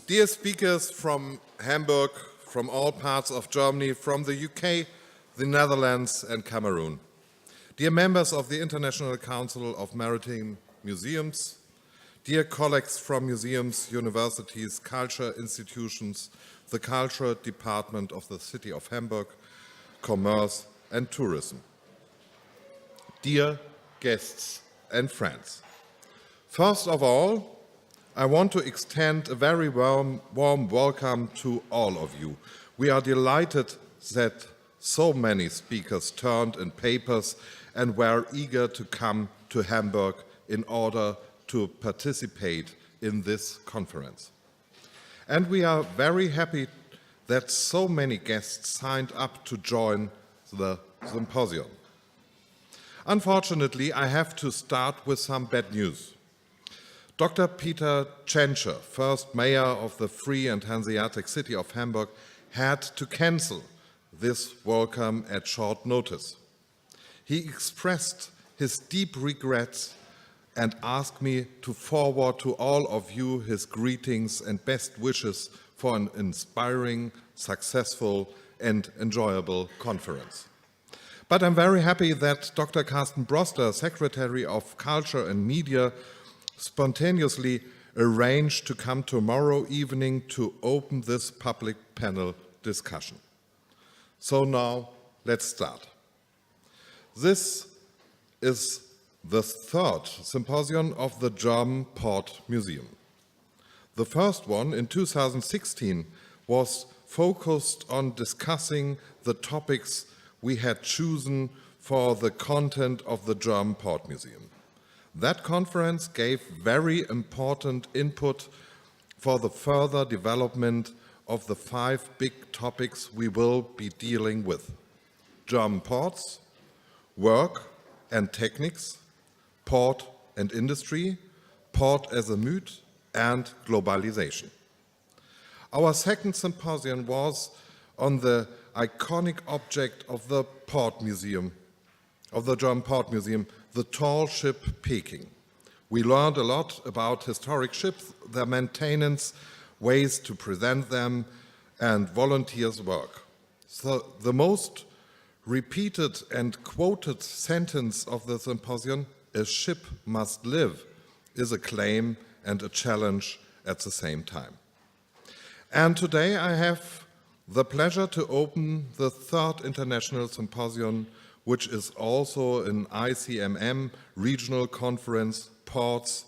Dear speakers from Hamburg, from all parts of Germany, from the UK, the Netherlands and Cameroon. Dear members of the International Council of Maritime Museums, dear colleagues from museums, universities, culture institutions, the Cultural Department of the City of Hamburg, Commerce and Tourism. Dear guests and friends, first of all, I want to extend a very warm welcome to all of you. We are delighted that so many speakers turned in papers and were eager to come to Hamburg in order to participate in this conference. And we are very happy that so many guests signed up to join the symposium. Unfortunately, I have to start with some bad news. Dr. Peter Tschentscher, first mayor of the free and Hanseatic city of Hamburg, had to cancel this welcome at short notice. He expressed his deep regrets and asked me to forward to all of you his greetings and best wishes for an inspiring, successful and enjoyable conference. But I'm very happy that Dr. Carsten Broster, Secretary of Culture and Media, spontaneously arranged to come tomorrow evening to open this public panel discussion. So now, let's start. This is the third symposium of the German Port Museum. The first one in 2016 was focused on discussing the topics we had chosen for the content of the German Port Museum. That conference gave very important input for the further development of the 5 big topics we will be dealing with: German ports, work and techniques, port and industry, port as a myth, and globalization. Our second symposium was on the iconic object of the Port Museum, of the German Port Museum, the tall ship Peking. We learned a lot about historic ships, their maintenance, ways to present them, and volunteers' work. So the most repeated and quoted sentence of the symposium, "A ship must live," is a claim and a challenge at the same time. And today I have the pleasure to open the third International Symposium, which is also an ICMM Regional Conference, Ports,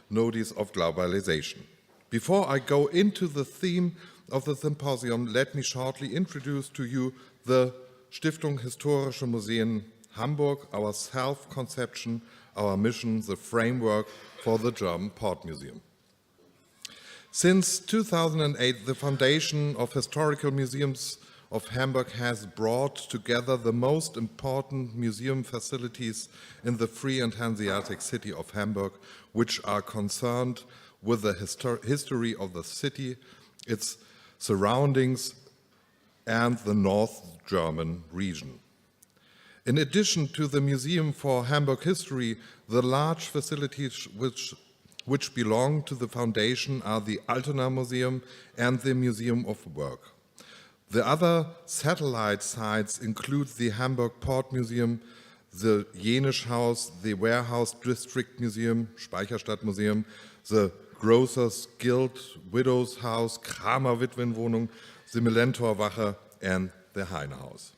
Notice of Globalization. Before I go into the theme of the symposium, let me shortly introduce to you the Stiftung Historische Museen Hamburg, our self-conception, our mission, the framework for the German Port Museum. Since 2008, the Foundation of Historical Museums of Hamburg has brought together the most important museum facilities in the free and Hanseatic city of Hamburg, which are concerned with the history of the city, its surroundings, and the North German region. In addition to the Museum for Hamburg History, the large facilities which belong to the foundation are the Altona Museum and the Museum of Work. The other satellite sites include the Hamburg Port Museum, the Jenischhaus, the Warehouse District Museum, Speicherstadtmuseum, the Grocers Guild, Widows House, Kramer Witwenwohnung, the Millentorwache, and the Heinehaus.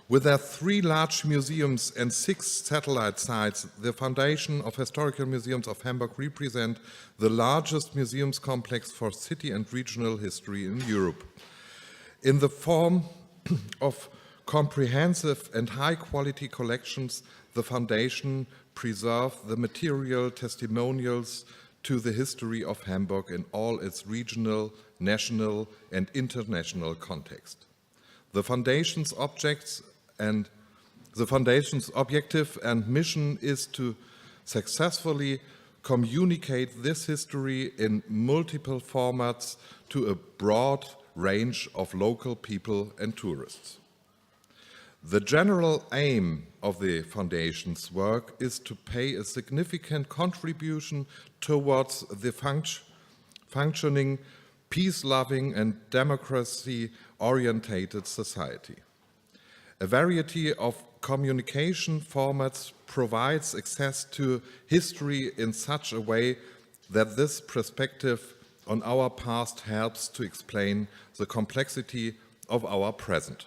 With their 3 large museums and 6 satellite sites, the Foundation of Historical Museums of Hamburg represent the largest museums complex for city and regional history in Europe. In the form of comprehensive and high-quality collections, the Foundation preserves the material testimonials to the history of Hamburg in all its regional, national, and international context. The Foundation's objective and mission is to successfully communicate this history in multiple formats to a broad range of local people and tourists. The general aim of the Foundation's work is to pay a significant contribution towards the functioning, peace-loving and democracy-orientated society. A variety of communication formats provides access to history in such a way that this perspective on our past helps to explain the complexity of our present.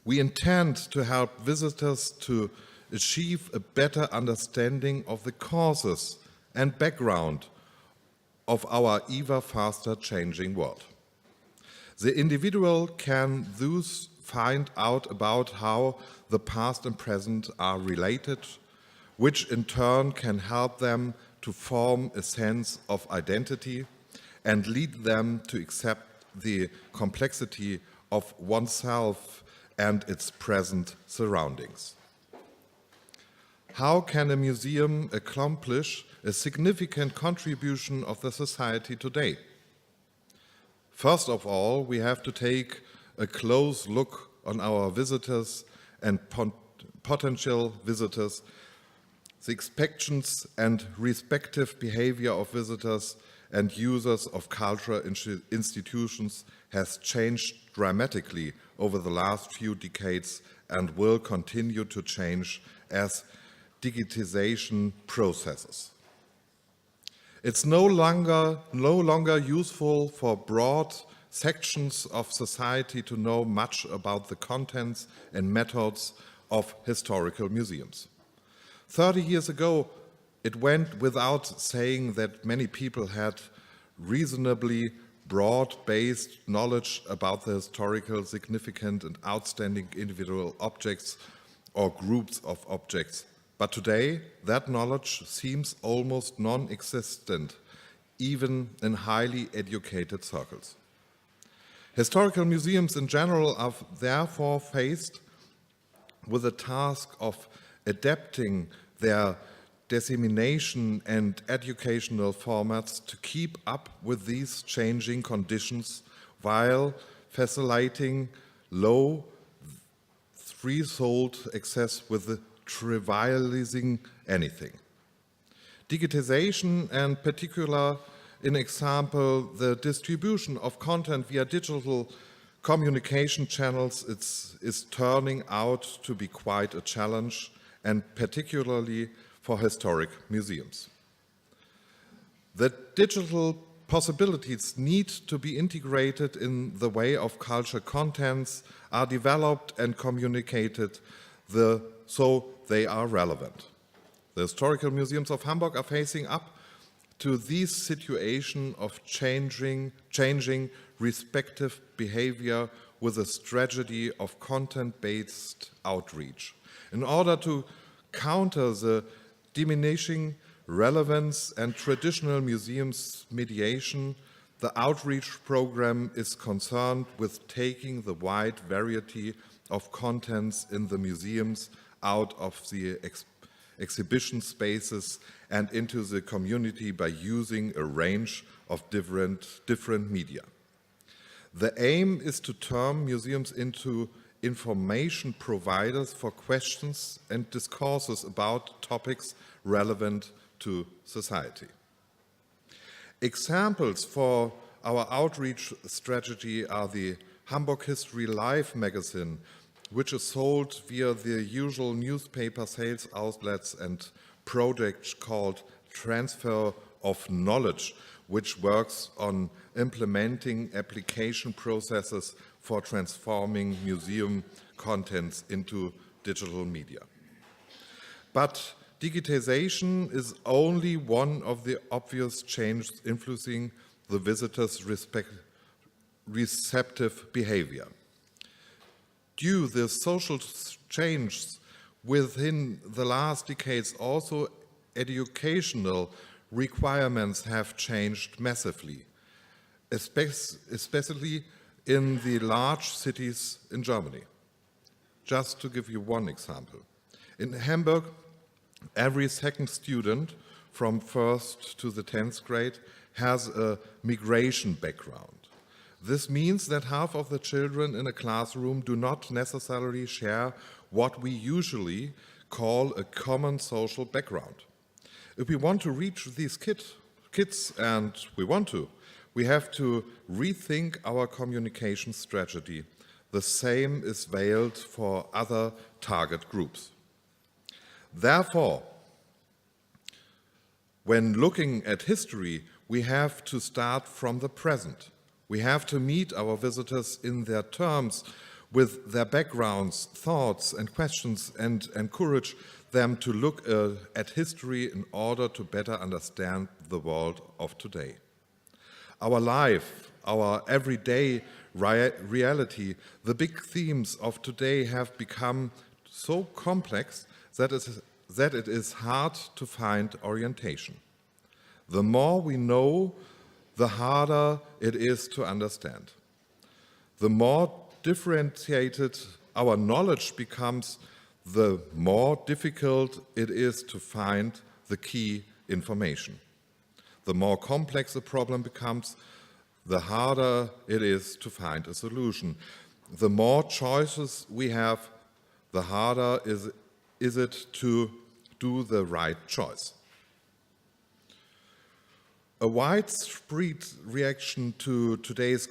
We intend to help visitors to achieve a better understanding of the causes and background of our ever faster changing world. The individual can thus find out about how the past and present are related, which in turn can help them to form a sense of identity and lead them to accept the complexity of oneself and its present surroundings. How can a museum accomplish a significant contribution of the society today? First of all, we have to take a close look on our visitors and potential visitors. The expectations and respective behavior of visitors and users of cultural institutions has changed dramatically over the last few decades and will continue to change as digitization processes. It's no longer useful for broad sections of society to know much about the contents and methods of historical museums. 30 years ago, it went without saying that many people had reasonably broad-based knowledge about the historical significant and outstanding individual objects or groups of objects. But today, that knowledge seems almost non-existent, even in highly educated circles. Historical museums in general are therefore faced with the task of adapting their dissemination and educational formats to keep up with these changing conditions while facilitating low threshold access with trivializing anything. Digitization, and particular in example, the distribution of content via digital communication channels is turning out to be quite a challenge, and particularly for historic museums. The digital possibilities need to be integrated in the way of culture contents are developed and communicated so they are relevant. The historical museums of Hamburg are facing up to this situation of changing respective behavior with a strategy of content-based outreach. In order to counter the diminishing relevance and traditional museums mediation, the outreach program is concerned with taking the wide variety of contents in the museums out of the exhibition spaces and into the community by using a range of different media. The aim is to turn museums into information providers for questions and discourses about topics relevant to society. Examples for our outreach strategy are the Hamburg History Live magazine, which is sold via the usual newspaper sales outlets, and project called Transfer of Knowledge, which works on implementing application processes for transforming museum contents into digital media. But digitization is only one of the obvious changes influencing the visitors' receptive behavior. Due to the social change within the last decades, also educational requirements have changed massively, especially in the large cities in Germany. Just to give you one example. In Hamburg, every second student from 1st to the 10th grade has a migration background. This means that half of the children in a classroom do not necessarily share what we usually call a common social background. If we want to reach these kids, kids, and we want to, we have to rethink our communication strategy. The same is valid for other target groups. Therefore, when looking at history, we have to start from the present. We have to meet our visitors in their terms with their backgrounds, thoughts and questions, and encourage them to look at history in order to better understand the world of today. Our life, our everyday reality, the big themes of today have become so complex that it is hard to find orientation. The more we know, the harder it is to understand. The more differentiated our knowledge becomes, the more difficult it is to find the key information. The more complex a problem becomes, the harder it is to find a solution. The more choices we have, the harder is it to do the right choice. A widespread reaction to today's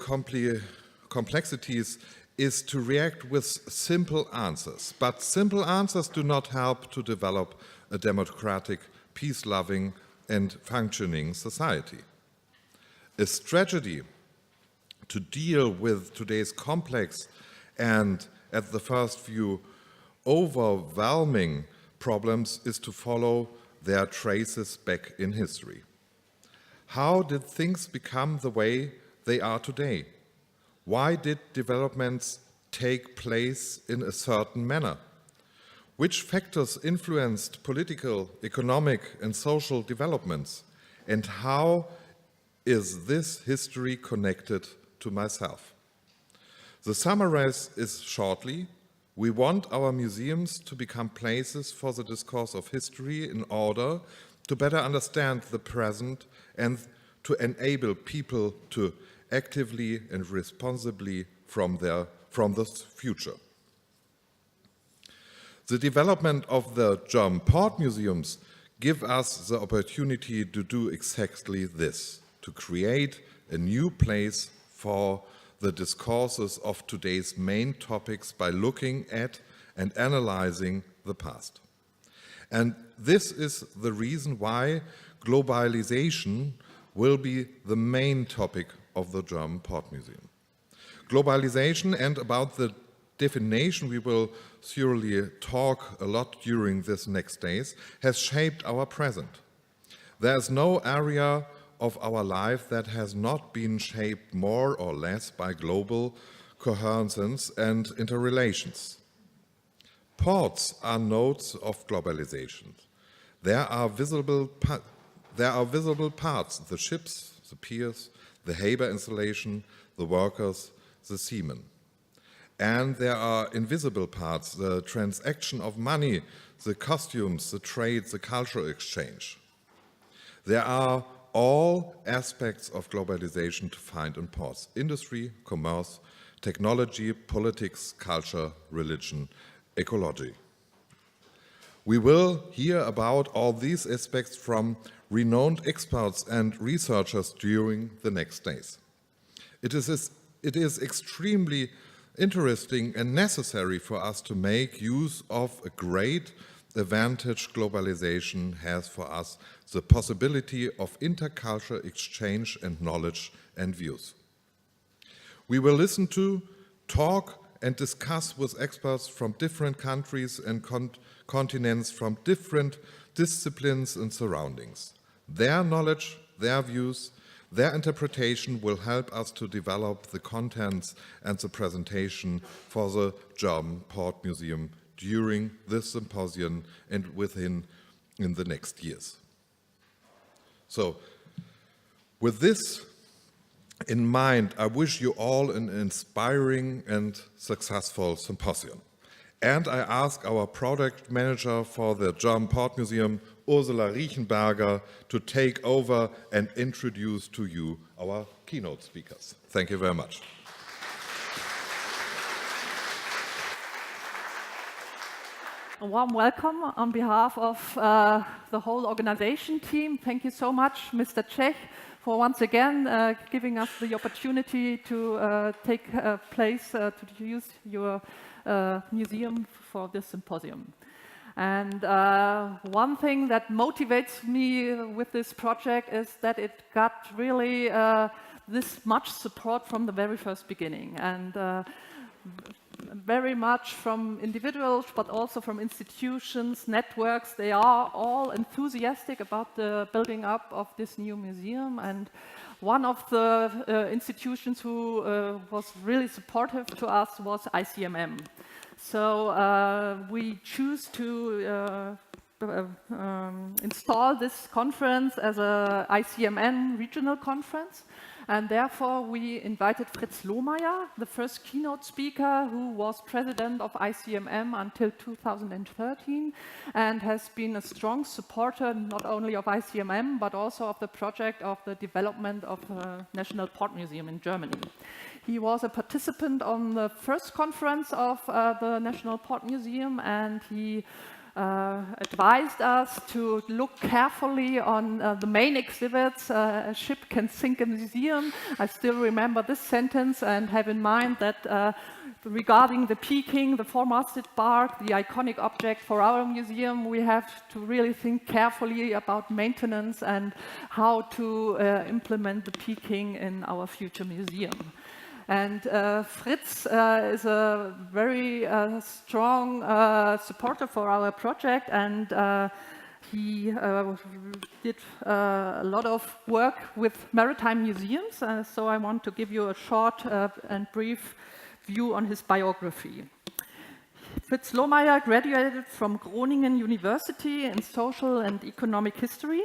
complexities is to react with simple answers. But simple answers do not help to develop a democratic, peace-loving and functioning society. A strategy to deal with today's complex and, at the first view, overwhelming problems is to follow their traces back in history. How did things become the way they are today? Why did developments take place in a certain manner? Which factors influenced political, economic, and social developments? And how is this history connected to myself? The summary is shortly: we want our museums to become places for the discourse of history in order to better understand the present and to enable people to actively and responsibly from the future. The development of the German port museums give us the opportunity to do exactly this, to create a new place for the discourses of today's main topics by looking at and analyzing the past. And this is the reason why globalization will be the main topic of the German Port Museum. Globalization, and about the definition we will surely talk a lot during this next days, has shaped our present. There is no area of our life that has not been shaped more or less by global coherence and interrelations. Ports are nodes of globalization. There are visible parts, the ships, the piers, the harbour installation, the workers, the seamen. And there are invisible parts, the transaction of money, the costumes, the trade, the cultural exchange. There are all aspects of globalization to find in ports: industry, commerce, technology, politics, culture, religion, ecology. We will hear about all these aspects from renowned experts and researchers during the next days. It is extremely interesting and necessary for us to make use of a great advantage globalization has for us, the possibility of intercultural exchange and knowledge and views. We will listen to, talk and discuss with experts from different countries and continents, from different disciplines and surroundings. Their knowledge, their views, their interpretation will help us to develop the contents and the presentation for the German Port Museum during this symposium and in the next years. So, with this in mind, I wish you all an inspiring and successful symposium. And I ask our product manager for the German Port Museum, Ursula Riechenberger, to take over and introduce to you our keynote speakers. Thank you very much. A warm welcome on behalf of the whole organization team. Thank you so much, Mr. Czech, for once again giving us the opportunity to take place to use your museum for this symposium. And one thing that motivates me with this project is that it got really this much support from the very first beginning, and very much from individuals, but also from institutions, networks. They are all enthusiastic about the building up of this new museum. And one of the institutions who was really supportive to us was ICMM. So we choose to install this conference as a ICMM Regional Conference. And therefore, we invited Fritz Lohmeier, the first keynote speaker, who was president of ICMM until 2013, and has been a strong supporter not only of ICMM, but also of the project of the development of a National Port Museum in Germany. He was a participant on the first conference of the National Port Museum, and he advised us to look carefully on the main exhibits. A ship can sink a museum. I still remember this sentence, and have in mind that regarding the Peking, the four-masted bark, the iconic object for our museum, we have to really think carefully about maintenance and how to implement the Peking in our future museum. And Fritz is a very strong supporter for our project, and he did a lot of work with maritime museums. So I want to give you a short and brief view on his biography. Fritz Lohmeier graduated from Groningen University in social and economic history.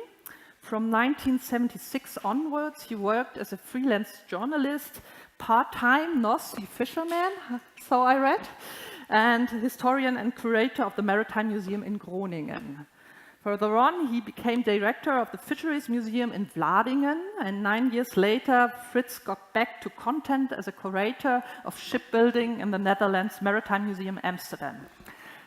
From 1976 onwards, he worked as a freelance journalist, part-time North Sea fisherman, so I read, and historian and curator of the Maritime Museum in Groningen. Further on, he became director of the Fisheries Museum in Vladingen, and 9 years later, Fritz got back to content as a curator of shipbuilding in the Netherlands Maritime Museum Amsterdam.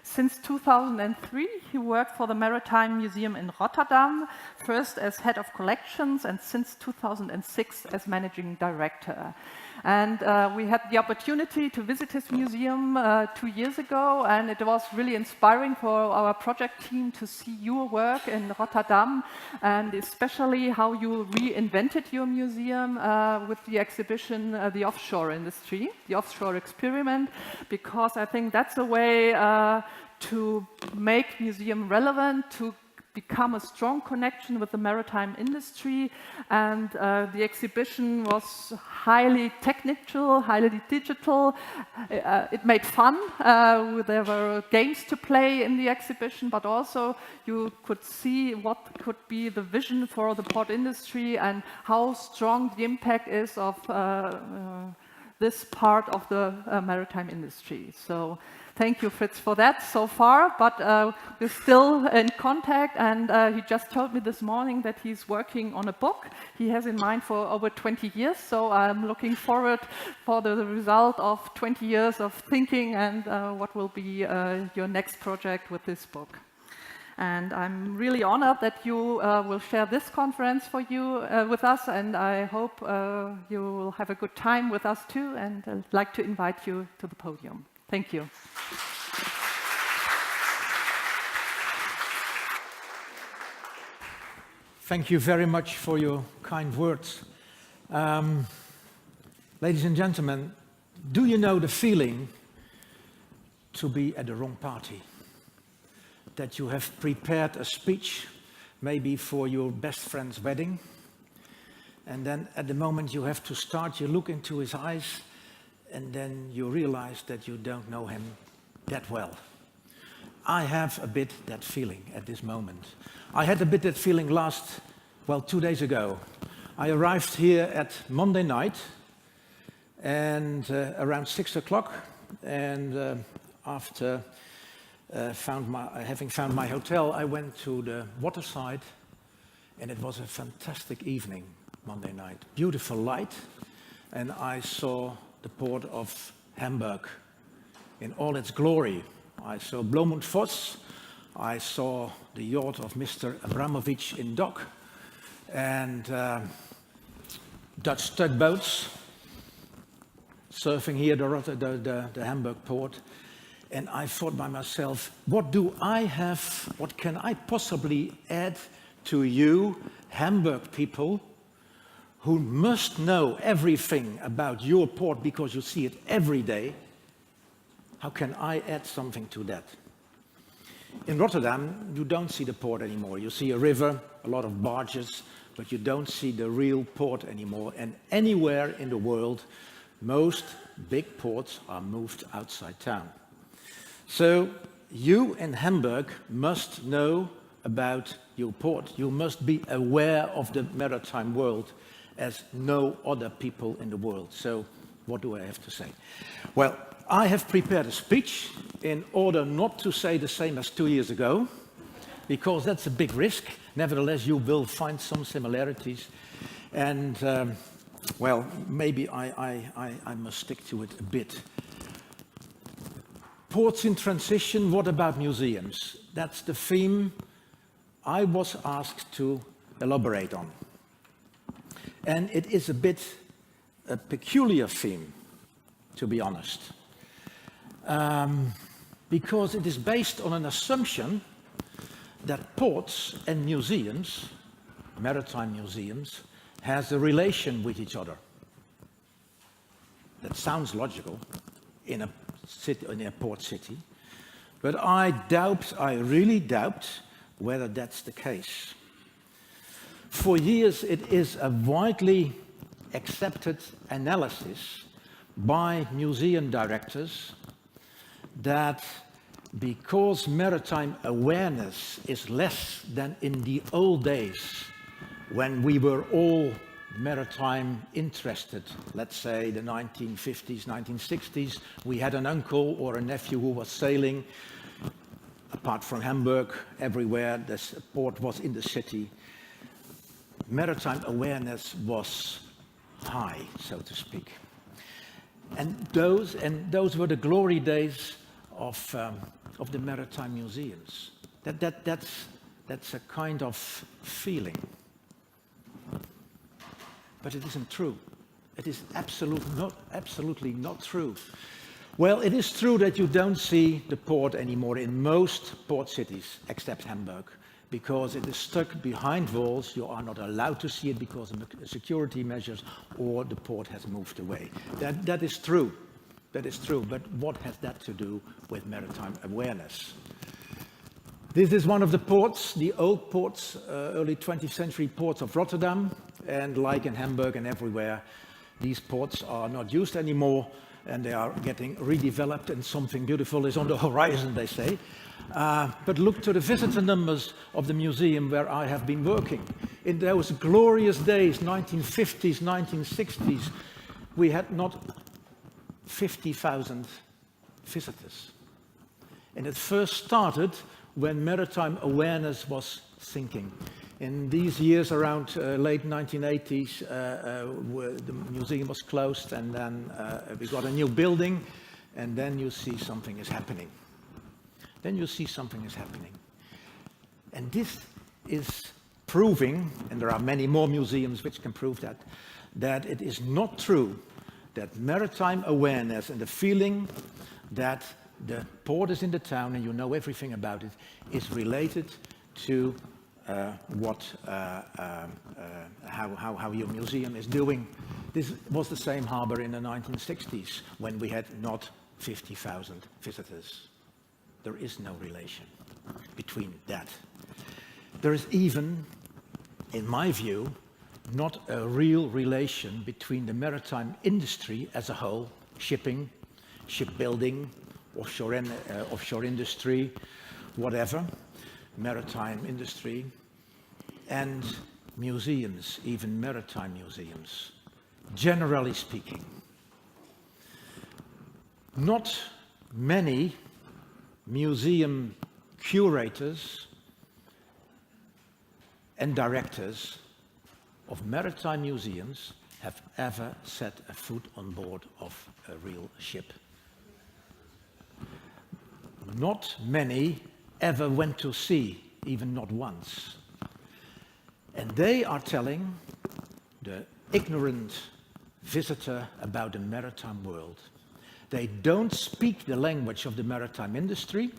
Since 2003, he worked for the Maritime Museum in Rotterdam, first as head of collections and since 2006 as managing director. And we had the opportunity to visit his museum 2 years ago, and it was really inspiring for our project team to see your work in Rotterdam, and especially how you reinvented your museum with the exhibition, The Offshore Industry, the Offshore Experiment, because I think that's a way to make museum relevant, to become a strong connection with the maritime industry. And the exhibition was highly technical, highly digital. It made fun. There were games to play in the exhibition, but also you could see what could be the vision for the port industry and how strong the impact is of this part of the maritime industry. So thank you, Fritz, for that so far, but we're still in contact, and he just told me this morning that he's working on a book he has in mind for over 20 years, so I'm looking forward for the result of 20 years of thinking and what will be your next project with this book. And I'm really honored that you will share this conference with us, and I hope you will have a good time with us too, and I'd like to invite you to the podium. Thank you. Thank you very much for your kind words. Ladies and gentlemen, do you know the feeling to be at the wrong party? That you have prepared a speech, maybe for your best friend's wedding, and then at the moment you have to start, you look into his eyes, and then you realize that you don't know him that well. I have a bit that feeling at this moment. I had a bit that feeling 2 days ago. I arrived here at Monday night, and around 6 o'clock, and after having found my hotel, I went to the waterside, and it was a fantastic evening, Monday night. Beautiful light, and I saw the port of Hamburg in all its glory. I saw Blomund Foss, I saw the yacht of Mr. Abramovich in dock, and Dutch tugboats surfing here the Hamburg port. And I thought by myself, what can I possibly add to you, Hamburg people, who must know everything about your port because you see it every day? How can I add something to that? In Rotterdam, you don't see the port anymore. You see a river, a lot of barges, but you don't see the real port anymore. And anywhere in the world, most big ports are moved outside town. So you in Hamburg must know about your port. You must be aware of the maritime world as no other people in the world. So what do I have to say? Well, I have prepared a speech in order not to say the same as 2 years ago, because that's a big risk. Nevertheless, you will find some similarities. And, well, maybe I must stick to it a bit. Ports in transition, what about museums? That's the theme I was asked to elaborate on. And it is a bit a peculiar theme, to be honest. Because it is based on an assumption that ports and museums, maritime museums, has a relation with each other. That sounds logical in a city, in a port city, but I really doubt whether that's the case. For years, it is a widely accepted analysis by museum directors that because maritime awareness is less than in the old days when we were all maritime interested, let's say the 1950s, 1960s, we had an uncle or a nephew who was sailing, apart from Hamburg, everywhere, this port was in the city. Maritime awareness was high, so to speak. And those were the glory days of the maritime museums. That's a kind of feeling. But it isn't true. It is absolutely not true. Well, it is true that you don't see the port anymore in most port cities, except Hamburg, because it is stuck behind walls. You are not allowed to see it because of security measures, or the port has moved away. That is true. That is true. But what has that to do with maritime awareness? This is one of the ports, the old ports, early 20th century ports of Rotterdam. And like in Hamburg and everywhere, these ports are not used anymore, and they are getting redeveloped, and something beautiful is on the horizon, they say. But look to the visitor numbers of the museum where I have been working. In those glorious days, 1950s, 1960s, we had not 50,000 visitors. And it first started when maritime awareness was sinking. In these years, around late 1980s, the museum was closed, and then we got a new building, and then you see something is happening. Then you see something is happening. And this is proving, and there are many more museums which can prove that it is not true that maritime awareness and the feeling that the port is in the town and you know everything about it is related to how your museum is doing. This was the same harbor in the 1960s when we had not 50,000 visitors. There is no relation between that. There is even, in my view, not a real relation between the maritime industry as a whole, shipping, shipbuilding, offshore industry, whatever, maritime industry, and museums, even maritime museums, generally speaking. Not many museum curators and directors of maritime museums have ever set a foot on board of a real ship. not many ever went to see, even not once. And they are telling the ignorant visitor about the maritime world. They don't speak the language of the maritime industry,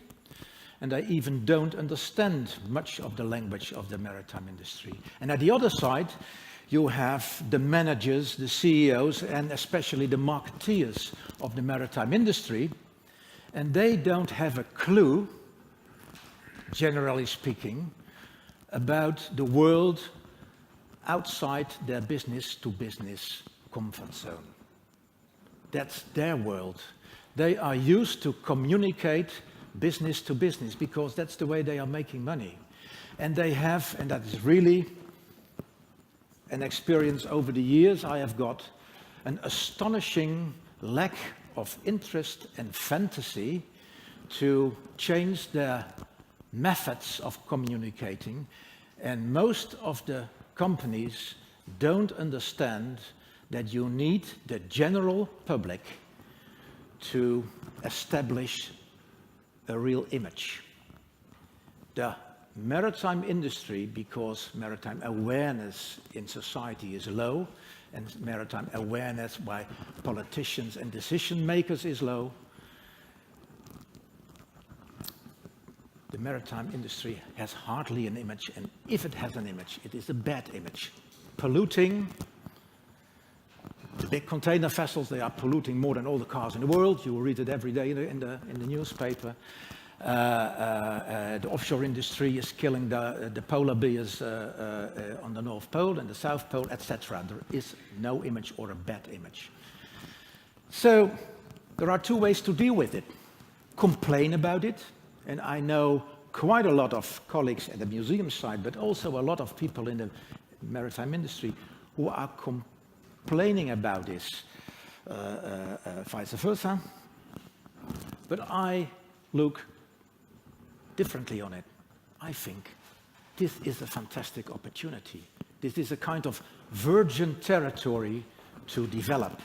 and they even don't understand much of the language of the maritime industry. And at the other side, you have the managers, the CEOs, and especially the marketeers of the maritime industry, and they don't have a clue, generally speaking, about the world outside their business-to-business comfort zone. That's their world. They are used to communicate business to business because that's the way they are making money. And they have, and that is really an experience over the years I have got, an astonishing lack of interest and fantasy to change their methods of communicating, and most of the companies don't understand that you need the general public to establish a real image. The maritime industry, because maritime awareness in society is low, and maritime awareness by politicians and decision makers is low, the maritime industry has hardly an image, and if it has an image, it is a bad image. Polluting. The big container vessels, they are polluting more than all the cars in the world. You will read it every day in the newspaper. The offshore industry is killing the polar bears on the North Pole and the South Pole, etc. There is no image or a bad image. So there are two ways to deal with it. Complain about it, and I know quite a lot of colleagues at the museum side, but also a lot of people in the maritime industry who are complaining about this, vice versa. But I look differently on it. I think this is a fantastic opportunity. This is a kind of virgin territory to develop,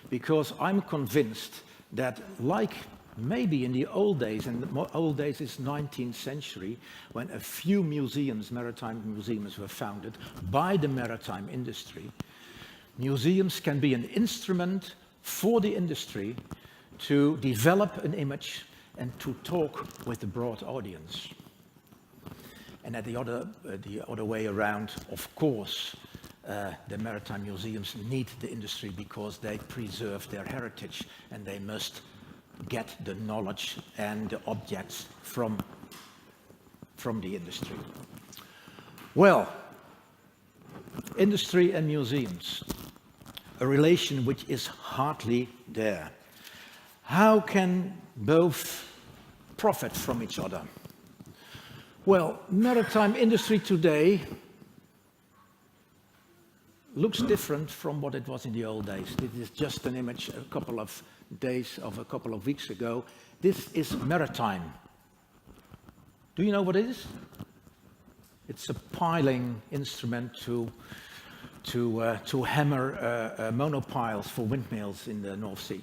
because I'm convinced that, like maybe in the old days, and the old days is 19th century, when a few museums, maritime museums, were founded by the maritime industry, museums can be an instrument for the industry to develop an image and to talk with the broad audience. And at the other way around, of course, the maritime museums need the industry because they preserve their heritage, and they must get the knowledge and the objects from the industry. Well, industry and museums, a relation which is hardly there. How can both profit from each other? Well, maritime industry today looks different from what it was in the old days. This is just an image a couple of days of a couple of weeks ago. This is maritime. Do you know what it is? It's a piling instrument to hammer monopiles for windmills in the North Sea.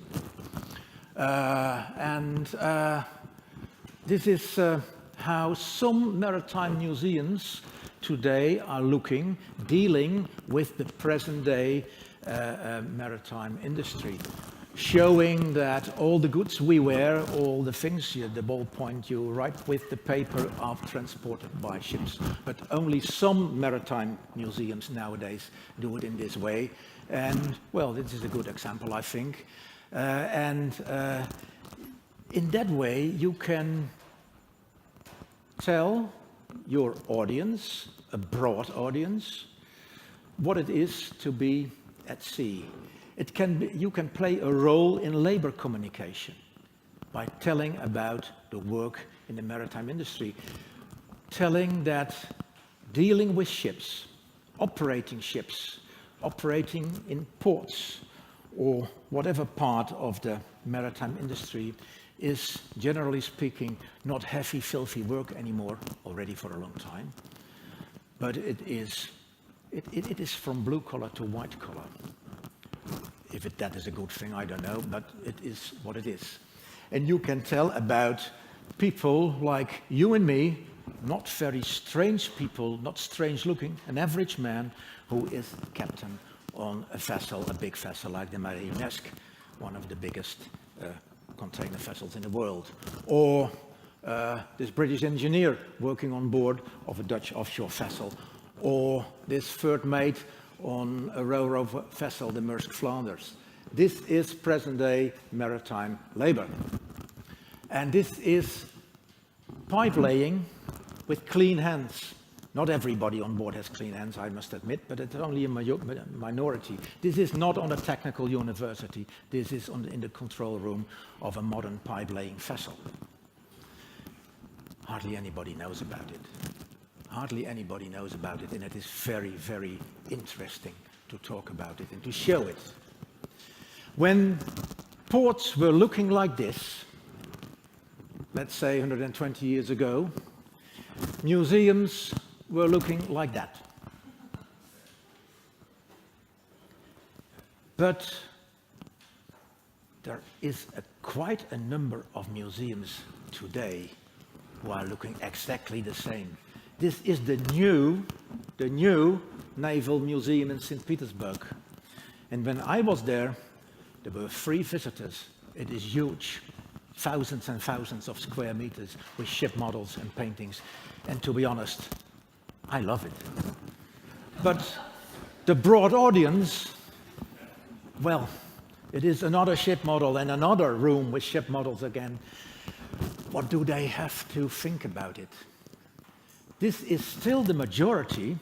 This is how some maritime museums today are dealing with the present-day maritime industry, showing that all the goods we wear, all the things, the ballpoint you write with, the paper, are transported by ships. But only some maritime museums nowadays do it in this way. And, well, this is a good example, I think. In that way, you can tell your audience, a broad audience, what it is to be at sea. You can play a role in labor communication by telling about the work in the maritime industry, telling that dealing with ships, operating in ports, or whatever part of the maritime industry is, generally speaking, not heavy, filthy work anymore, already for a long time, but it is from blue collar to white collar. If that is a good thing, I don't know, but it is what it is. And you can tell about people like you and me, not very strange people, not strange looking, an average man who is captain on a vessel, a big vessel like the Maritime, one of the biggest container vessels in the world. Or this British engineer working on board of a Dutch offshore vessel. Or this third mate on a ro-ro vessel, the Maersk Flanders. This is present-day maritime labor. And this is pipe laying with clean hands. Not everybody on board has clean hands, I must admit, but it's only a minority. This is not on a technical university. This is in the control room of a modern pipe-laying vessel. Hardly anybody knows about it. Hardly anybody knows about it, and it is very, very interesting to talk about it and to show it. When ports were looking like this, let's say 120 years ago, museums were looking like that. But there is quite a number of museums today who are looking exactly the same. This is the new Naval Museum in St. Petersburg. And when I was there were 3 visitors. It is huge. Thousands and thousands of square meters with ship models and paintings. And to be honest, I love it. But the broad audience, well, it is another ship model and another room with ship models again. What do they have to think about it? This is still the majority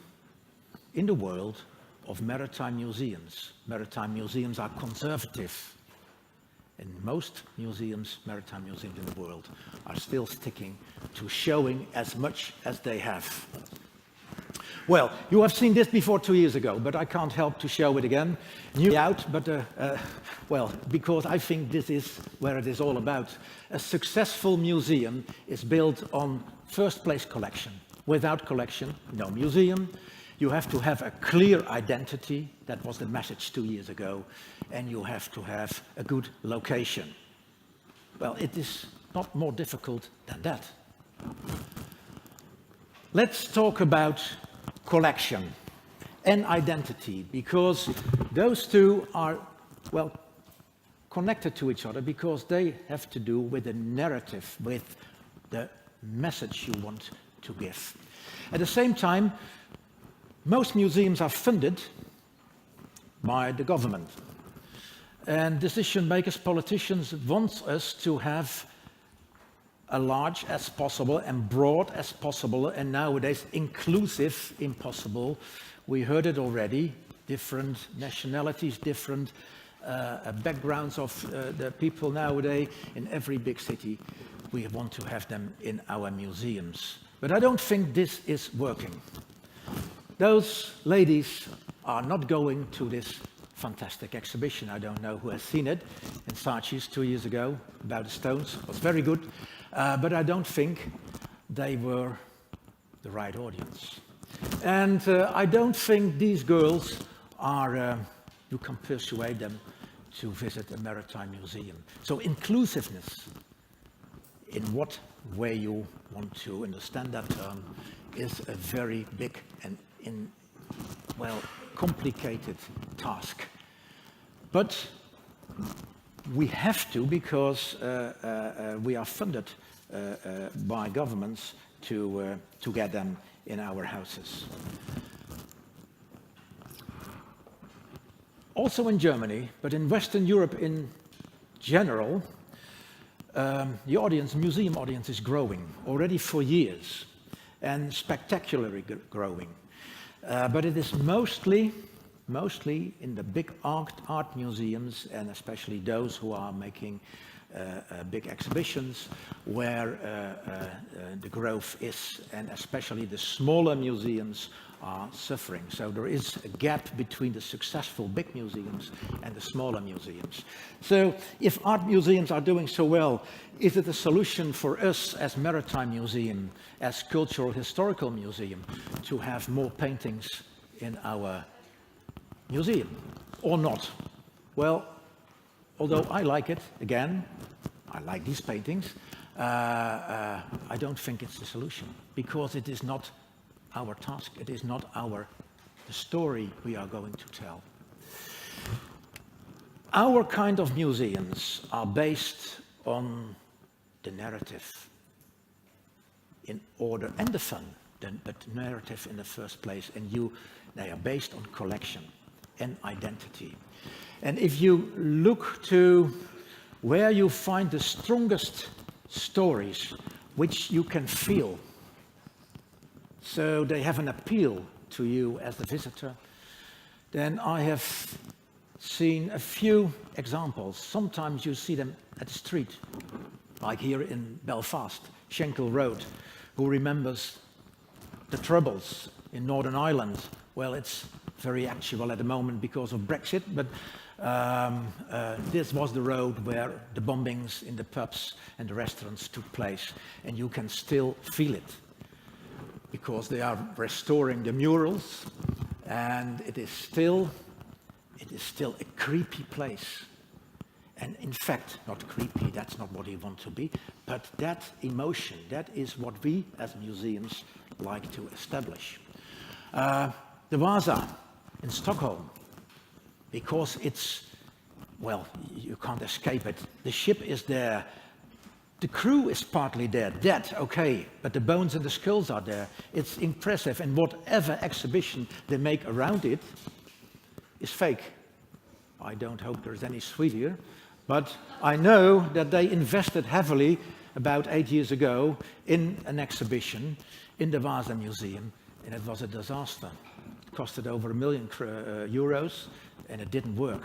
in the world of maritime museums. Maritime museums are conservative. And most museums, maritime museums in the world, are still sticking to showing as much as they have. Well, you have seen this before 2 years ago, but I can't help to show it again. New out, but well, because I think this is where it is all about. A successful museum is built on first place collection. Without collection, no museum. You have to have a clear identity. That was the message 2 years ago. And you have to have a good location. Well, it is not more difficult than that. Let's talk about collection and identity, because those two are, well, connected to each other, because they have to do with the narrative, with the message you want to give. At the same time, most museums are funded by the government. And decision makers, politicians want us to have as large as possible and broad as possible, and nowadays inclusive impossible. We heard it already, different nationalities, different backgrounds of the people nowadays in every big city. We want to have them in our museums. But I don't think this is working. Those ladies are not going to this fantastic exhibition. I don't know who has seen it in Sarchis 2 years ago about the stones. It was very good, but I don't think they were the right audience. And I don't think these girls are, you can persuade them to visit a maritime museum. So inclusiveness, in what way you want to understand that term, is a very big and complicated task. But we have to, because we are funded by governments to get them in our houses. Also in Germany, but in Western Europe in general, the audience, museum audience, is growing already for years, and spectacularly growing. But it is mostly in the big art museums, and especially those who are making big exhibitions, where the growth is, and especially the smaller museums are suffering. So there is a gap between the successful big museums and the smaller museums. So if art museums are doing so well, is it a solution for us as Maritime Museum, as cultural historical museum, to have more paintings in our museum or not? Well, although I like it, again, I like these paintings, I don't think it's the solution, because it is not our task, it is not the story we are going to tell. Our kind of museums are based on the narrative in order, and the fun, but narrative in the first place, and they are based on collection and identity. And if you look to where you find the strongest stories, which you can feel, so they have an appeal to you as the visitor, then I have seen a few examples. Sometimes you see them at the street, like here in Belfast, Schenkel Road. Who remembers the troubles in Northern Ireland? Well, it's very actual at the moment because of Brexit, but this was the road where the bombings in the pubs and the restaurants took place, and you can still feel it because they are restoring the murals, and it is still a creepy place. And in fact, not creepy, that's not what we want to be, but that emotion, that is what we as museums like to establish. The Vasa in Stockholm, because it's, well, you can't escape it. The ship is there, the crew is partly there, dead, okay, but the bones and the skulls are there. It's impressive, and whatever exhibition they make around it is fake. I don't hope there's any Swede here. But I know that they invested heavily about 8 years ago in an exhibition in the Vasa Museum, and it was a disaster. It costed over €1 million, and it didn't work.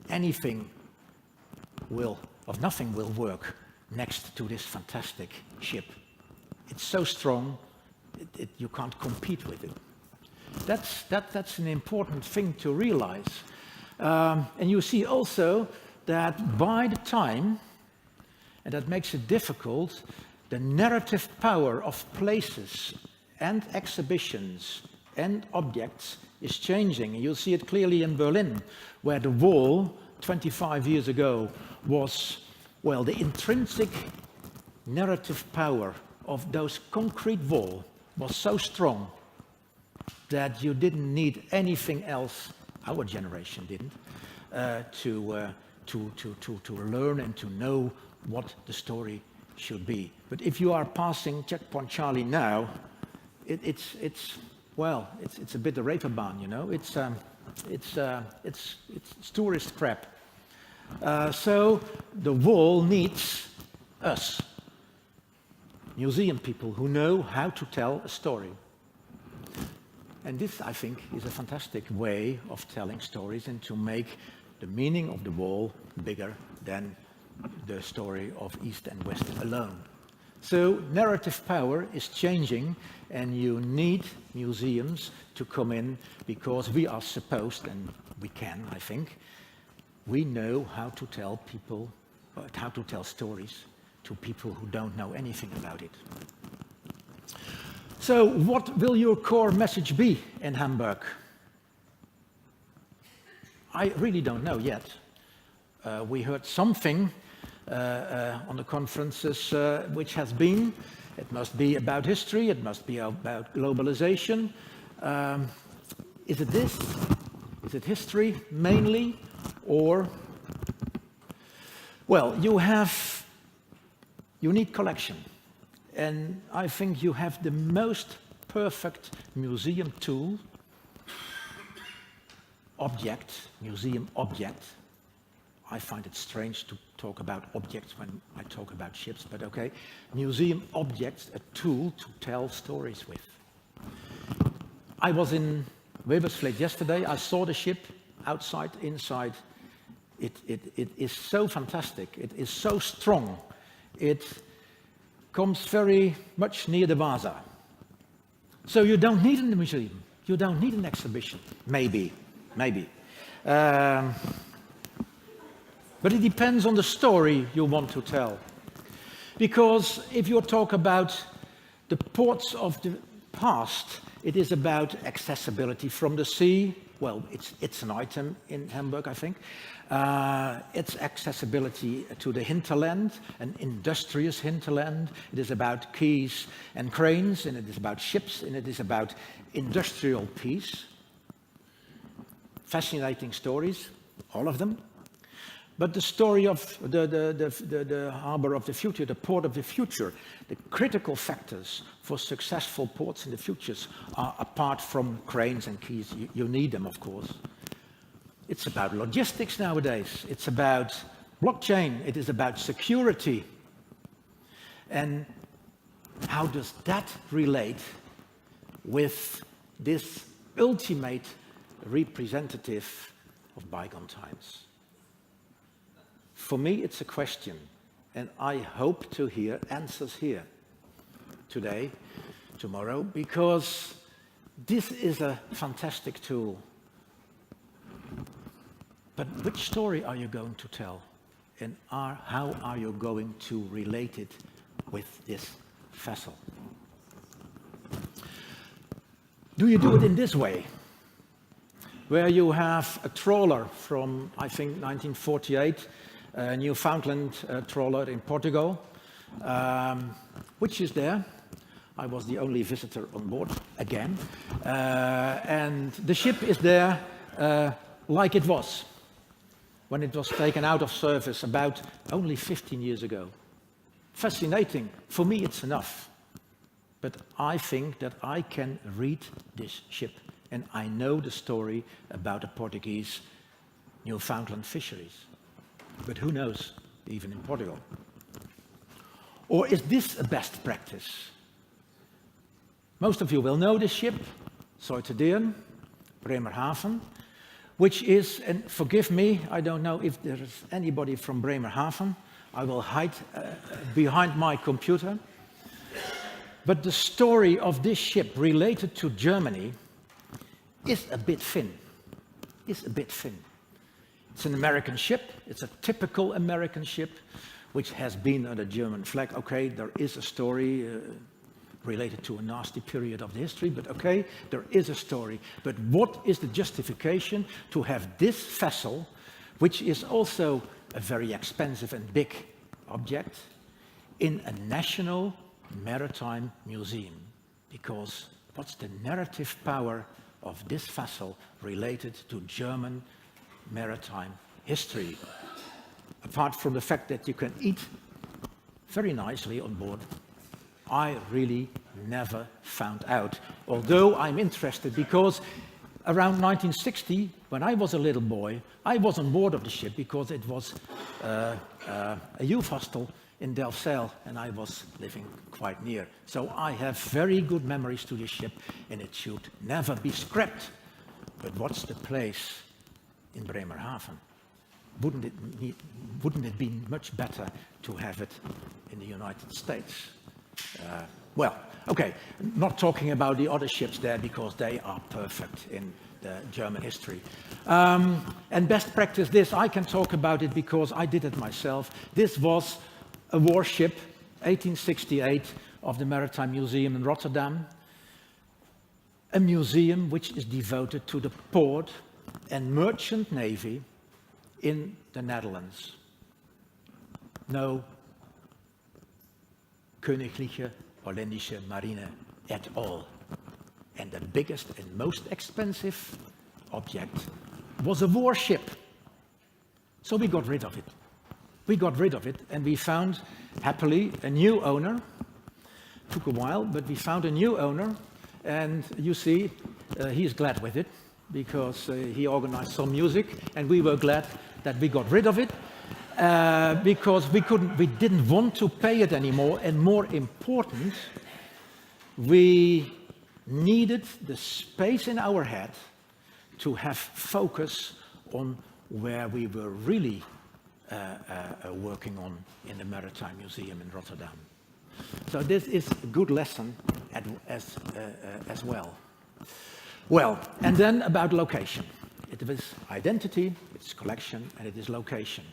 Nothing will work next to this fantastic ship. It's so strong, you can't compete with it. That's an important thing to realize. And you see also that by the time, and that makes it difficult, the narrative power of places and exhibitions and objects is changing. And you'll see it clearly in Berlin, where the wall 25 years ago was, well, the intrinsic narrative power of those concrete walls was so strong that you didn't need anything else, our generation didn't, to learn and to know what the story should be. But if you are passing Checkpoint Charlie now, it's a bit of Reeperbahn, you know. It's tourist crap. So the wall needs us, museum people who know how to tell a story. And this, I think, is a fantastic way of telling stories and to make the meaning of the wall bigger than the story of East and West alone. So narrative power is changing, and you need museums to come in, because we are supposed, and we can, I think, we know how to tell people, how to tell stories to people who don't know anything about it. So what will your core message be in Hamburg? I really don't know yet. We heard something on the conferences which has been. It must be about history, it must be about globalization. Is it this? Is it history mainly? Or, well, you need collection. And I think you have the most perfect museum tool, museum object. I find it strange to talk about objects when I talk about ships, but okay. Museum objects, a tool to tell stories with. I was in Webersvliet yesterday. I saw the ship outside, inside. It is so fantastic. It is so strong. It comes very much near the Vasa. So you don't need a museum. You don't need an exhibition. Maybe. But it depends on the story you want to tell. Because if you talk about the ports of the past, It is about accessibility from the sea. Well, it's an item in Hamburg, I think. It's accessibility to the hinterland, an industrious hinterland. It is about quays and cranes, and it is about ships, and it is about industrial peace. Fascinating stories, all of them. But the story of the harbor of the future, the port of the future, the critical factors for successful ports in the futures are, apart from cranes and quays, you need them, of course. It's about logistics nowadays. It's about blockchain. It is about security. And how does that relate with this ultimate representative of bygone times? For me, it's a question, and I hope to hear answers here today, tomorrow, because this is a fantastic tool. But which story are you going to tell, and how are you going to relate it with this vessel? Do you do it in this way, where you have a trawler from, I think, 1948, a Newfoundland trawler in Portugal, which is there. I was the only visitor on board again. And the ship is there like it was when it was taken out of service about only 15 years ago. Fascinating. For me, it's enough. But I think that I can read this ship, and I know the story about the Portuguese Newfoundland fisheries. But who knows, even in Portugal? Or is this a best practice? Most of you will know this ship, Soiterdeen, Bremerhaven, which is, and forgive me, I don't know if there is anybody from Bremerhaven. I will hide behind my computer. But the story of this ship related to Germany is a bit thin. It's an American ship. It's a typical American ship, which has been under German flag. Okay, there is a story related to a nasty period of the history, but okay, there is a story. But what is the justification to have this vessel, which is also a very expensive and big object, in a national maritime museum? Because what's the narrative power of this vessel related to German maritime history? Apart from the fact that you can eat very nicely on board, I really never found out. Although I'm interested, because around 1960, when I was a little boy, I was on board of the ship because it was a youth hostel in Delfzijl, and I was living quite near. So I have very good memories to this ship, and it should never be scrapped. But what's the place in Bremerhaven? Wouldn't it be much better to have it in the United States? Well, okay, not talking about the other ships there because they are perfect in the German history. And best practice, this, I can talk about it because I did it myself. This was a warship, 1868, of the Maritime Museum in Rotterdam. A museum which is devoted to the port and merchant navy in the Netherlands. No Königliche Holländische Marine at all. And the biggest and most expensive object was a warship. So we got rid of it. And we found, happily, a new owner. Took a while, but we found a new owner, and you see, he's glad with it, because he organized some music, and we were glad that we got rid of it, because we didn't want to pay it anymore, and more important, we needed the space in our head to have focus on where we were really working on in the Maritime Museum in Rotterdam. So this is a good lesson as well. Well, and then about location. It is identity, it's collection, and it is location.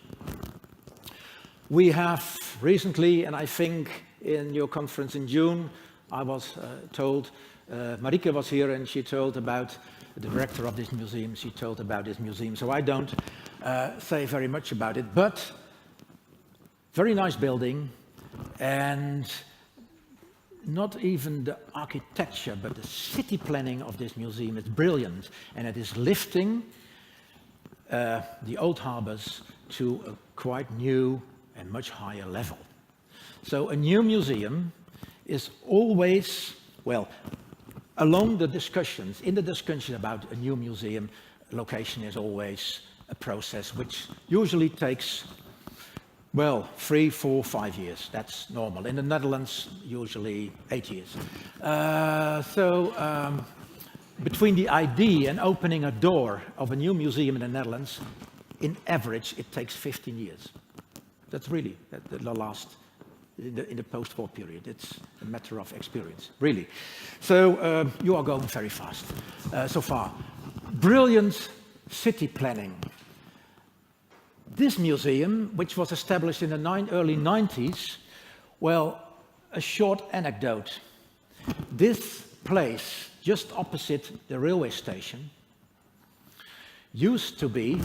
We have recently, and I think in your conference in June, I was told, Marike was here and she told about the director of this museum, she told about this museum, so I don't say very much about it, but very nice building, and not even the architecture, but the city planning of this museum is brilliant, and it is lifting the old harbors to a quite new and much higher level. So a new museum is always, well, along the discussions, in the discussion about a new museum, location is always a process which usually takes, well, 3, 4, 5 years. That's normal. In the Netherlands, usually 8 years. Between the idea and opening a door of a new museum in the Netherlands, in average, it takes 15 years. That's really the last, in the post-war period. It's a matter of experience, really. So you are going very fast so far. Brilliant city planning. This museum, which was established in the early 90s, well, a short anecdote. This place, just opposite the railway station, used to be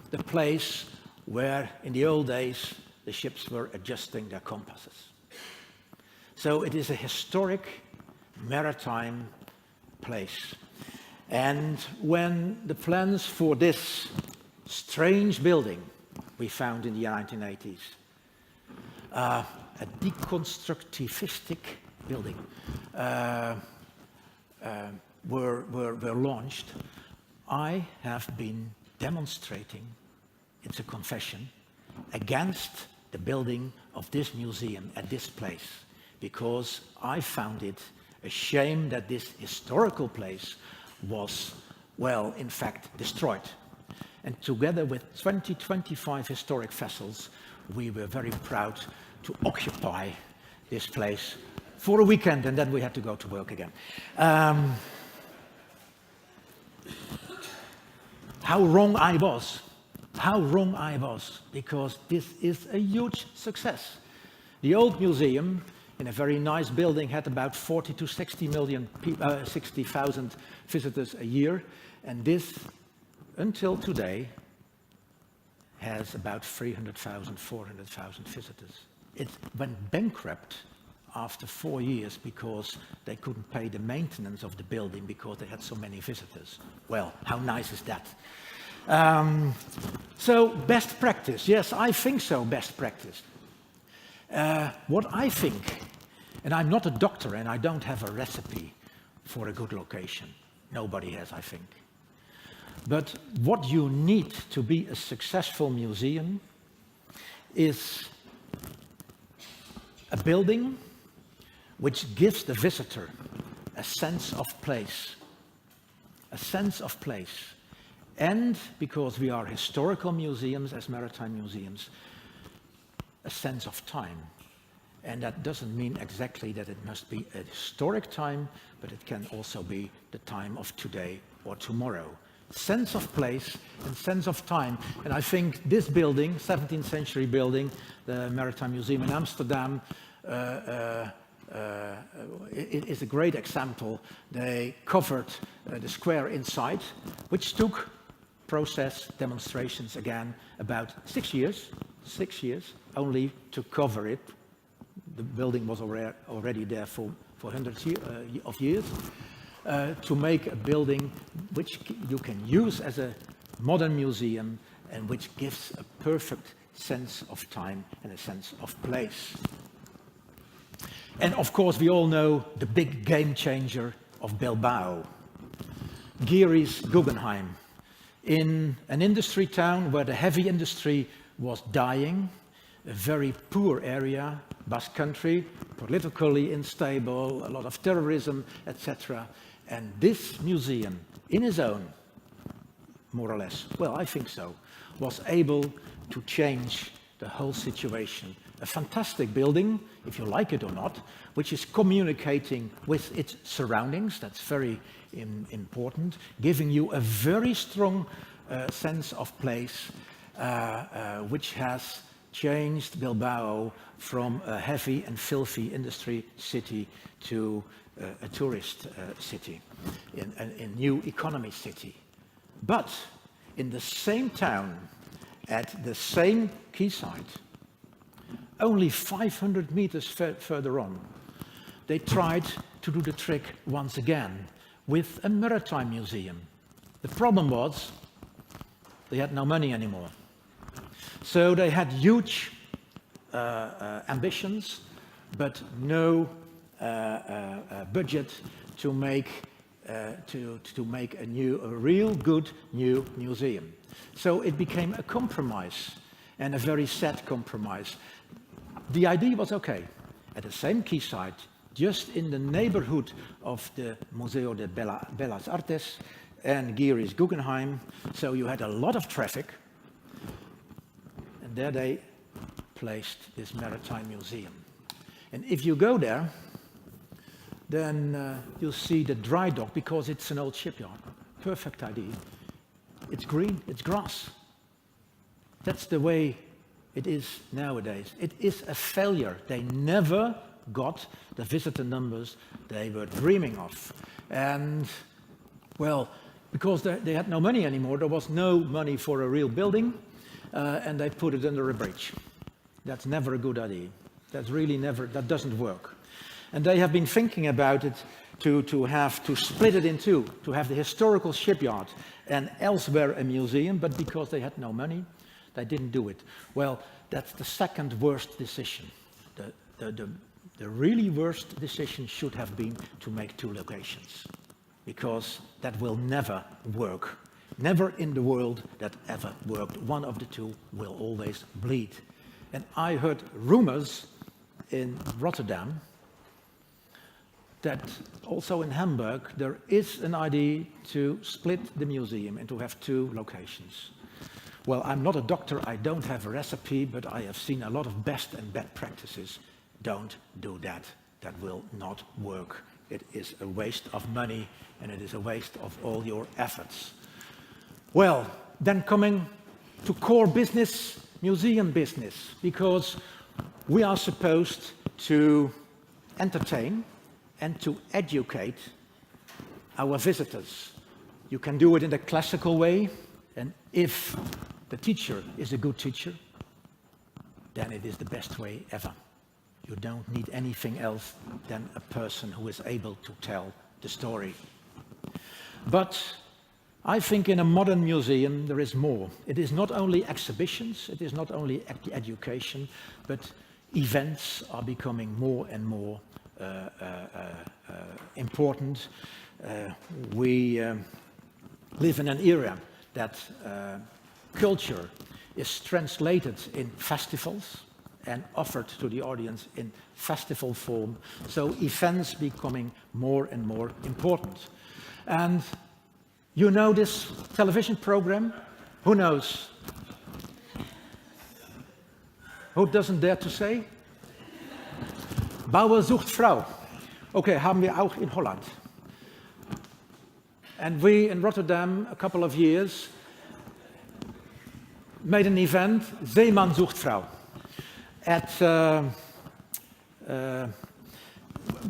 the place where, in the old days, the ships were adjusting their compasses. So it is a historic maritime place. And when the plans for this strange building we found in the 1980s, a deconstructivistic building, were launched, I have been demonstrating, it's a confession, against the building of this museum at this place, because I found it a shame that this historical place was, well, in fact, destroyed. And together with 25 historic vessels, we were very proud to occupy this place for a weekend, and then we had to go to work again. How wrong I was. How wrong I was, because this is a huge success. The old museum, in a very nice building, had about 40 to 60,000 visitors a year, and this, until today, has about 300,000, 400,000 visitors. It went bankrupt after 4 years because they couldn't pay the maintenance of the building because they had so many visitors. Well, how nice is that? So best practice, yes, I think so, best practice. What I think, and I'm not a doctor and I don't have a recipe for a good location. Nobody has, I think. But what you need to be a successful museum is a building which gives the visitor a sense of place. A sense of place. And, because we are historical museums as maritime museums, a sense of time. And that doesn't mean exactly that it must be a historic time, but it can also be the time of today or tomorrow. Sense of place and sense of time. And I think this building, 17th century building, the Maritime Museum in Amsterdam, it is a great example. They covered the square inside, which took process demonstrations again about 6 years, only to cover it. The building was already there for hundreds of years, to make a building which you can use as a modern museum and which gives a perfect sense of time and a sense of place. And of course we all know the big game changer of Bilbao, Geary's Guggenheim. In an industry town where the heavy industry was dying, a very poor area, Basque Country, politically unstable, a lot of terrorism, etc. And this museum, in its own, more or less, well, I think so, was able to change the whole situation. A fantastic building, if you like it or not, which is communicating with its surroundings, that's very important, giving you a very strong sense of place, which has changed Bilbao from a heavy and filthy industry city to a tourist city, a new economy city. But in the same town, at the same quayside, only 500 meters further on, they tried to do the trick once again with a Maritime museum. The problem was they had no money anymore. So they had huge ambitions, but no budget to make a real good new museum. So it became a compromise, and a very sad compromise. The idea was okay. At the same quayside, just in the neighborhood of the Museo de Bellas Artes and Geary's Guggenheim, so you had a lot of traffic, and there they placed this Maritime Museum. And if you go there, then you'll see the dry dock, because it's an old shipyard. Perfect idea. It's green, it's grass. That's the way it is nowadays. It is a failure. They never got the visitor numbers they were dreaming of. And, well, because they had no money anymore, there was no money for a real building, and they put it under a bridge. That's never a good idea. That's really never, that doesn't work. And they have been thinking about it to split it in two, to have the historical shipyard and elsewhere a museum, but because they had no money, they didn't do it. Well, that's the second worst decision. The really worst decision should have been to make two locations, because that will never work. Never in the world that ever worked. One of the two will always bleed. And I heard rumors in Rotterdam that also in Hamburg there is an idea to split the museum and to have two locations. Well, I'm not a doctor, I don't have a recipe, but I have seen a lot of best and bad practices. Don't do that. That will not work. It is a waste of money, and it is a waste of all your efforts. Well, then coming to core business, museum business, because we are supposed to entertain and to educate our visitors. You can do it in the classical way, and if the teacher is a good teacher, then it is the best way ever. You don't need anything else than a person who is able to tell the story. But I think in a modern museum there is more. It is not only exhibitions, it is not only education, but events are becoming more and more important. We live in an era that culture is translated in festivals and offered to the audience in festival form. So events becoming more and more important. And you know this television program? Who knows? Who doesn't dare to say? Bauer sucht Frau. Okay, haben wir auch in Holland. And we in Rotterdam, a couple of years, made an event, Zeeman sucht Frau.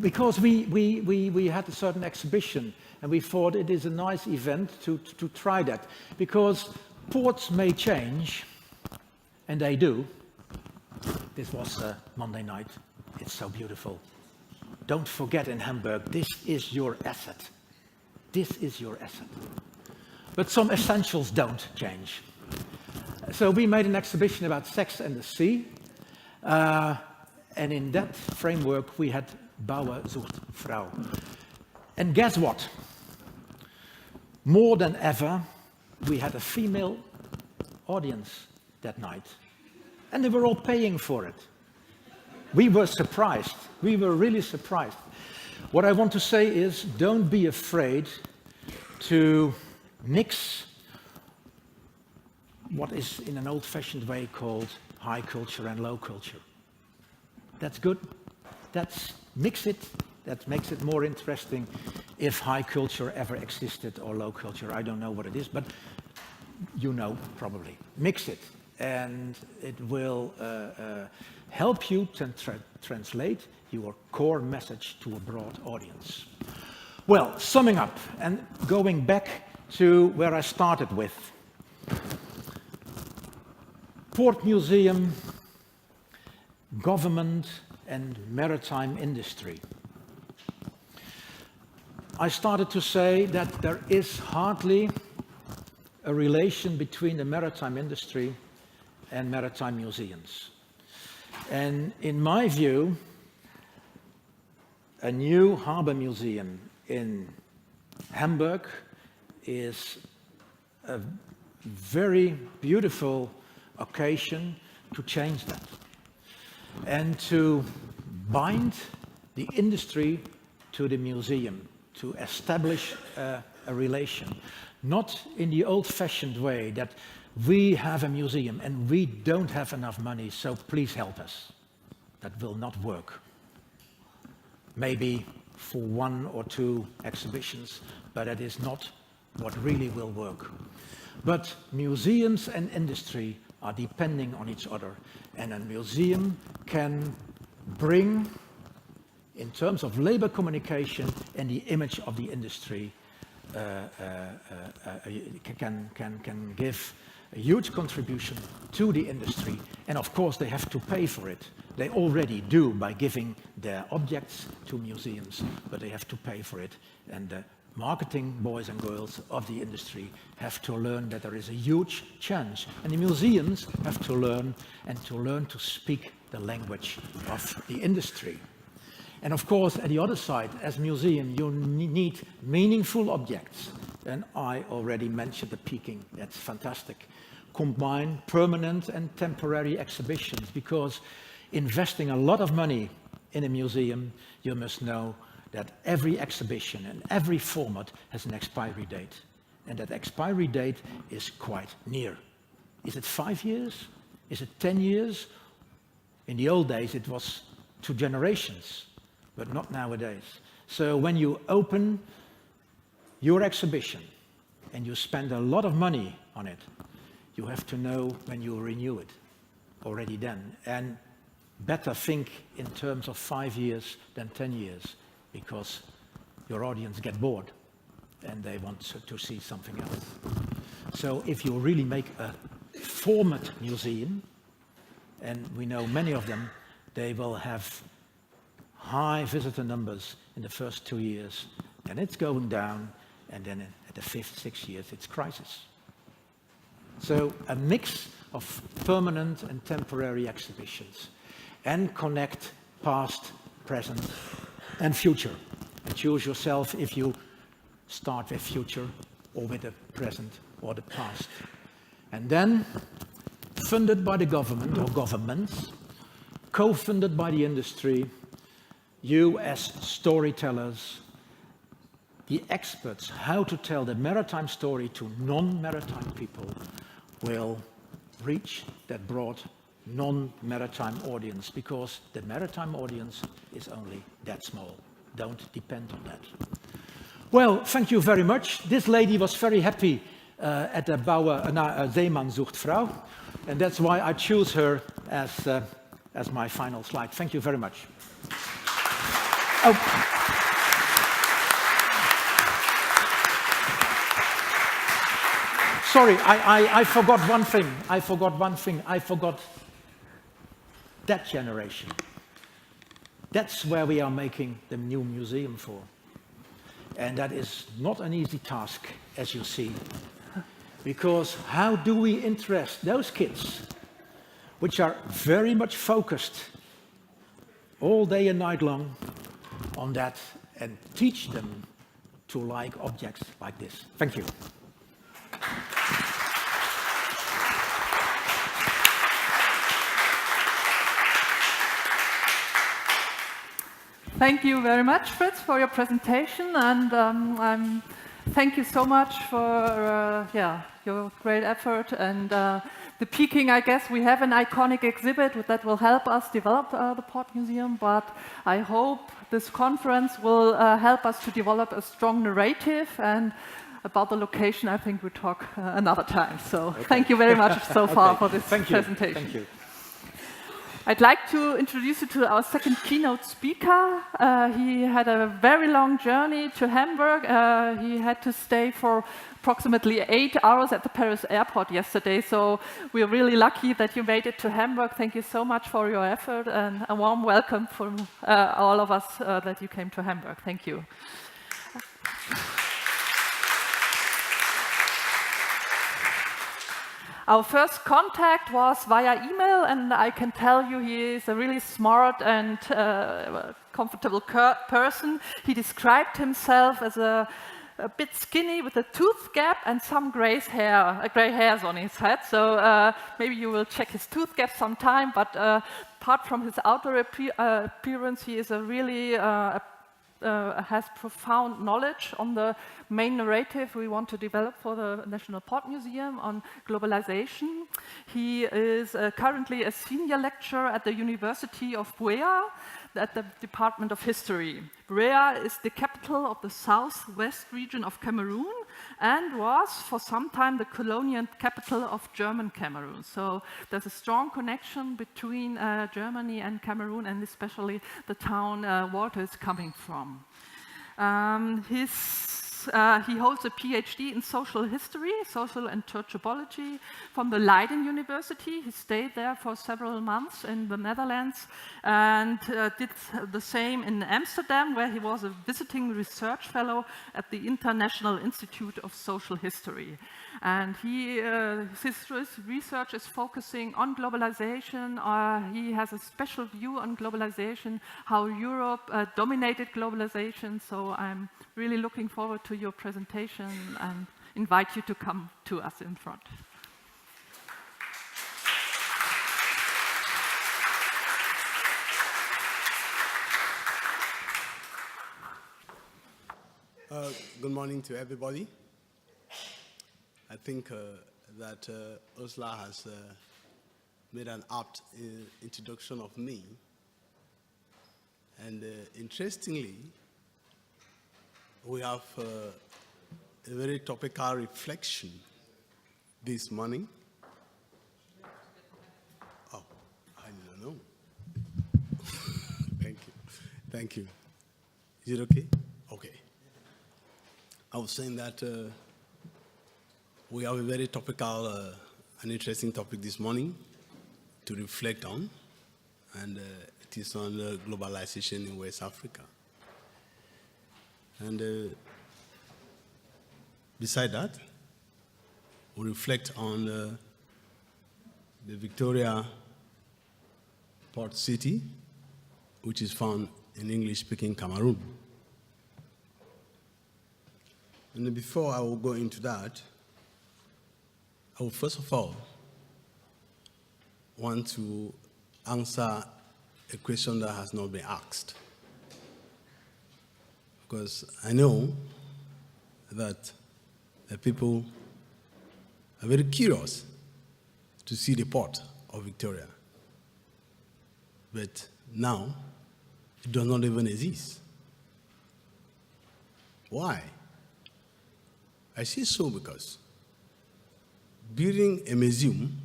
Because we had a certain exhibition, and we thought it is a nice event to try that. Because ports may change, and they do. This was Monday night. It's so beautiful. Don't forget in Hamburg, this is your asset. This is your asset. But some essentials don't change. So we made an exhibition about sex and the sea. And in that framework, we had Bauer sucht Frau. And guess what? More than ever, we had a female audience that night. And they were all paying for it. We were surprised. We were really surprised. What I want to say is, don't be afraid to mix what is in an old-fashioned way called high culture and low culture. That's good. Mix it. That makes it more interesting. If high culture ever existed or low culture, I don't know what it is, but you know probably. Mix it. and it will help you to translate your core message to a broad audience. Well, summing up and going back to where I started with. Port Museum, government and maritime industry. I started to say that there is hardly a relation between the maritime industry and maritime museums. And in my view, a new harbor museum in Hamburg is a very beautiful occasion to change that and to bind the industry to the museum, to establish a relation. Not in the old-fashioned way that we have a museum and we don't have enough money, so please help us. That will not work. Maybe for 1 or 2 exhibitions, but that is not what really will work. But museums and industry are depending on each other, and a museum can bring, in terms of labor communication and the image of the industry, can give a huge contribution to the industry, and of course they have to pay for it. They already do by giving their objects to museums, but they have to pay for it, and the marketing boys and girls of the industry have to learn that there is a huge change, and the museums have to learn to speak the language of the industry. And of course, at the other side, as museum, you need meaningful objects. And I already mentioned the Peking, that's fantastic. Combine permanent and temporary exhibitions, because investing a lot of money in a museum, you must know that every exhibition and every format has an expiry date. And that expiry date is quite near. Is it 5 years? Is it 10 years? In the old days, it was 2 generations, but not nowadays. So when you open your exhibition and you spend a lot of money on it, you have to know when you renew it already then. And better think in terms of 5 years than 10 years, because your audience get bored and they want to see something else. So if you really make a format museum, and we know many of them, they will have high visitor numbers in the first 2 years, and it's going down, and then at the 5th, 6th years, it's crisis. So a mix of permanent and temporary exhibitions, and connect past, present, and future. And choose yourself if you start with future, or with the present, or the past. And then, funded by the government, or governments, co-funded by the industry, you as storytellers, the experts how to tell the maritime story to non-maritime people, will reach that broad non-maritime audience, because the maritime audience is only that small. Don't depend on that. Well, thank you very much. This lady was very happy at the Seemann sucht Frau, and that's why I choose her as my final slide. Thank you very much. Oh. Sorry, I forgot one thing. I forgot that generation. That's where we are making the new museum for. And that is not an easy task, as you see. Because how do we interest those kids, which are very much focused all day and night long on that, and teach them to like objects like this? Thank you. Thank you very much, Fritz, for your presentation, and thank you so much for your great effort. And the Peking, I guess we have an iconic exhibit that will help us develop the Port Museum, but I hope this conference will help us to develop a strong narrative and about the location, I think we talk another time. So thank you very much so far for this presentation. Thank you. I'd like to introduce you to our second keynote speaker. He had a very long journey to Hamburg. He had to stay for approximately 8 hours at the Paris airport yesterday. So we're really lucky that you made it to Hamburg. Thank you so much for your effort, and a warm welcome from all of us that you came to Hamburg. Thank you. Our first contact was via email, and I can tell you he is a really smart and comfortable person. He described himself as a bit skinny with a tooth gap and some gray hairs on his head. So maybe you will check his tooth gap sometime, but apart from his outer appearance, he is a really has profound knowledge on the main narrative we want to develop for the National Port Museum on globalization. He is currently a senior lecturer at the University of Buea at the Department of History. Buea is the capital of the southwest region of Cameroon and was for some time the colonial capital of German Cameroon. So there's a strong connection between Germany and Cameroon, and especially the town Walter is coming from. He holds a PhD in social history, social anthropology from the Leiden University. He stayed there for several months in the Netherlands and did the same in Amsterdam, where he was a visiting research fellow at the International Institute of Social History. And his research is focusing on globalization. He has a special view on globalization, how Europe dominated globalization. So I'm really looking forward to your presentation and invite you to come to us in front. Good morning to everybody. I think that Ursula has made an apt introduction of me. And interestingly, we have a very topical reflection this morning. Oh, I don't know. Thank you. Thank you. Is it okay? Okay. I was saying that we have a very topical and interesting topic this morning to reflect on, and it is on globalization in West Africa. And beside that, we reflect on the Victoria port city, which is found in English-speaking Cameroon. And before I will go into that, I will first of all want to answer a question that has not been asked. Because I know that the people are very curious to see the port of Victoria. But now, it does not even exist. Why? I say so because building a museum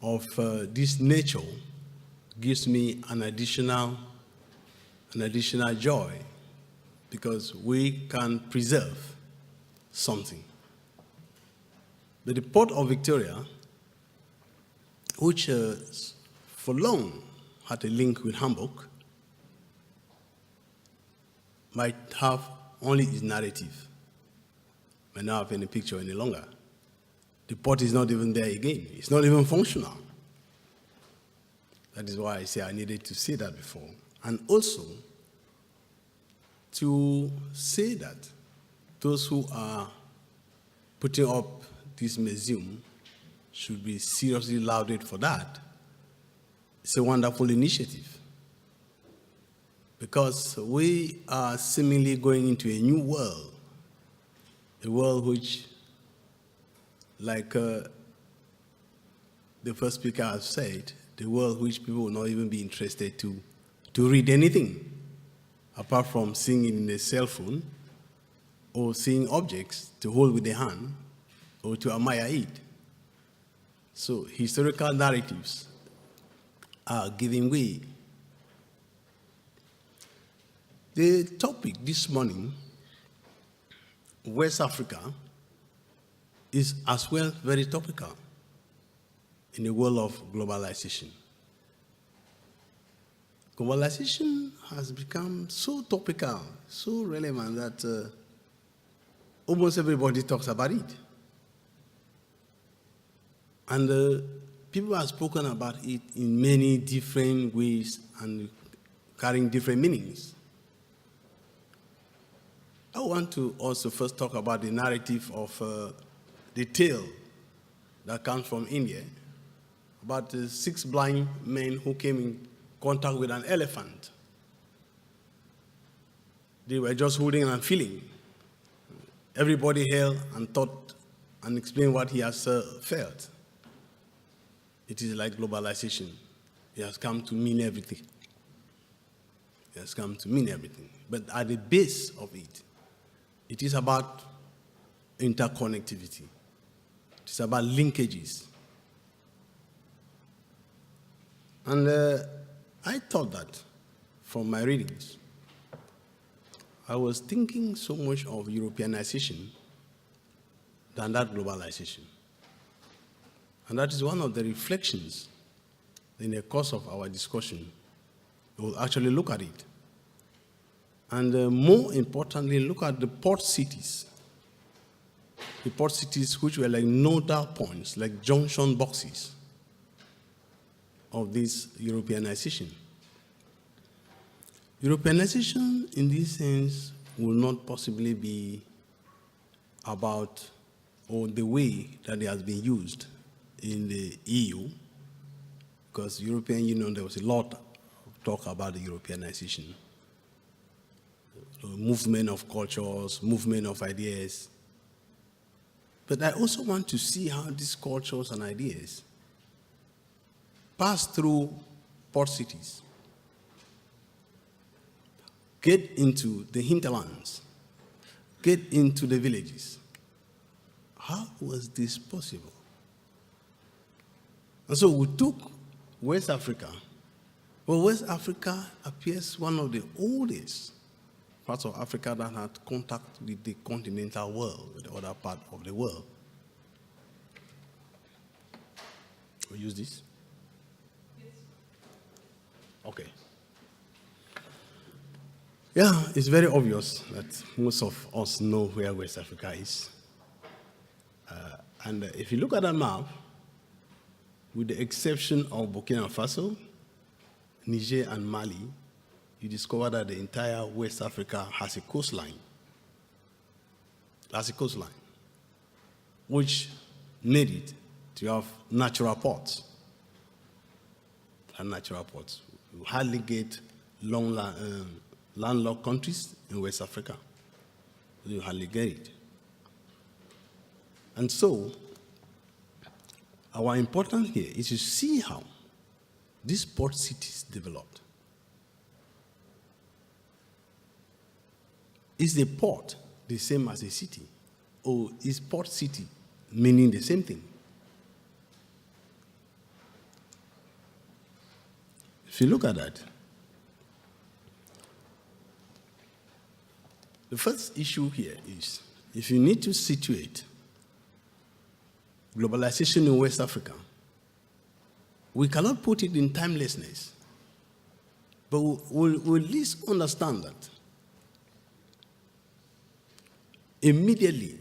of this nature gives me an additional joy, because we can preserve something. But the port of Victoria, which for long had a link with Hamburg, might have only its narrative, might not have any picture any longer. The port is not even there again. It's not even functional. That is why I say I needed to say that before. And also, to say that those who are putting up this museum should be seriously lauded for that. It's a wonderful initiative, because we are seemingly going into a new world, a world which, like the first speaker has said, the world which people will not even be interested to read anything apart from seeing it in a cell phone or seeing objects to hold with the hand or to admire it. So historical narratives are giving way. The topic this morning, West Africa, is as well very topical in the world of globalization. Globalization has become so topical, so relevant that almost everybody talks about it. And people have spoken about it in many different ways and carrying different meanings. I want to also first talk about the narrative of the tale that comes from India about the 6 blind men who came in contact with an elephant. They were just holding and feeling. Everybody held and thought and explained what he has felt. It is like globalization. It has come to mean everything. It has come to mean everything. But at the base of it, it is about interconnectivity. It is about linkages. And I thought that from my readings, I was thinking so much of Europeanization than that globalization. And that is one of the reflections in the course of our discussion. We'll actually look at it. And more importantly, look at the port cities. The port cities which were like nodal points, like junction boxes of this Europeanization. Europeanization, in this sense, will not possibly be about, or the way that it has been used in the EU, because European Union, there was a lot of talk about the Europeanization. Movement of cultures, movement of ideas. But I also want to see how these cultures and ideas pass through port cities, get into the hinterlands, get into the villages. How was this possible? And so we took West Africa. Well, West Africa appears one of the oldest parts of Africa that had contact with the continental world, with the other part of the world. We use this? Yes. Okay. Yeah, it's very obvious that most of us know where West Africa is. And if you look at that map, with the exception of Burkina Faso, Niger, and Mali, you discover that the entire West Africa has a coastline. That's a coastline, which made it to have natural ports. And natural ports. You hardly get landlocked countries in West Africa. You hardly get it. And so, our importance here is to see how these port cities developed. Is the port the same as a city? Or is port city meaning the same thing? If you look at that, the first issue here is, if you need to situate globalization in West Africa, we cannot put it in timelessness, but we'll at least understand that immediately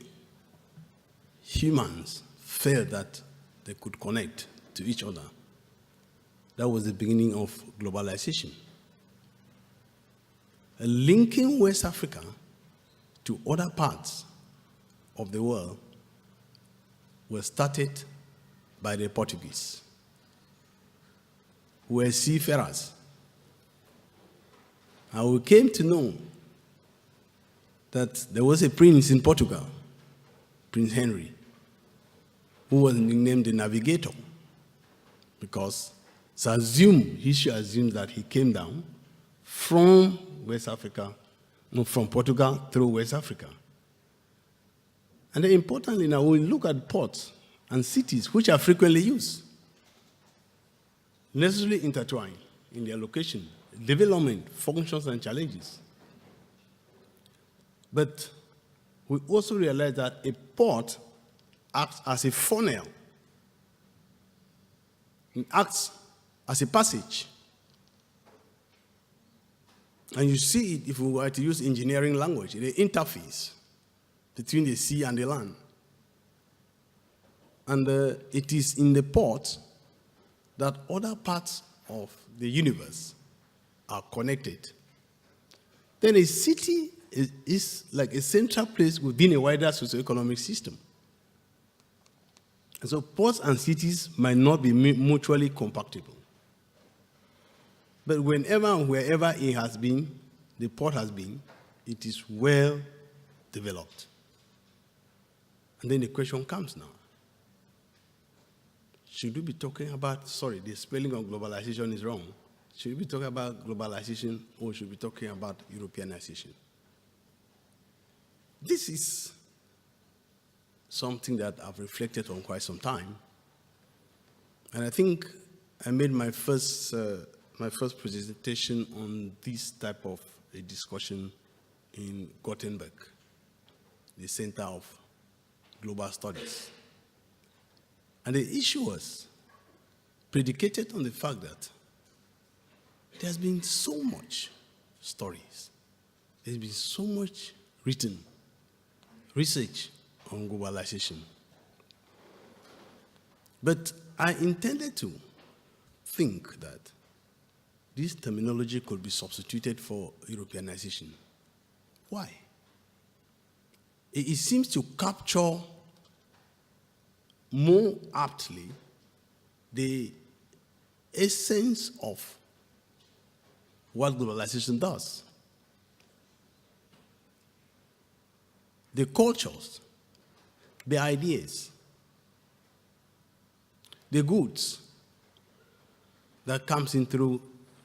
humans felt that they could connect to each other. That was the beginning of globalization. Linking West Africa to other parts of the world was started by the Portuguese, who were seafarers. And we came to know that there was a prince in Portugal, Prince Henry, who was nicknamed the Navigator, because history assumes that he came down from West Africa, no, from Portugal through West Africa. And then importantly now, we look at ports and cities which are frequently used, necessarily intertwined in their location, development, functions, and challenges. But we also realize that a port acts as a funnel. It acts as a passage. And you see it, if we were to use engineering language, the interface between the sea and the land. And it is in the port that other parts of the universe are connected. Then a city is like a central place within a wider socio-economic system. And so ports and cities might not be mutually compatible. But whenever and wherever it has been, the port has been, it is well developed. And then the question comes now. Should we be talking about, sorry, the spelling of globalization is wrong. Should we be talking about globalization or should we be talking about Europeanization? This is something that I've reflected on quite some time. And I think I made my first presentation on this type of a discussion in Gothenburg, the Center of Global Studies. And the issue was predicated on the fact that there's been so much stories, there's been so much written research on globalization. But I intended to think that this terminology could be substituted for Europeanization. Why? It seems to capture more aptly the essence of what globalization does. The cultures, the ideas, the goods that comes in through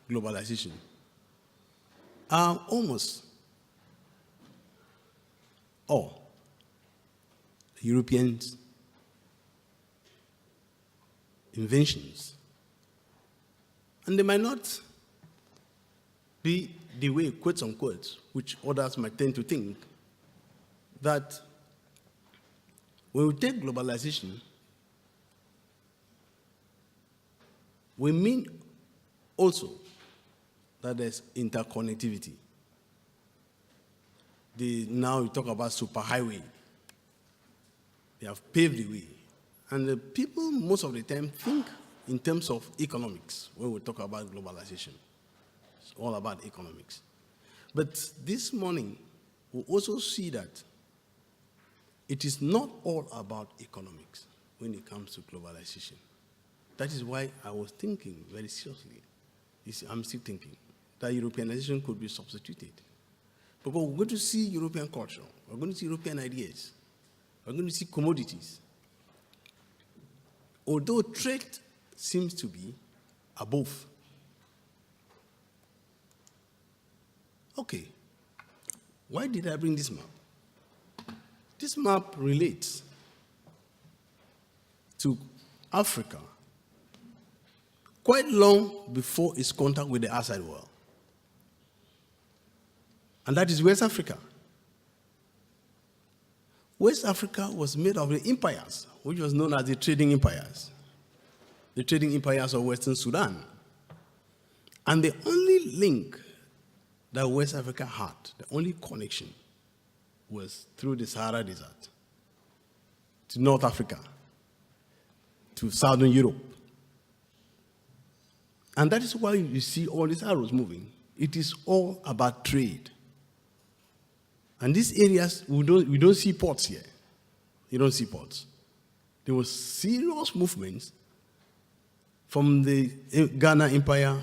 globalization are almost all Europeans' inventions. And they might not be the way, quotes unquote, which others might tend to think, that when we take globalization, we mean also that there's interconnectivity. Now we talk about superhighway. They have paved the way. And the people most of the time think in terms of economics when we talk about globalization. It's all about economics. But this morning, we also see that it is not all about economics when it comes to globalization. That is why I was thinking very seriously, I'm still thinking, that Europeanization could be substituted. Because we're going to see European culture, we're going to see European ideas, we're going to see commodities. Although trade seems to be above. Okay, why did I bring this map? This map relates to Africa quite long before its contact with the outside world. And that is West Africa. West Africa was made of the empires, which was known as the trading empires of Western Sudan. And the only link that West Africa had, the only connection, was through the Sahara Desert to North Africa, to Southern Europe. And that is why you see all these arrows moving. It is all about trade. And these areas, we don't see ports here. You don't see ports. There was serious movements from the Ghana Empire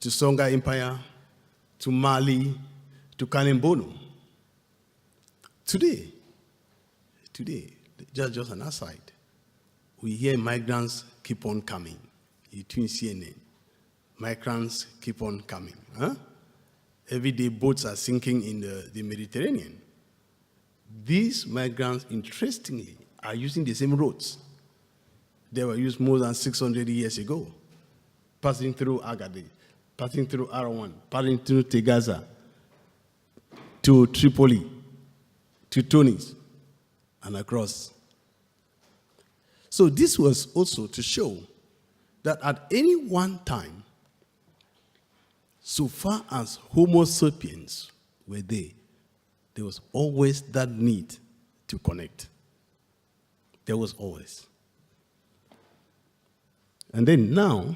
to Songhai Empire to Mali to Kanembono. Today, just an aside, we hear migrants keep on coming. Between CNN, migrants keep on coming. Huh? Every day boats are sinking in the Mediterranean. these migrants, interestingly, are using the same roads. They were used more than 600 years ago, passing through Agadir, passing through Arawan, passing through Tegaza, to Tripoli, to Tunis, and across. So this was also to show that at any one time, so far as Homo sapiens were there was always that need to connect. There was always. And then now,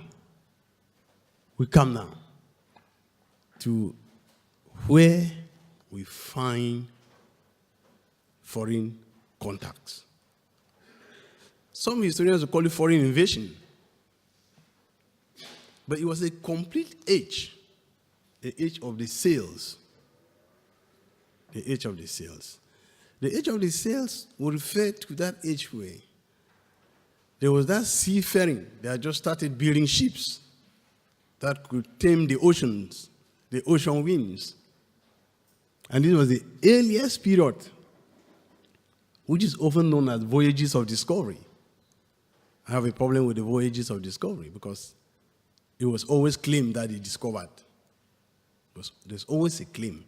we come now to where we find foreign contacts. Some historians will call it foreign invasion. But it was a complete age, the age of the sails. The age of the sails. The age of the sails will refer to that age where there was that seafaring. They had just started building ships that could tame the oceans, the ocean winds. And this was the earliest period, which is often known as voyages of discovery. I have a problem with the voyages of discovery because it was always claimed that they discovered. There's always a claim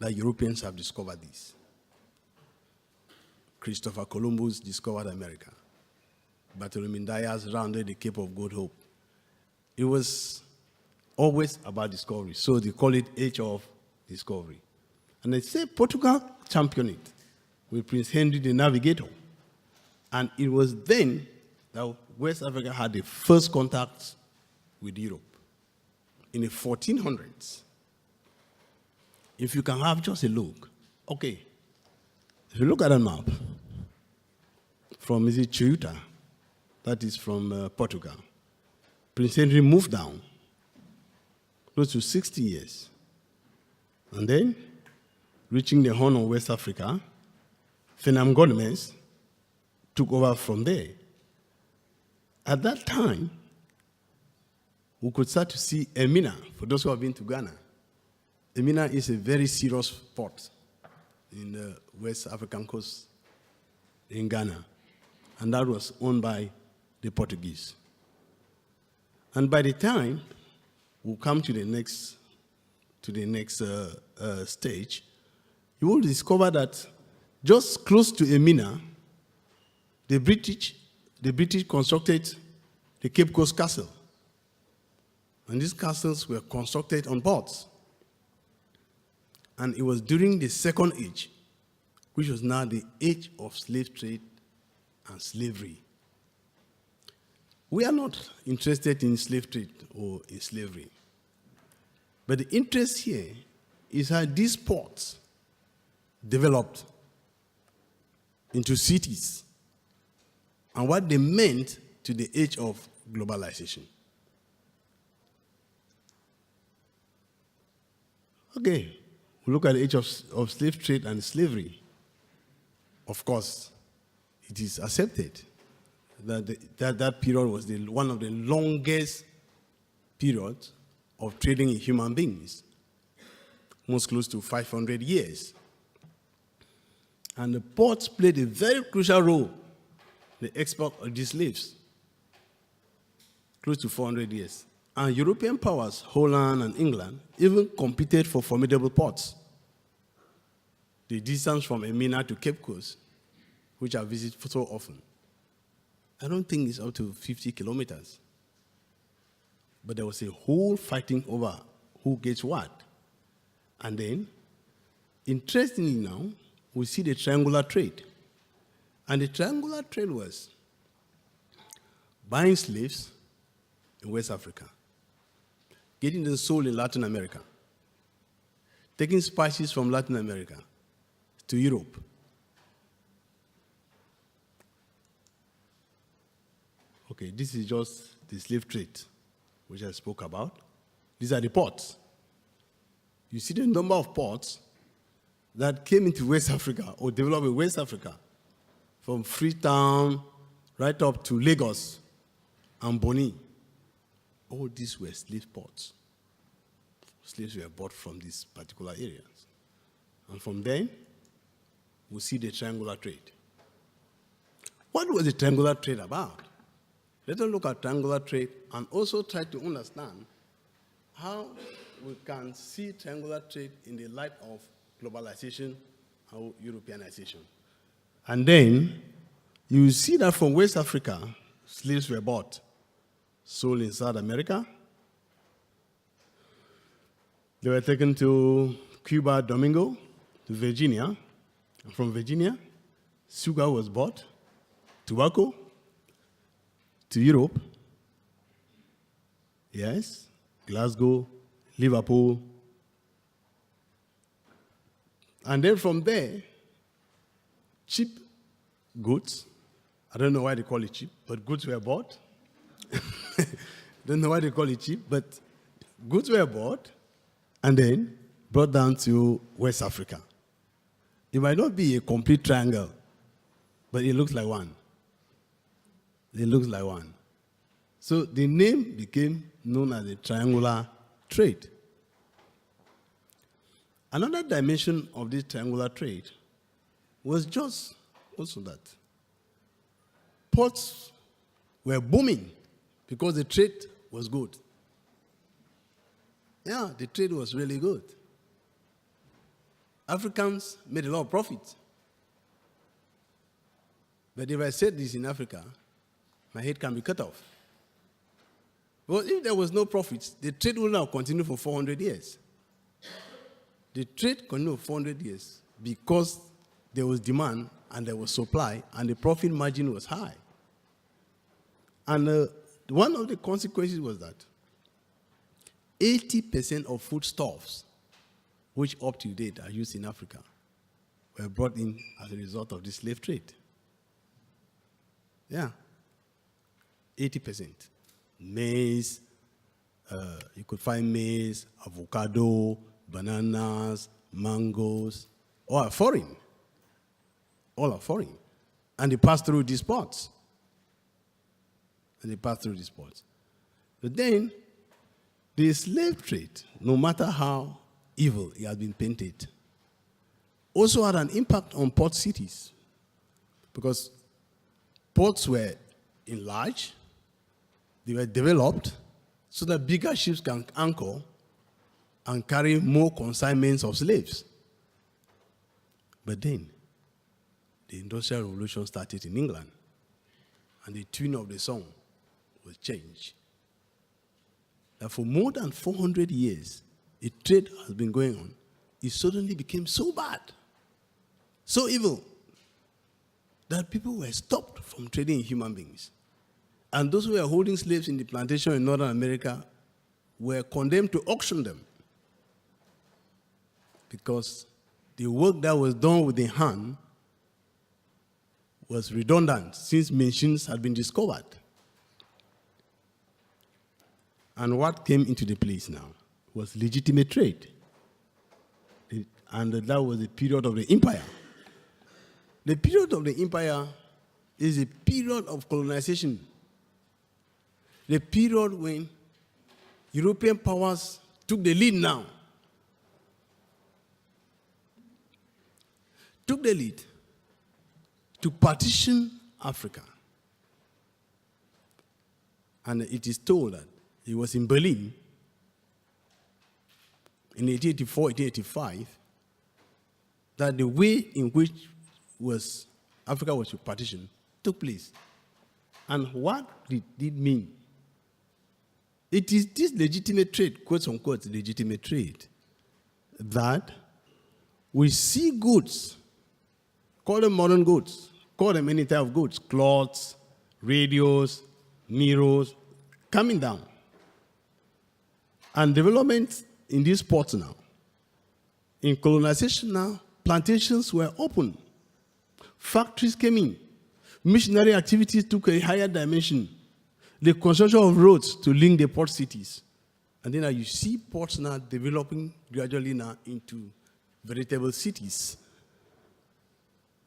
that Europeans have discovered this. Christopher Columbus discovered America. Bartholomew Dias rounded the Cape of Good Hope. It was always about discovery, so they call it Age of Discovery. And they say Portugal championed it with Prince Henry the Navigator. And it was then that West Africa had the first contact with Europe in the 1400s. If you can have just a look, okay, if you look at a map from Ceuta, that is from Portugal, Prince Henry moved down close to 60 years. And then, reaching the Horn of West Africa, Fernam Gomez took over from there. At that time, we could start to see Emina, for those who have been to Ghana. Emina is a very serious port in the West African coast in Ghana. And that was owned by the Portuguese. And by the time we come to the next stage, you will discover that just close to Emina, the British constructed the Cape Coast Castle. And these castles were constructed on boats. And it was during the Second Age, which was now the age of slave trade and slavery. We are not interested in slave trade or in slavery. But the interest here is how these ports developed into cities and what they meant to the age of globalization. Okay, we look at the age of slave trade and slavery. Of course, it is accepted that that period was one of the longest periods of trading in human beings, most close to 500 years. And the ports played a very crucial role in the export of these slaves, close to 400 years. And European powers, Holland and England, even competed for formidable ports. The distance from Emina to Cape Coast, which I visit so often, I don't think it's up to 50 kilometers. But there was a whole fighting over who gets what. And then, interestingly now, we see the triangular trade. And the triangular trade was buying slaves in West Africa, getting them sold in Latin America, taking spices from Latin America to Europe. Okay, this is just the slave trade, which I spoke about. These are the ports. You see the number of ports that came into West Africa or developed in West Africa, from Freetown right up to Lagos and Bonny. All these were slave ports. Slaves were bought from these particular areas. And from then, we see the triangular trade. What was the triangular trade about? Let us look at triangular trade and also try to understand how we can see triangular trade in the light of globalization and Europeanization. And then you see that from West Africa, slaves were bought, sold in South America. They were taken to Cuba, Domingo, to Virginia. And from Virginia, sugar was bought, tobacco, to Europe. Yes, Glasgow, Liverpool. And then from there, cheap goods, I don't know why they call it cheap, but goods were bought. Don't know why they call it cheap, but goods were bought and then brought down to West Africa. It might not be a complete triangle, but it looks like one. It looks like one. So the name became known as the triangular trade. Another dimension of this triangular trade was just also that ports were booming because the trade was good. Yeah, the trade was really good. Africans made a lot of profit. But if I said this in Africa, my head can be cut off. But if there was no profits, the trade will now continue for 400 years. The trade continued for 400 years because there was demand and there was supply and the profit margin was high. And one of the consequences was that 80% of foodstuffs, which up to date are used in Africa, were brought in as a result of the slave trade. Yeah, 80%. Maize, you could find maize, avocado, bananas, mangoes, all are foreign. All are foreign. And they pass through these ports. But then, the slave trade, no matter how evil it has been painted, also had an impact on port cities. Because ports were enlarged, they were developed so that bigger ships can anchor and carry more consignments of slaves. But then, the Industrial Revolution started in England, and the tune of the song was changed. That for more than 400 years, a trade has been going on. It suddenly became so bad, so evil, that people were stopped from trading in human beings. And those who were holding slaves in the plantation in Northern America were condemned to auction them because the work that was done with the hand was redundant since machines had been discovered. And what came into the place now was legitimate trade. And that was the period of the empire. The period of the empire is a period of colonization. The period when European powers took the lead now. Took the lead to partition Africa. And it is told that it was in Berlin in 1884, 1885, that the way in which Africa was partitioned took place. And what did it mean? It is this legitimate trade, quote unquote, legitimate trade, that we see goods, call them modern goods, call them any type of goods, cloths, radios, mirrors, coming down. And development in these ports now, in colonization now, plantations were opened. Factories came in. Missionary activities took a higher dimension. The construction of roads to link the port cities. And then you see ports now developing gradually now into veritable cities.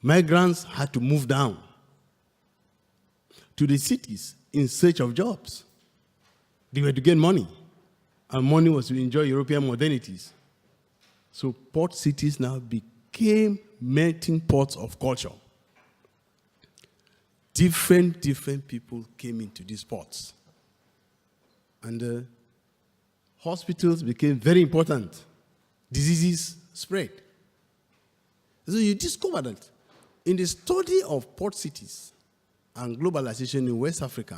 Migrants had to move down to the cities in search of jobs. They were to get money, and money was to enjoy European modernities. So port cities now became melting pots of culture. Different people came into these ports. And hospitals became very important. Diseases spread. So you discover that in the study of port cities and globalization in West Africa,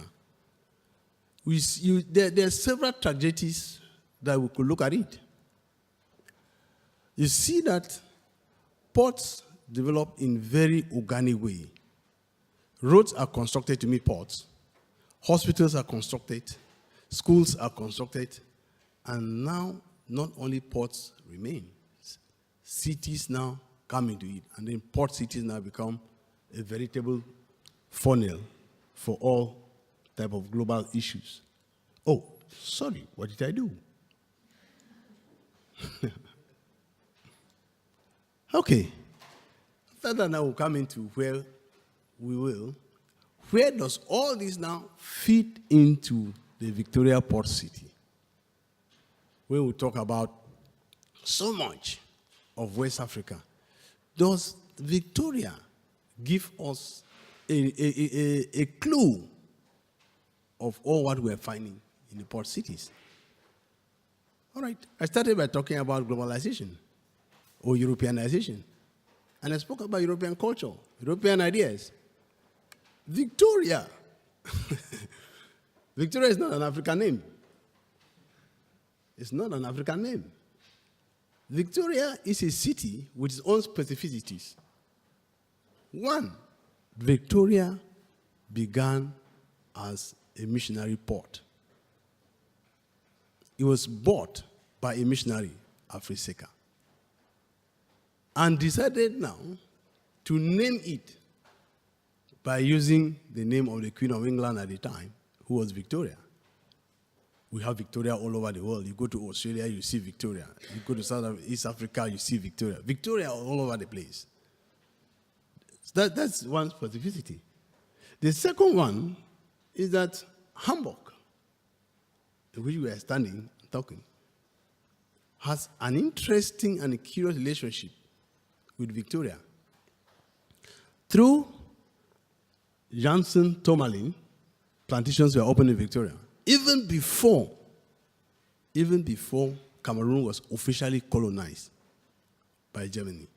there are several tragedies that we could look at it. You see that ports develop in very organic way. Roads are constructed to meet ports. Hospitals are constructed. Schools are constructed. And now, not only ports remain. Cities now come into it. And then port cities now become a veritable funnel for all type of global issues. Oh, sorry, what did I do? Okay. After that, now we'll come into where we will. Where does all this now fit into the Victoria Port City? When we talk about so much of West Africa, does Victoria give us a clue of all what we're finding in the port cities? All right, I started by talking about globalization or Europeanization. And I spoke about European culture, European ideas. Victoria. Victoria is not an African name. It's not an African name. Victoria is a city with its own specificities. One, Victoria began as a missionary port. It was bought by a missionary, Afriseka, and decided now to name it by using the name of the Queen of England at the time, who was Victoria. We have Victoria all over the world. You go to Australia, you see Victoria. You go to East Africa, you see Victoria. Victoria all over the place. That's one specificity. The second one is that Hamburg, in which we are standing and talking, has an interesting and curious relationship with Victoria. Through Janssen Tourmaline, plantations were opened in Victoria. Even before Cameroon was officially colonized by Germany,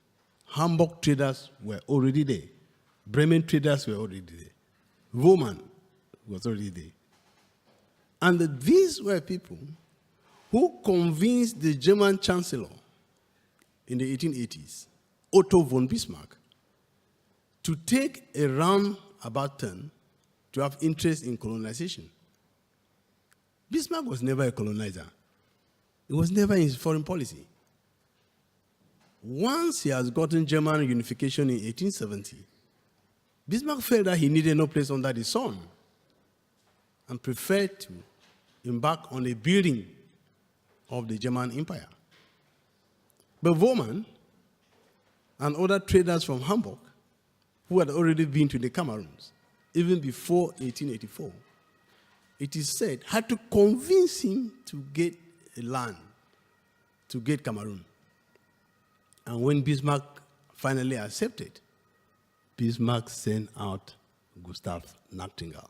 Hamburg traders were already there. Bremen traders were already there. Woman was already there. And these were people who convinced the German Chancellor in the 1880s, Otto von Bismarck, to take a roundabout turn to have interest in colonization. Bismarck was never a colonizer. It was never in his foreign policy. Once he has gotten German unification in 1870, Bismarck felt that he needed no place under the sun and preferred to embark on the building of the German Empire. But Woman and other traders from Hamburg, who had already been to the Cameroons, even before 1884, it is said, had to convince him to get a land, to get Cameroon. And when Bismarck finally accepted, Bismarck sent out Gustav Nachtigal.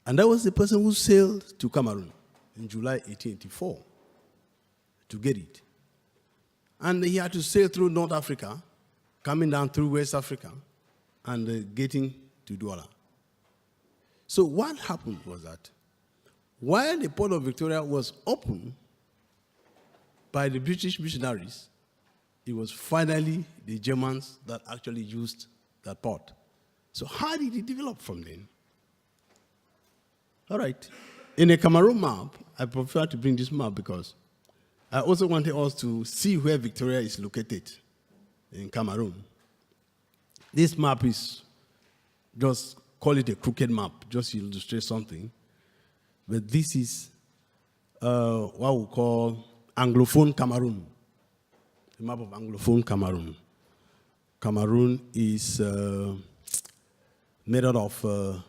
And that was the person who sailed to Cameroon in July 1884 to get it. And he had to sail through North Africa, coming down through West Africa, and getting to Douala. So what happened was that while the port of Victoria was open by the British missionaries, it was finally the Germans that actually used that port. So how did it develop from then? All right. In a Cameroon map, I prefer to bring this map because I also wanted us to see where Victoria is located in Cameroon. This map is, just call it a crooked map, just to illustrate something. But this is what we call Anglophone Cameroon, the map of Anglophone Cameroon. Cameroon is made out of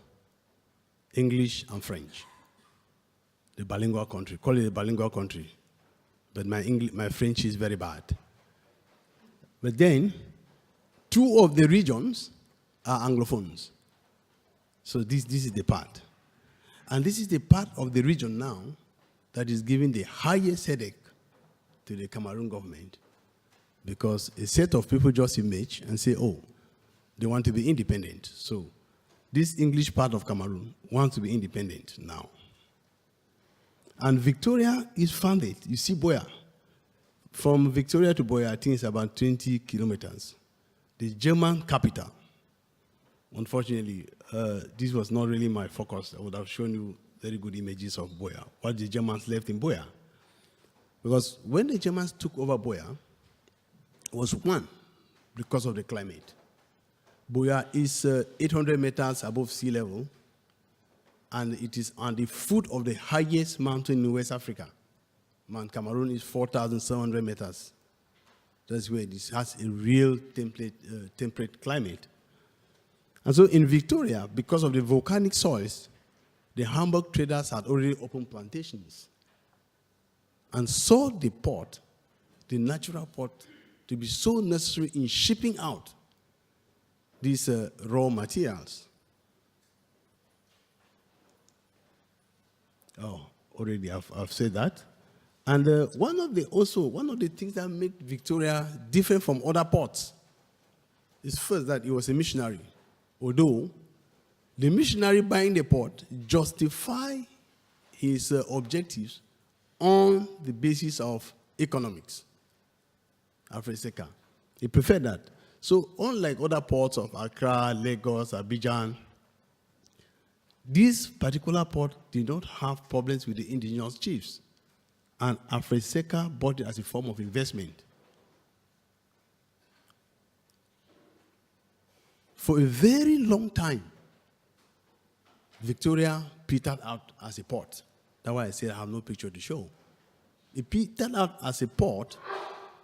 English and French, the bilingual country. Call it a bilingual country, but my French is very bad. But then, 2 of the regions are Anglophones. So this is the part. And this is the part of the region now that is giving the highest headache to the Cameroon government, because a set of people just emerge and say, oh, they want to be independent. So this English part of Cameroon wants to be independent now. And Victoria is founded. You see Buea. From Victoria to Buea, I think it's about 20 kilometers. The German capital. Unfortunately, this was not really my focus. I would have shown you very good images of Buea, what the Germans left in Buea. Because when the Germans took over Buea, it was one, because of the climate. Buea is 800 meters above sea level, and it is on the foot of the highest mountain in West Africa. Mount Cameroon is 4,700 meters. That's where this has a real temperate climate. And so in Victoria, because of the volcanic soils, the Hamburg traders had already opened plantations and saw the port, the natural port, to be so necessary in shipping out these raw materials. Oh, already I've said that. And one of the things that made Victoria different from other ports is first that it was a missionary. Although the missionary buying the port justified his objectives on the basis of economics. Alfred Seca. He preferred that. So unlike other ports of Accra, Lagos, Abidjan, this particular port did not have problems with the indigenous chiefs. And Alfred Seca bought it as a form of investment. For a very long time, Victoria petered out as a port. That's why I said I have no picture to show. It petered out as a port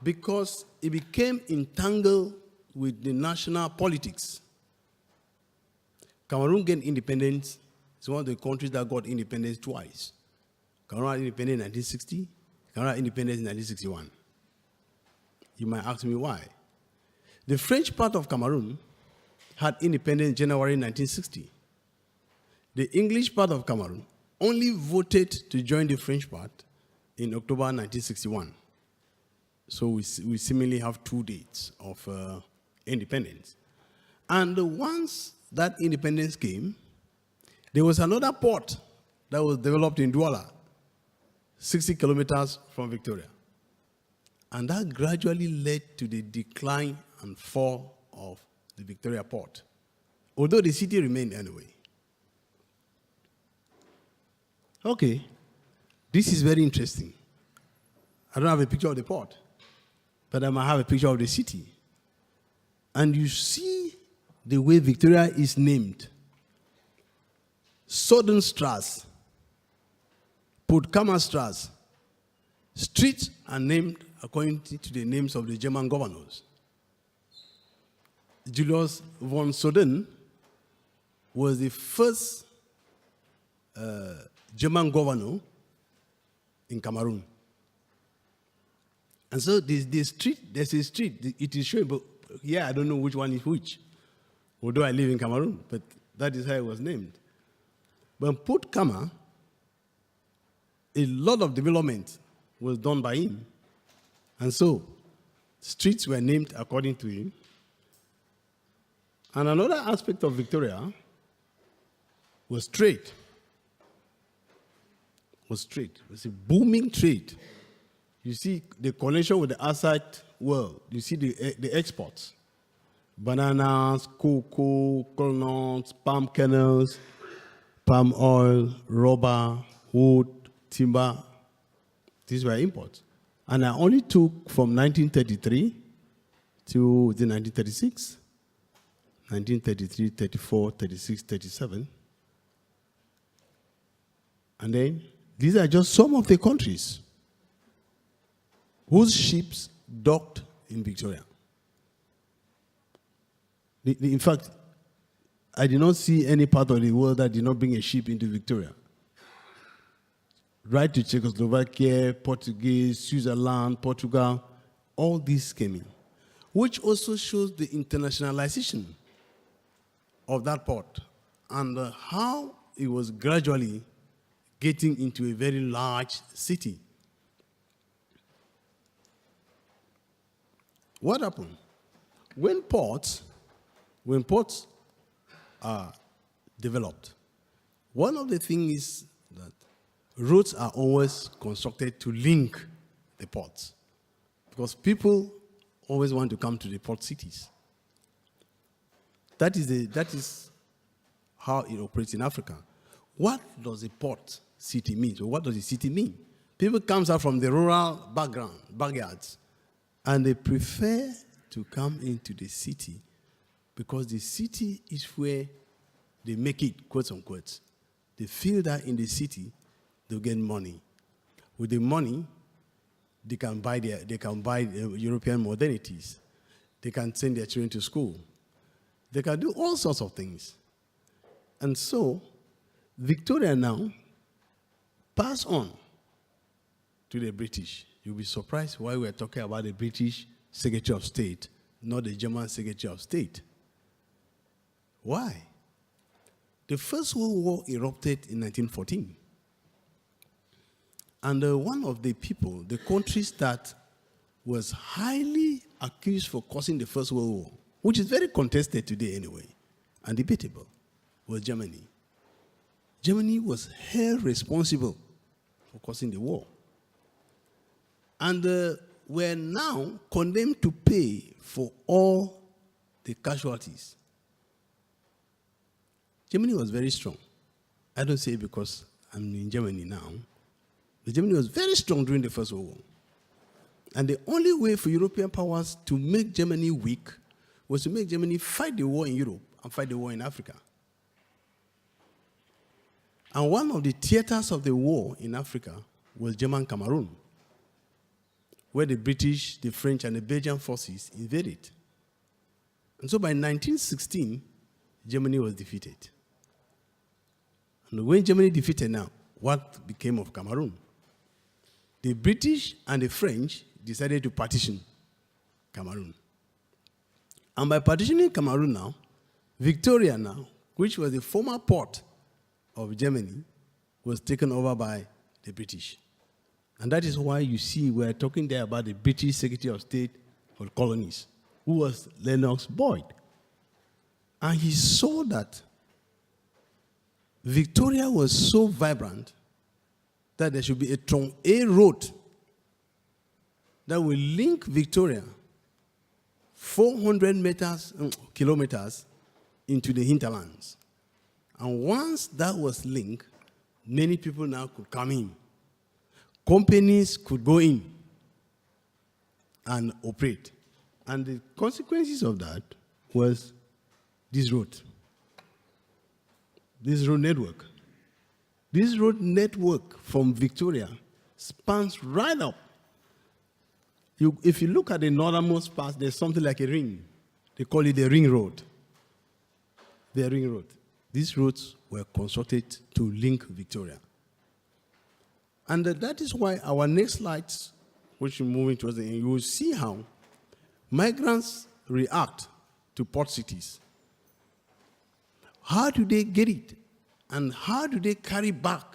because it became entangled with the national politics. Cameroon gained independence. It's one of the countries that got independence twice. Cameroon had independence in 1960, Cameroon had independence in 1961. You might ask me why. The French part of Cameroon had independence in January 1960. The English part of Cameroon only voted to join the French part in October 1961. So we seemingly have 2 dates of independence. And once that independence came, there was another port that was developed in Douala, 60 kilometers from Victoria. And that gradually led to the decline and fall of the Victoria port, although the city remained anyway. Okay, this is very interesting. I don't have a picture of the port, but I might have a picture of the city. And you see the way Victoria is named. Southern Strasse, Potsdamer Strasse. Streets are named according to the names of the German governors. Julius von Soden was the first German governor in Cameroon. And so there's a street, it is showing, but here I don't know which one is which, although I live in Cameroon, but that is how it was named. But in Potsdamer, a lot of development was done by him. And so streets were named according to him. And another aspect of Victoria was trade. It was a booming trade. You see the connection with the outside world. You see the exports. Bananas, cocoa, coconuts, palm kernels, palm oil, rubber, wood, timber. These were imports. And I only took from 1933 to 1936. 1933, 34, 36, 37. And then, these are just some of the countries whose ships docked in Victoria. In fact, I did not see any part of the world that did not bring a ship into Victoria. Right to Czechoslovakia, Portuguese, Switzerland, Portugal, all these came in. which also shows the internationalization of that port and how it was gradually getting into a very large city. What happened? When ports are developed, one of the things is that roads are always constructed to link the ports because people always want to come to the port cities. That is how it operates in Africa. What does a port city mean? So what does a city mean? People come out from the rural backyards, and they prefer to come into the city because the city is where they make it, quotes unquote. They feel that in the city, they'll get money. With the money, they can buy European modernities. They can send their children to school. They can do all sorts of things. And so, Victoria now pass on to the British. You'll be surprised why we're talking about the British Secretary of State, not the German Secretary of State. Why? The First World War erupted in 1914. And one of the people, the countries that was highly accused for causing the First World War, which is very contested today anyway, and debatable, was Germany. Germany was held responsible for causing the war. And were now condemned to pay for all the casualties. Germany was very strong. I don't say it because I'm in Germany now. But Germany was very strong during the First World War. And the only way for European powers to make Germany weak was to make Germany fight the war in Europe and fight the war in Africa. And one of the theaters of the war in Africa was German Cameroon, where the British, the French, and the Belgian forces invaded. And so by 1916, Germany was defeated. And when Germany defeated now, what became of Cameroon? The British and the French decided to partition Cameroon. And by partitioning Cameroon now, Victoria now, which was the former port of Germany, was taken over by the British. And that is why you see we're talking there about the British Secretary of State for Colonies, who was Lennox Boyd. And he saw that Victoria was so vibrant that there should be a road that will link Victoria 400 kilometers into the hinterlands. And once that was linked, many people now could come in. Companies could go in and operate. And the consequences of that was this road. This road network. This road network from Victoria spans right up. If you look at the northernmost part, there's something like a ring. They call it the ring road. The ring road. These roads were constructed to link Victoria. And that is why our next slides, which we're moving towards the end, you will see how migrants react to port cities. How do they get it? And how do they carry back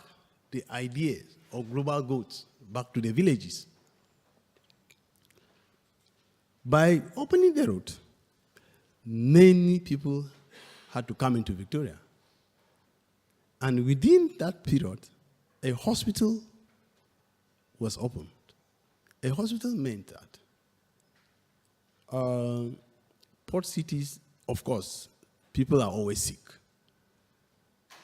the ideas of global goods back to the villages? By opening the road, many people had to come into Victoria. And within that period, a hospital was opened. A hospital meant that port cities, of course, people are always sick.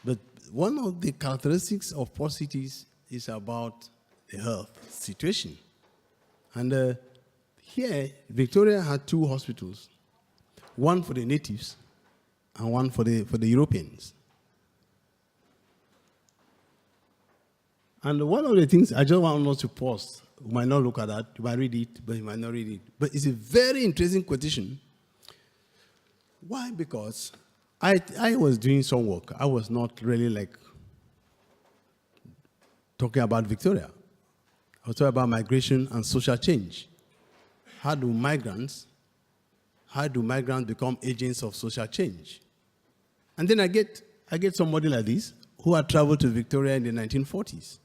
But one of the characteristics of port cities is about the health situation. And here, Victoria had two hospitals, one for the natives and one for the Europeans. And one of the things I just want us to pause, you might not look at that, you might read it, but you might not read it. But it's a very interesting quotation. Why? Because I was doing some work. I was not really like talking about Victoria. I was talking about migration and social change. How do migrants how do migrants become agents of social change? And then I get somebody like this who had traveled to Victoria in the 1940s.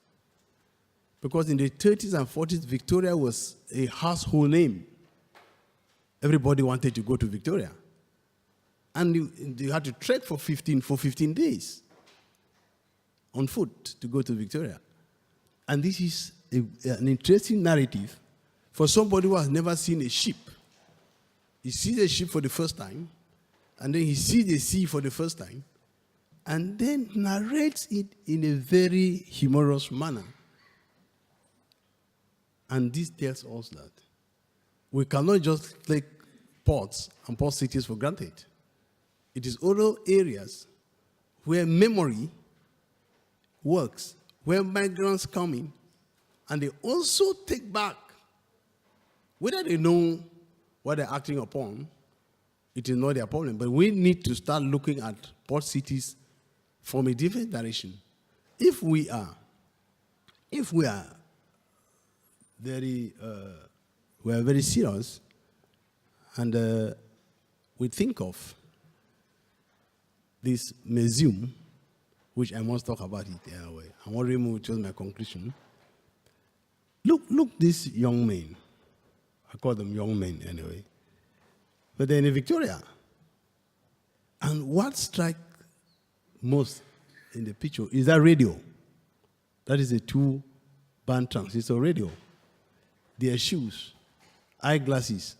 Because in the 30s and 40s, Victoria was a household name. Everybody wanted to go to Victoria. And you had to trek for 15 days on foot to go to Victoria. And this is an interesting narrative for somebody who has never seen a ship. He sees a ship for the first time, and then he sees the sea for the first time, and then narrates it in a very humorous manner. And this tells us that we cannot just take ports and port cities for granted. It is other areas where memory works, where migrants come in, and they also take back. Whether they know what they're acting upon, it is not their problem. But we need to start looking at port cities from a different direction. If we are very serious, and we think of this museum, which I must talk about it anyway. I'm already moving towards my conclusion. Look, these young men. I call them young men anyway. But they're in Victoria. And what strikes most in the picture is that radio. That is a 2-band transistor radio. Their shoes, eyeglasses.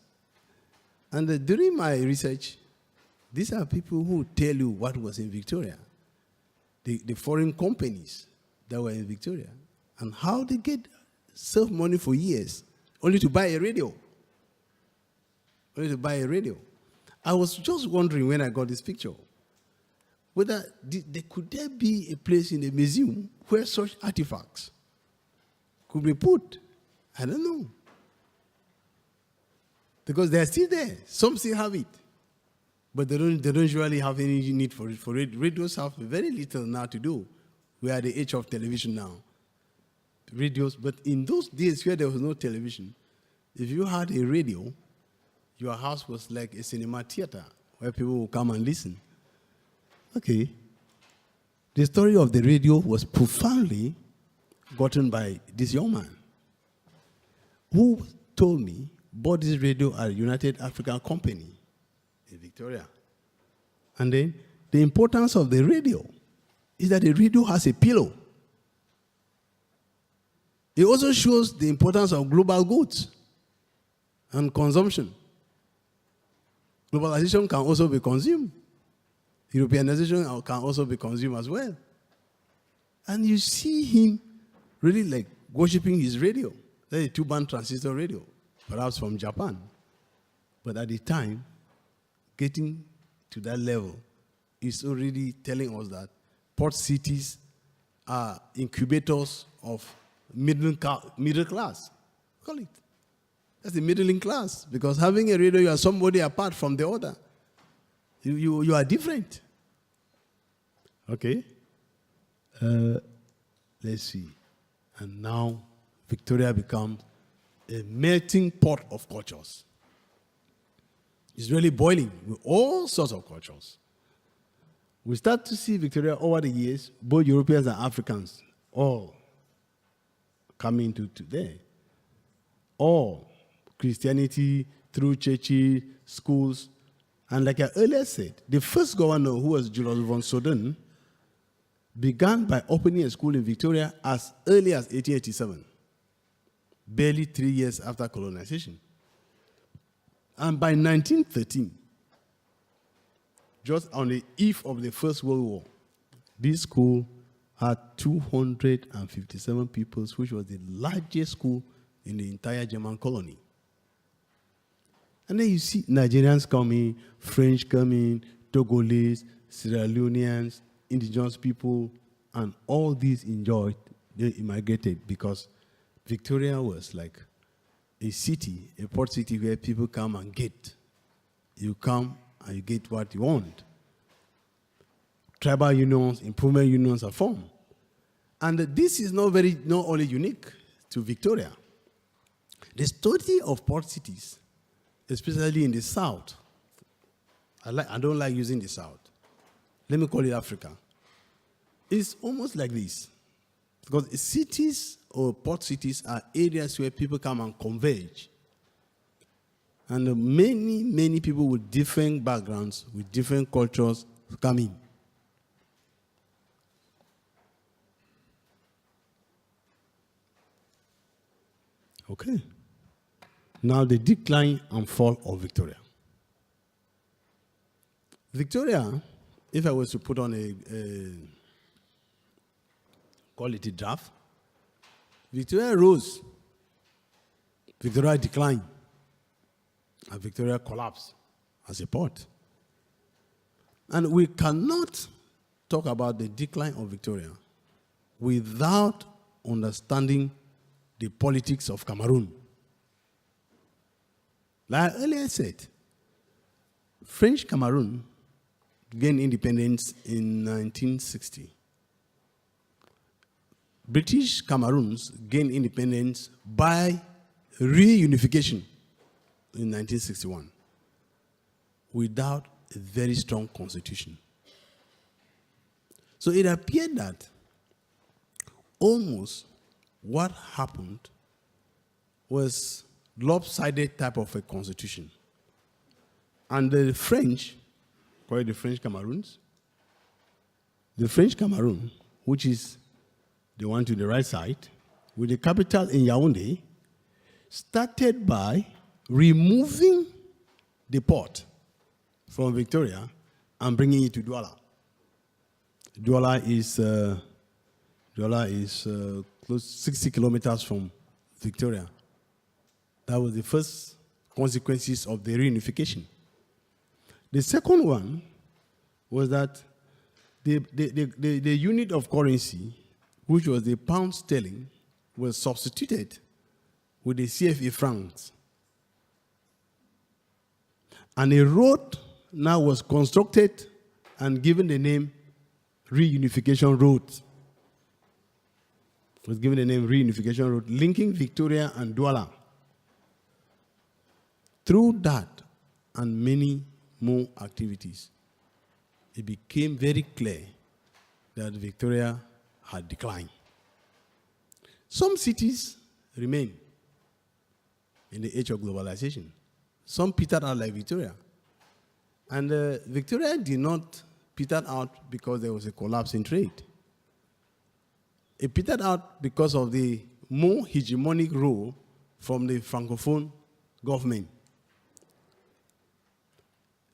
And during my research, these are people who tell you what was in Victoria. The foreign companies that were in Victoria. And how they get served money for years only to buy a radio. I was just wondering when I got this picture, whether could there be a place in the museum where such artifacts could be put? I don't know. Because they're still there. Some still have it. But they don't usually have any need for it. Radios have very little now to do. We are at the age of television now. Radios, but in those days where there was no television, if you had a radio, your house was like a cinema theater where people would come and listen. Okay. The story of the radio was profoundly gotten by this young man who told me bought this radio at a United African Company in Victoria. And then the importance of the radio is that the radio has a pillow. It also shows the importance of global goods and consumption. Globalization can also be consumed. Europeanization can also be consumed as well. And you see him really like worshipping his radio. That's a 2-band transistor radio, perhaps from Japan. But at the time, getting to that level is already telling us that port cities are incubators of middle class. Call it. That's the middling class. Because having a radio, you are somebody apart from the other. You are different. Okay? Let's see. And now Victoria becomes a melting pot of cultures. It's really boiling with all sorts of cultures. We start to see Victoria over the years, both Europeans and Africans, all coming to there. All Christianity through churches, schools. And like I earlier said, the first governor, who was Julius von Soden, began by opening a school in Victoria as early as 1887, barely 3 years after colonization. And by 1913, just on the eve of the First World War, this school had 257 pupils, which was the largest school in the entire German colony. And then you see Nigerians coming, French coming, Togolese, Sierra Leoneans, indigenous people, and all these enjoyed, they immigrated because Victoria was like a city, a port city where people come and get. You come and you get what you want. Tribal unions, improvement unions are formed. And this is not only unique to Victoria. The study of port cities, especially in the south, I don't like using the South. Let me call it Africa. It's almost like this. Because cities or port cities are areas where people come and converge. And many, many people with different backgrounds, with different cultures come in. Okay. Now the decline and fall of Victoria. Victoria, if I was to put on a quality draft, Victoria rose, Victoria declined, and Victoria collapsed as a port. And we cannot talk about the decline of Victoria without understanding the politics of Cameroon. Like I earlier said, French Cameroon gained independence in 1960. British Cameroons gained independence by reunification in 1961 without a very strong constitution. So it appeared that almost what happened was lopsided type of a constitution. And the French, call it the French Cameroons, the French Cameroon, which is the one to the right side, with the capital in Yaoundé, started by removing the port from Victoria and bringing it to Douala. Douala is close 60 kilometers from Victoria. That was the first consequences of the reunification. The second one was that the unit of currency, which was the pound sterling, was substituted with the CFA francs. And a road now was constructed and given the name Reunification Road. It was given the name Reunification Road, linking Victoria and Douala. Through that and many more activities, it became very clear that Victoria had declined. Some cities remain in the age of globalization. Some petered out like Victoria. And Victoria did not peter out because there was a collapse in trade. It petered out because of the more hegemonic role from the Francophone government,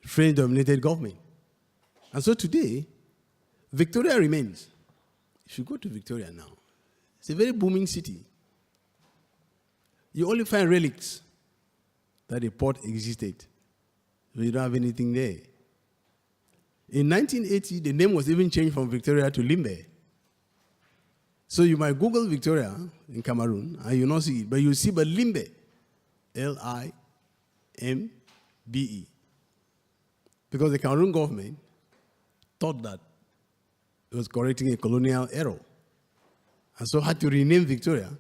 French-dominated government. And so today, Victoria remains. If you go to Victoria now, it's a very booming city. You only find relics that the port existed. You don't have anything there. In 1980, the name was even changed from Victoria to Limbe. So you might Google Victoria in Cameroon, and you'll not see it, but you'll see but Limbe, Limbe. Because the Cameroon government thought that it was correcting a colonial error. And so had to rename Victoria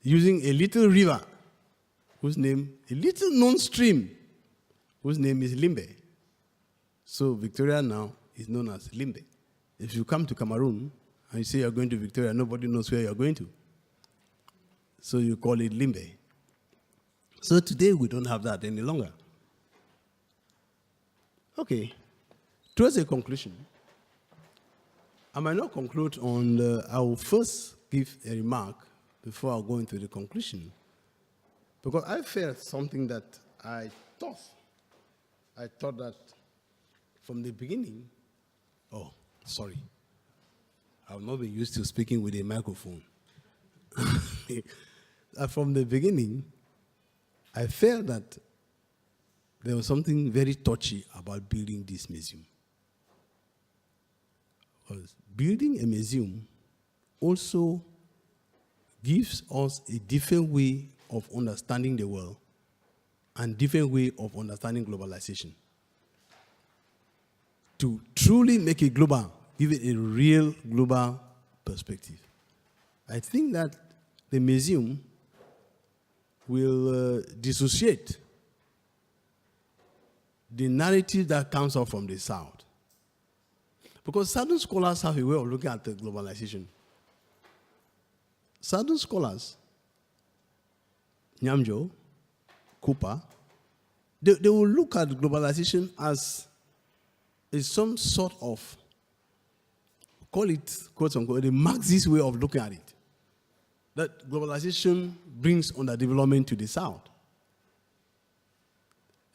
using a little river whose name, a little known stream, whose name is Limbe. So Victoria now is known as Limbe. If you come to Cameroon and you say you're going to Victoria, nobody knows where you're going to. So you call it Limbe. So today we don't have that any longer. Okay, towards a conclusion, I might not conclude on I will first give a remark before I go into the conclusion. Because I felt something that I thought that from the beginning, I've not been used to speaking with a microphone. From the beginning, I felt that there was something very touchy about building this museum. Because building a museum also gives us a different way of understanding the world and different way of understanding globalization. To truly make it global, give it a real global perspective. I think that the museum will dissociate the narrative that comes out from the South. Because Southern scholars have a way of looking at the globalization. Southern scholars, Nyamjo, Cooper, they will look at globalization as some sort of, call it, quote unquote, the Marxist way of looking at it. That globalization brings underdevelopment to the South.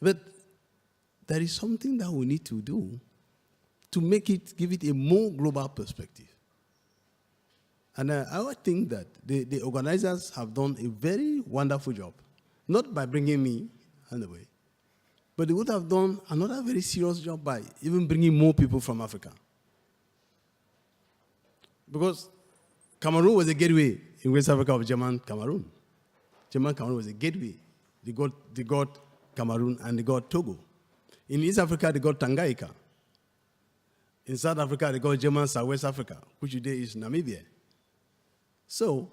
But there is something that we need to do to make it, give it a more global perspective. And I would think that the organizers have done a very wonderful job, not by bringing me, anyway, but they would have done another very serious job by even bringing more people from Africa. Because Cameroon was a gateway in West Africa of German Cameroon. German Cameroon was a gateway. They got Cameroon and they got Togo. In East Africa, they got Tanganyika. In South Africa, they got German Southwest Africa, which today is Namibia. So,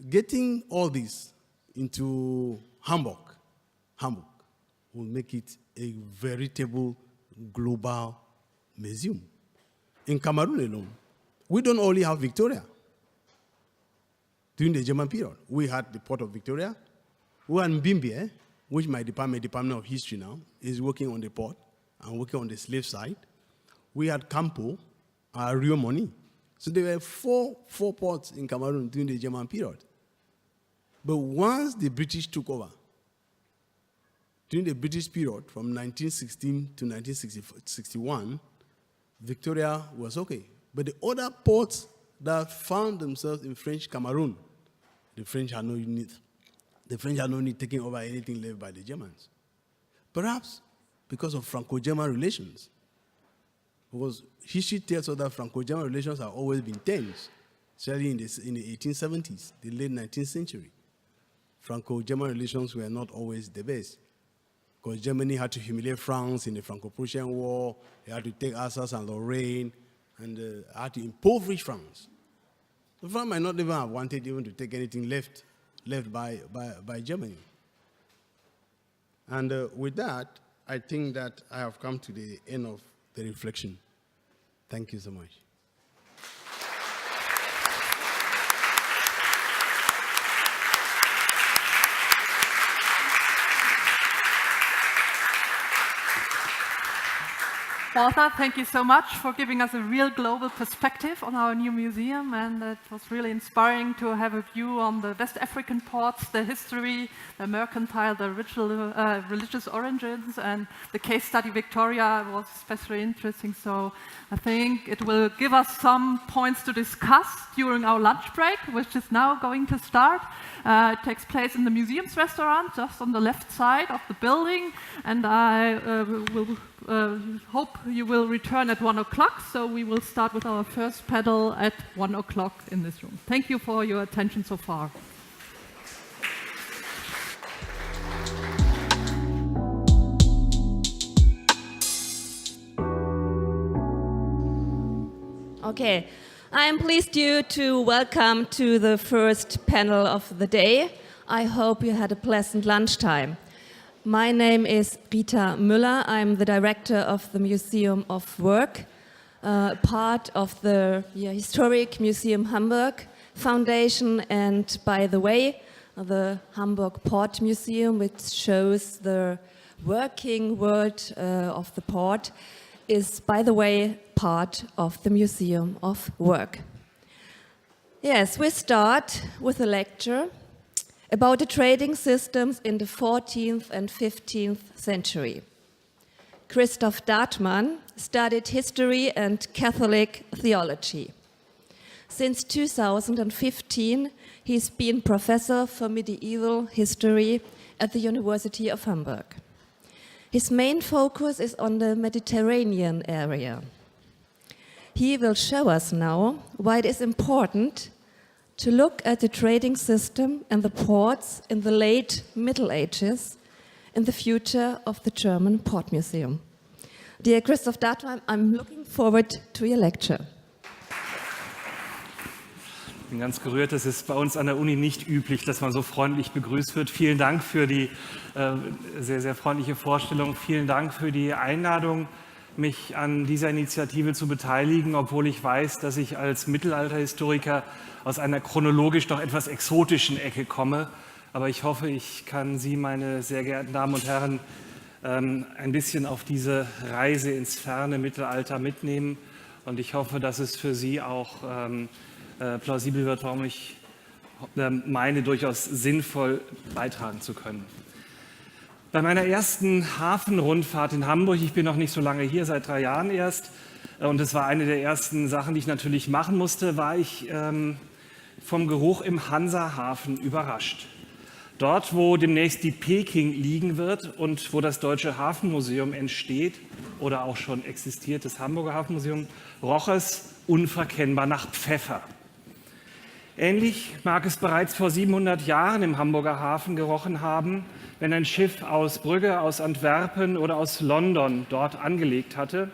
getting all this into Hamburg will make it a veritable global museum. In Cameroon alone, we don't only have Victoria. During the German period, we had the port of Victoria. We had Mbimbe, which my department of history now, is working on the port and working on the slave side. We had Campo, Rio Moni. So there were four ports in Cameroon during the German period. But once the British took over, during the British period, from 1916 to 1961, Victoria was okay. But the other ports that found themselves in French Cameroon, the French had no need. The French had no need taking over anything left by the Germans. Perhaps because of Franco-German relations. Because history tells us that Franco-German relations have always been tense, especially in the 1870s, the late 19th century. Franco-German relations were not always the best. Because Germany had to humiliate France in the Franco-Prussian War, they had to take Alsace and Lorraine, and had to impoverish France. So France might not even have wanted even to take anything left by Germany. And with that, I think that I have come to the end of the reflection. Thank you so much. Vasa, thank you so much for giving us a real global perspective on our new museum, and it was really inspiring to have a view on the West African ports, the history, the mercantile, the religious origins, and the case study Victoria was especially interesting. So I think it will give us some points to discuss during our lunch break, which is now going to start. It takes place in the museum's restaurant, just on the left side of the building, and I will hope you will return at 1 o'clock, so we will start with our first panel at 1 o'clock in this room. Thank you for your attention so far. Okay, I am pleased to welcome to the first panel of the day. I hope you had a pleasant lunchtime. My name is Rita Müller. I'm the director of the Museum of Work, part of the Historic Museum Hamburg Foundation, and by the way, the Hamburg Port Museum, which shows the working world of the port, is, by the way, part of the Museum of Work. Yes, we start with a lecture about the trading systems in the 14th and 15th century. Christoph Dartmann studied history and Catholic theology. Since 2015, he's been professor for medieval history at the University of Hamburg. His main focus is on the Mediterranean area. He will show us now why it is important to look at the trading system and the ports in the late Middle Ages in the future of the German Port Museum. Dear Christoph Dartmann, I'm looking forward to your lecture. Ich bin ganz gerührt, das ist bei uns an der Uni nicht üblich, dass man so freundlich begrüßt wird. Vielen Dank für die sehr, sehr freundliche Vorstellung. Vielen Dank für die Einladung, mich an dieser Initiative zu beteiligen, obwohl ich weiß, dass ich als Mittelalterhistoriker aus einer chronologisch doch etwas exotischen Ecke komme. Aber ich hoffe, ich kann Sie, meine sehr geehrten Damen und Herren, ein bisschen auf diese Reise ins ferne Mittelalter mitnehmen. Und ich hoffe, dass es für Sie auch plausibel wird, warum ich meine, durchaus sinnvoll beitragen zu können. Bei meiner ersten Hafenrundfahrt in Hamburg, ich bin noch nicht so lange hier, seit 3 Jahren erst, und es war eine der ersten Sachen, die ich natürlich machen musste, war ich vom Geruch im Hansahafen überrascht. Dort, wo demnächst die Peking liegen wird und wo das Deutsche Hafenmuseum entsteht oder auch schon existiert, das Hamburger Hafenmuseum, roch es unverkennbar nach Pfeffer. Ähnlich mag es bereits vor 700 Jahren im Hamburger Hafen gerochen haben, wenn ein Schiff aus Brügge, aus Antwerpen oder aus London dort angelegt hatte.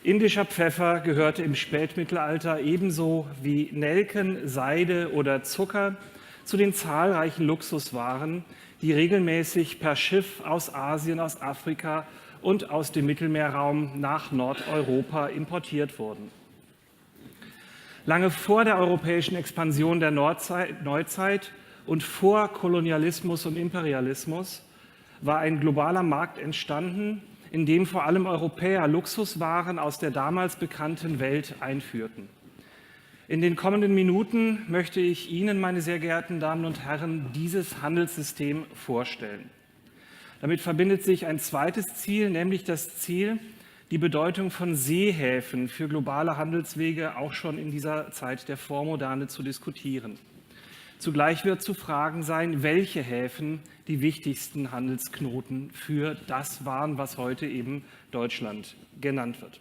Indischer Pfeffer gehörte im Spätmittelalter ebenso wie Nelken, Seide oder Zucker zu den zahlreichen Luxuswaren, die regelmäßig per Schiff aus Asien, aus Afrika und aus dem Mittelmeerraum nach Nordeuropa importiert wurden. Lange vor der europäischen Expansion der Neuzeit und vor Kolonialismus und Imperialismus war ein globaler Markt entstanden, in dem vor allem Europäer Luxuswaren aus der damals bekannten Welt einführten. In den kommenden Minuten möchte ich Ihnen, meine sehr geehrten Damen und Herren, dieses Handelssystem vorstellen. Damit verbindet sich ein zweites Ziel, nämlich das Ziel, die Bedeutung von Seehäfen für globale Handelswege auch schon in dieser Zeit der Vormoderne zu diskutieren. Zugleich wird zu fragen sein, welche Häfen die wichtigsten Handelsknoten für das waren, was heute eben Deutschland genannt wird.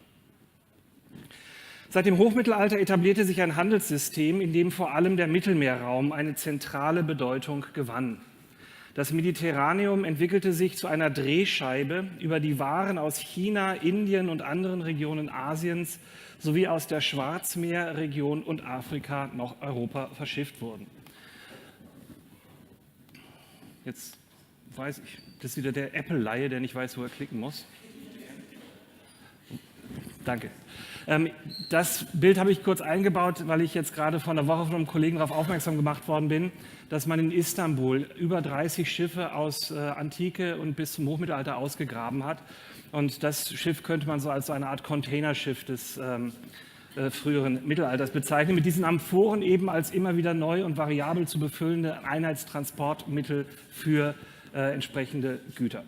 Seit dem Hochmittelalter etablierte sich ein Handelssystem, in dem vor allem der Mittelmeerraum eine zentrale Bedeutung gewann. Das Mediterraneum entwickelte sich zu einer Drehscheibe, über die Waren aus China, Indien und anderen Regionen Asiens sowie aus der Schwarzmeerregion und Afrika nach Europa verschifft wurden. Jetzt weiß ich, das ist wieder der Apple-Laie, der nicht weiß, wo er klicken muss. Danke. Das Bild habe ich kurz eingebaut, weil ich jetzt gerade vor einer Woche von einem Kollegen darauf aufmerksam gemacht worden bin, dass man in Istanbul über 30 Schiffe aus Antike und bis zum Hochmittelalter ausgegraben hat. Und das Schiff könnte man so als so eine Art Containerschiff des früheren Mittelalters bezeichnen, mit diesen Amphoren eben als immer wieder neu und variabel zu befüllende Einheitstransportmittel für entsprechende Güter.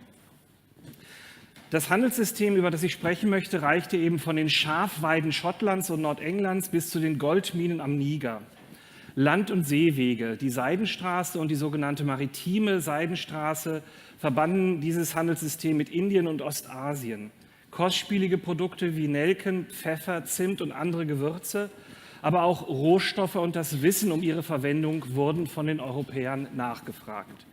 Das Handelssystem, über das ich sprechen möchte, reichte eben von den Schafweiden Schottlands und Nordenglands bis zu den Goldminen am Niger. Land- und Seewege, die Seidenstraße und die sogenannte Maritime Seidenstraße verbanden dieses Handelssystem mit Indien und Ostasien. Kostspielige Produkte wie Nelken, Pfeffer, Zimt und andere Gewürze, aber auch Rohstoffe und das Wissen um ihre Verwendung wurden von den Europäern nachgefragt.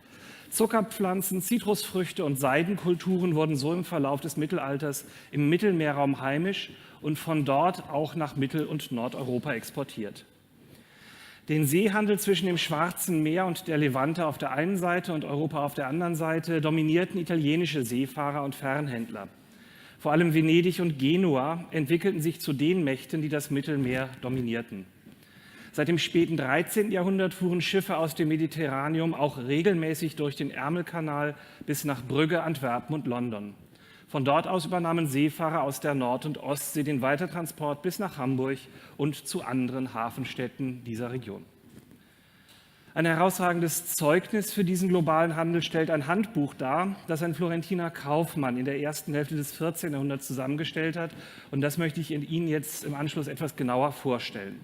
Zuckerpflanzen, Zitrusfrüchte und Seidenkulturen wurden so im Verlauf des Mittelalters im Mittelmeerraum heimisch und von dort auch nach Mittel- und Nordeuropa exportiert. Den Seehandel zwischen dem Schwarzen Meer und der Levante auf der einen Seite und Europa auf der anderen Seite dominierten italienische Seefahrer und Fernhändler. Vor allem Venedig und Genua entwickelten sich zu den Mächten, die das Mittelmeer dominierten. Seit dem späten 13. Jahrhundert fuhren Schiffe aus dem Mediterraneum auch regelmäßig durch den Ärmelkanal bis nach Brügge, Antwerpen und London. Von dort aus übernahmen Seefahrer aus der Nord- und Ostsee den Weitertransport bis nach Hamburg und zu anderen Hafenstädten dieser Region. Ein herausragendes Zeugnis für diesen globalen Handel stellt ein Handbuch dar, das ein Florentiner Kaufmann in der ersten Hälfte des 14. Jahrhunderts zusammengestellt hat. Und das möchte ich Ihnen jetzt im Anschluss etwas genauer vorstellen.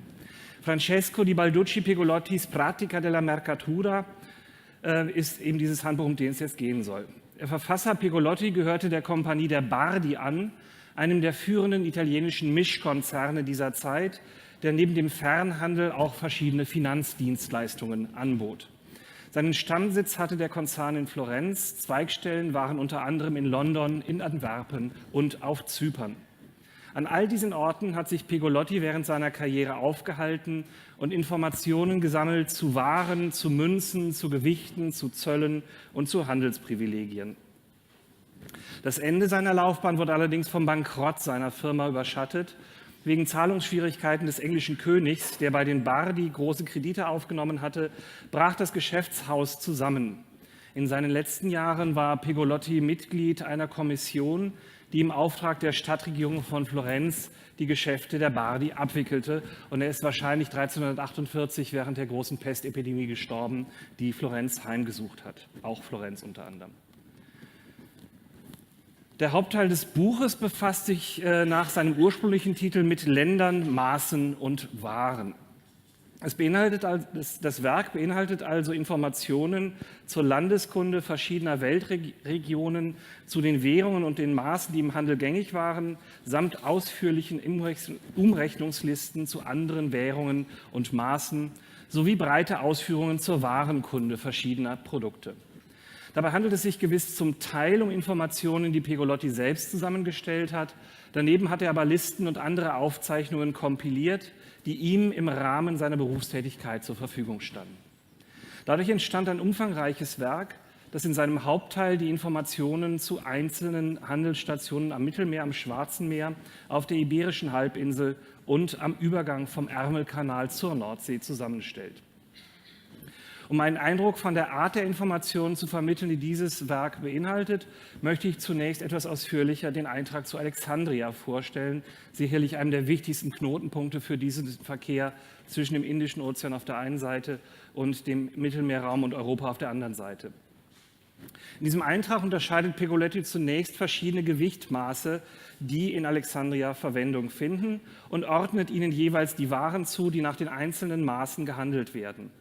Francesco di Balducci Pigolottis Pratica della Mercatura ist eben dieses Handbuch, um den es jetzt gehen soll. Der Verfasser Pigolotti gehörte der Kompanie der Bardi an, einem der führenden italienischen Mischkonzerne dieser Zeit, der neben dem Fernhandel auch verschiedene Finanzdienstleistungen anbot. Seinen Stammsitz hatte der Konzern in Florenz, Zweigstellen waren unter anderem in London, in Antwerpen und auf Zypern. An all diesen Orten hat sich Pigolotti während seiner Karriere aufgehalten und Informationen gesammelt zu Waren, zu Münzen, zu Gewichten, zu Zöllen und zu Handelsprivilegien. Das Ende seiner Laufbahn wurde allerdings vom Bankrott seiner Firma überschattet, wegen Zahlungsschwierigkeiten des englischen Königs, der bei den Bardi große Kredite aufgenommen hatte, brach das Geschäftshaus zusammen. In seinen letzten Jahren war Pigolotti Mitglied einer Kommission, die im Auftrag der Stadtregierung von Florenz die Geschäfte der Bardi abwickelte. Und er ist wahrscheinlich 1348 während der großen Pestepidemie gestorben, die Florenz heimgesucht hat, auch Florenz unter anderem. Der Hauptteil des Buches befasst sich nach seinem ursprünglichen Titel mit Ländern, Maßen und Waren. Das Werk beinhaltet also Informationen zur Landeskunde verschiedener Weltregionen, zu den Währungen und den Maßen, die im Handel gängig waren, samt ausführlichen Umrechnungslisten zu anderen Währungen und Maßen, sowie breite Ausführungen zur Warenkunde verschiedener Produkte. Dabei handelt es sich gewiss zum Teil um Informationen, die Pigolotti selbst zusammengestellt hat. Daneben hat er aber Listen und andere Aufzeichnungen kompiliert, die ihm im Rahmen seiner Berufstätigkeit zur Verfügung standen. Dadurch entstand ein umfangreiches Werk, das in seinem Hauptteil die Informationen zu einzelnen Handelsstationen am Mittelmeer, am Schwarzen Meer, auf der Iberischen Halbinsel und am Übergang vom Ärmelkanal zur Nordsee zusammenstellt. Um einen Eindruck von der Art der Informationen zu vermitteln, die dieses Werk beinhaltet, möchte ich zunächst etwas ausführlicher den Eintrag zu Alexandria vorstellen, sicherlich einem der wichtigsten Knotenpunkte für diesen Verkehr zwischen dem Indischen Ozean auf der einen Seite und dem Mittelmeerraum und Europa auf der anderen Seite. In diesem Eintrag unterscheidet Pigolotti zunächst verschiedene Gewichtmaße, die in Alexandria Verwendung finden, und ordnet ihnen jeweils die Waren zu, die nach den einzelnen Maßen gehandelt werden.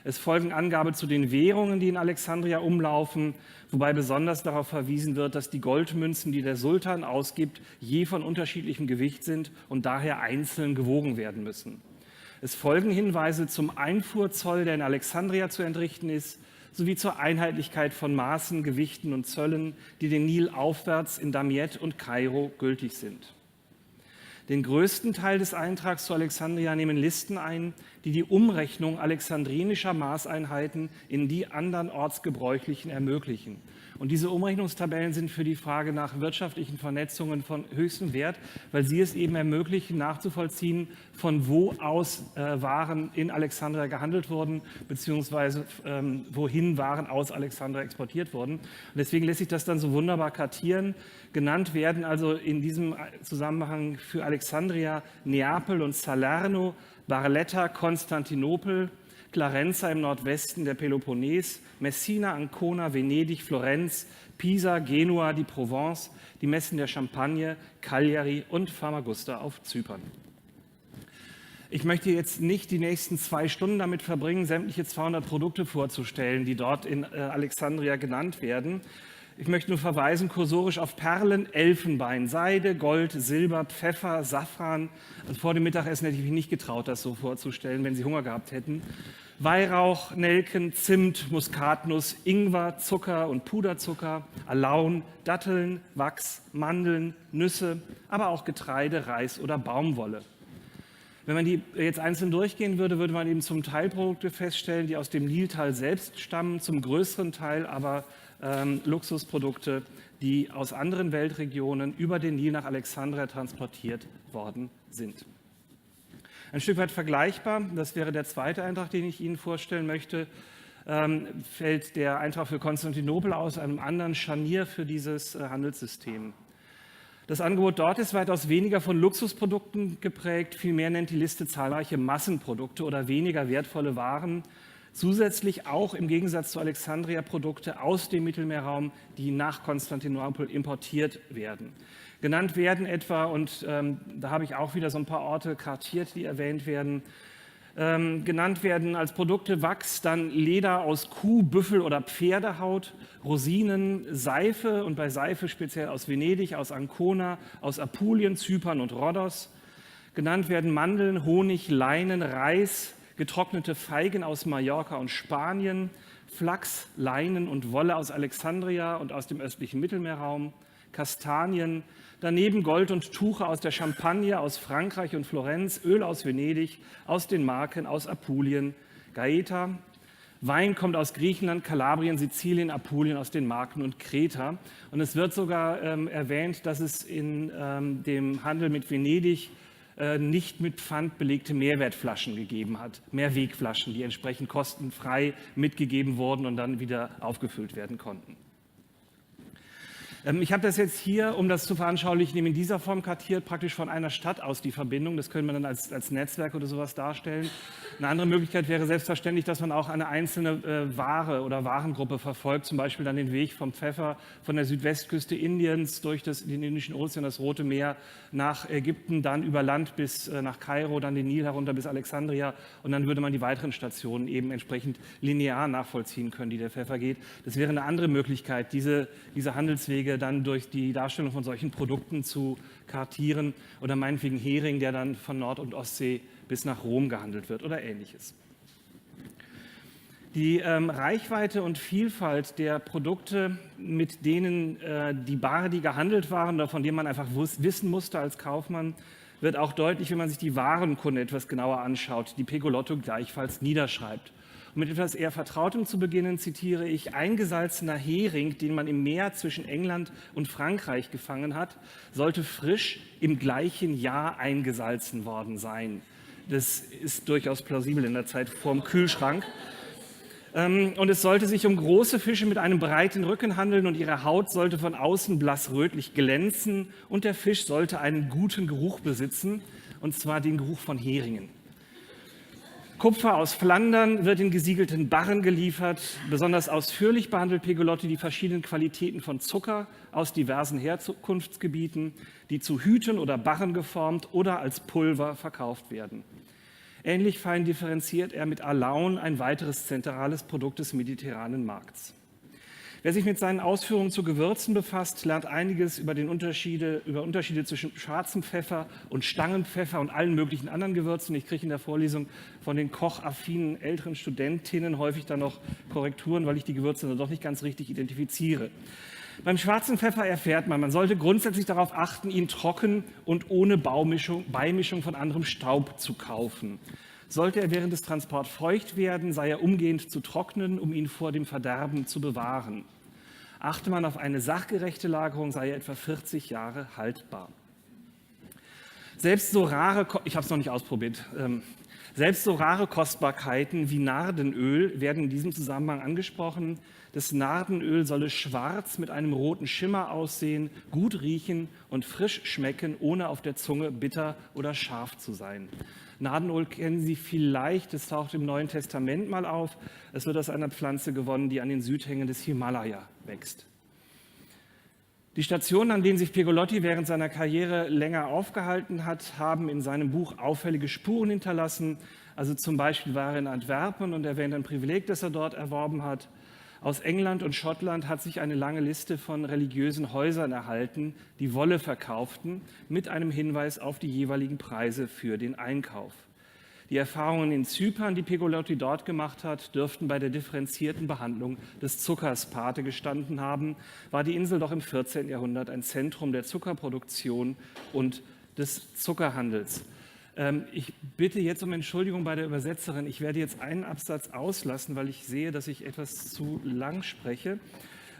Es folgen Angaben zu den Währungen, die in Alexandria umlaufen, wobei besonders darauf verwiesen wird, dass die Goldmünzen, die der Sultan ausgibt, je von unterschiedlichem Gewicht sind und daher einzeln gewogen werden müssen. Es folgen Hinweise zum Einfuhrzoll, der in Alexandria zu entrichten ist, sowie zur Einheitlichkeit von Maßen, Gewichten und Zöllen, die den Nil aufwärts in Damiette und Kairo gültig sind. Den größten Teil des Eintrags zu Alexandria nehmen Listen ein, die die Umrechnung alexandrinischer Maßeinheiten in die anderen ortsgebräuchlichen ermöglichen. Und diese Umrechnungstabellen sind für die Frage nach wirtschaftlichen Vernetzungen von höchstem Wert, weil sie es eben ermöglichen, nachzuvollziehen, von wo aus Waren in Alexandria gehandelt wurden, beziehungsweise wohin Waren aus Alexandria exportiert wurden. Und deswegen lässt sich das dann so wunderbar kartieren. Genannt werden also in diesem Zusammenhang für Alexandria Neapel und Salerno, Barletta, Konstantinopel, Clarenza im Nordwesten der Peloponnes, Messina, Ancona, Venedig, Florenz, Pisa, Genua, die Provence, die Messen der Champagne, Cagliari und Famagusta auf Zypern. Ich möchte jetzt nicht die nächsten 2 Stunden damit verbringen, sämtliche 200 Produkte vorzustellen, die dort in Alexandria genannt werden. Ich möchte nur verweisen kursorisch auf Perlen, Elfenbein, Seide, Gold, Silber, Pfeffer, Safran. Also vor dem Mittagessen hätte ich mich nicht getraut, das so vorzustellen, wenn Sie Hunger gehabt hätten. Weihrauch, Nelken, Zimt, Muskatnuss, Ingwer, Zucker und Puderzucker, Alaun, Datteln, Wachs, Mandeln, Nüsse, aber auch Getreide, Reis oder Baumwolle. Wenn man die jetzt einzeln durchgehen würde, würde man eben zum Teil Produkte feststellen, die aus dem Niltal selbst stammen, zum größeren Teil aber Luxusprodukte, die aus anderen Weltregionen über den Nil nach Alexandria transportiert worden sind. Ein Stück weit vergleichbar, das wäre der zweite Eintrag, den ich Ihnen vorstellen möchte, fällt der Eintrag für Konstantinopel aus einem anderen Scharnier für dieses Handelssystem. Das Angebot dort ist weitaus weniger von Luxusprodukten geprägt, vielmehr nennt die Liste zahlreiche Massenprodukte oder weniger wertvolle Waren, zusätzlich auch im Gegensatz zu Alexandria Produkte aus dem Mittelmeerraum, die nach Konstantinopel importiert werden. Genannt werden etwa, und da habe ich auch wieder so ein paar Orte kartiert, die erwähnt werden, genannt werden als Produkte Wachs, dann Leder aus Kuh-, Büffel- oder Pferdehaut, Rosinen, Seife und bei Seife speziell aus Venedig, aus Ancona, aus Apulien, Zypern und Rhodos. Genannt werden Mandeln, Honig, Leinen, Reis, getrocknete Feigen aus Mallorca und Spanien, Flachs, Leinen und Wolle aus Alexandria und aus dem östlichen Mittelmeerraum, Kastanien, daneben Gold und Tuche aus der Champagne, aus Frankreich und Florenz, Öl aus Venedig, aus den Marken, aus Apulien, Gaeta. Wein kommt aus Griechenland, Kalabrien, Sizilien, Apulien, aus den Marken und Kreta. Und es wird sogar erwähnt, dass es in dem Handel mit Venedig nicht mit Pfand belegte Mehrwertflaschen gegeben hat, Mehrwegflaschen, die entsprechend kostenfrei mitgegeben wurden und dann wieder aufgefüllt werden konnten. Ich habe das jetzt hier, um das zu veranschaulichen, in dieser Form kartiert, praktisch von einer Stadt aus die Verbindung. Das können wir dann als Netzwerk oder sowas darstellen. Eine andere Möglichkeit wäre selbstverständlich, dass man auch eine einzelne Ware oder Warengruppe verfolgt, zum Beispiel dann den Weg vom Pfeffer von der Südwestküste Indiens durch den Indischen Ozean, das Rote Meer nach Ägypten, dann über Land bis nach Kairo, dann den Nil herunter bis Alexandria und dann würde man die weiteren Stationen eben entsprechend linear nachvollziehen können, die der Pfeffer geht. Das wäre eine andere Möglichkeit, diese Handelswege dann durch die Darstellung von solchen Produkten zu kartieren oder meinetwegen Hering, der dann von Nord- und Ostsee bis nach Rom gehandelt wird oder Ähnliches. Die Reichweite und Vielfalt der Produkte, mit denen die Ware, gehandelt waren oder von denen man einfach wissen musste als Kaufmann, wird auch deutlich, wenn man sich die Warenkunde etwas genauer anschaut, die Pegolotto gleichfalls niederschreibt. Um mit etwas eher Vertrautem zu beginnen, zitiere ich: Eingesalzener Hering, den man im Meer zwischen England und Frankreich gefangen hat, sollte frisch im gleichen Jahr eingesalzen worden sein. Das ist durchaus plausibel in der Zeit vor dem Kühlschrank. Und es sollte sich um große Fische mit einem breiten Rücken handeln und ihre Haut sollte von außen blassrötlich glänzen und der Fisch sollte einen guten Geruch besitzen, und zwar den Geruch von Heringen. Kupfer aus Flandern wird in gesiegelten Barren geliefert. Besonders ausführlich behandelt Pegolotti die verschiedenen Qualitäten von Zucker aus diversen Herkunftsgebieten, die zu Hüten oder Barren geformt oder als Pulver verkauft werden. Ähnlich fein differenziert er mit Alaun, ein weiteres zentrales Produkt des mediterranen Markts. Wer sich mit seinen Ausführungen zu Gewürzen befasst, lernt einiges über Unterschiede zwischen schwarzem Pfeffer und Stangenpfeffer und allen möglichen anderen Gewürzen. Ich kriege in der Vorlesung von den kochaffinen älteren Studentinnen häufig dann noch Korrekturen, weil ich die Gewürze dann doch nicht ganz richtig identifiziere. Beim schwarzen Pfeffer erfährt man sollte grundsätzlich darauf achten, ihn trocken und ohne Beimischung von anderem Staub zu kaufen. Sollte er während des Transports feucht werden, sei er umgehend zu trocknen, um ihn vor dem Verderben zu bewahren. Achte man auf eine sachgerechte Lagerung, sei er etwa 40 Jahre haltbar. Selbst so rare Kostbarkeiten wie Nardenöl werden in diesem Zusammenhang angesprochen. Das Nardenöl solle schwarz mit einem roten Schimmer aussehen, gut riechen und frisch schmecken, ohne auf der Zunge bitter oder scharf zu sein. Nardenöl kennen Sie vielleicht, es taucht im Neuen Testament mal auf. Es wird aus einer Pflanze gewonnen, die an den Südhängen des Himalaya wächst. Die Stationen, an denen sich Pegolotti während seiner Karriere länger aufgehalten hat, haben in seinem Buch auffällige Spuren hinterlassen. Also zum Beispiel war er in Antwerpen und erwähnt ein Privileg, das er dort erworben hat. Aus England und Schottland hat sich eine lange Liste von religiösen Häusern erhalten, die Wolle verkauften, mit einem Hinweis auf die jeweiligen Preise für den Einkauf. Die Erfahrungen in Zypern, die Pegolotti dort gemacht hat, dürften bei der differenzierten Behandlung des Zuckers Pate gestanden haben, war die Insel doch im 14. Jahrhundert ein Zentrum der Zuckerproduktion und des Zuckerhandels. Ich bitte jetzt um Entschuldigung bei der Übersetzerin. Ich werde jetzt einen Absatz auslassen, weil ich sehe, dass ich etwas zu lang spreche.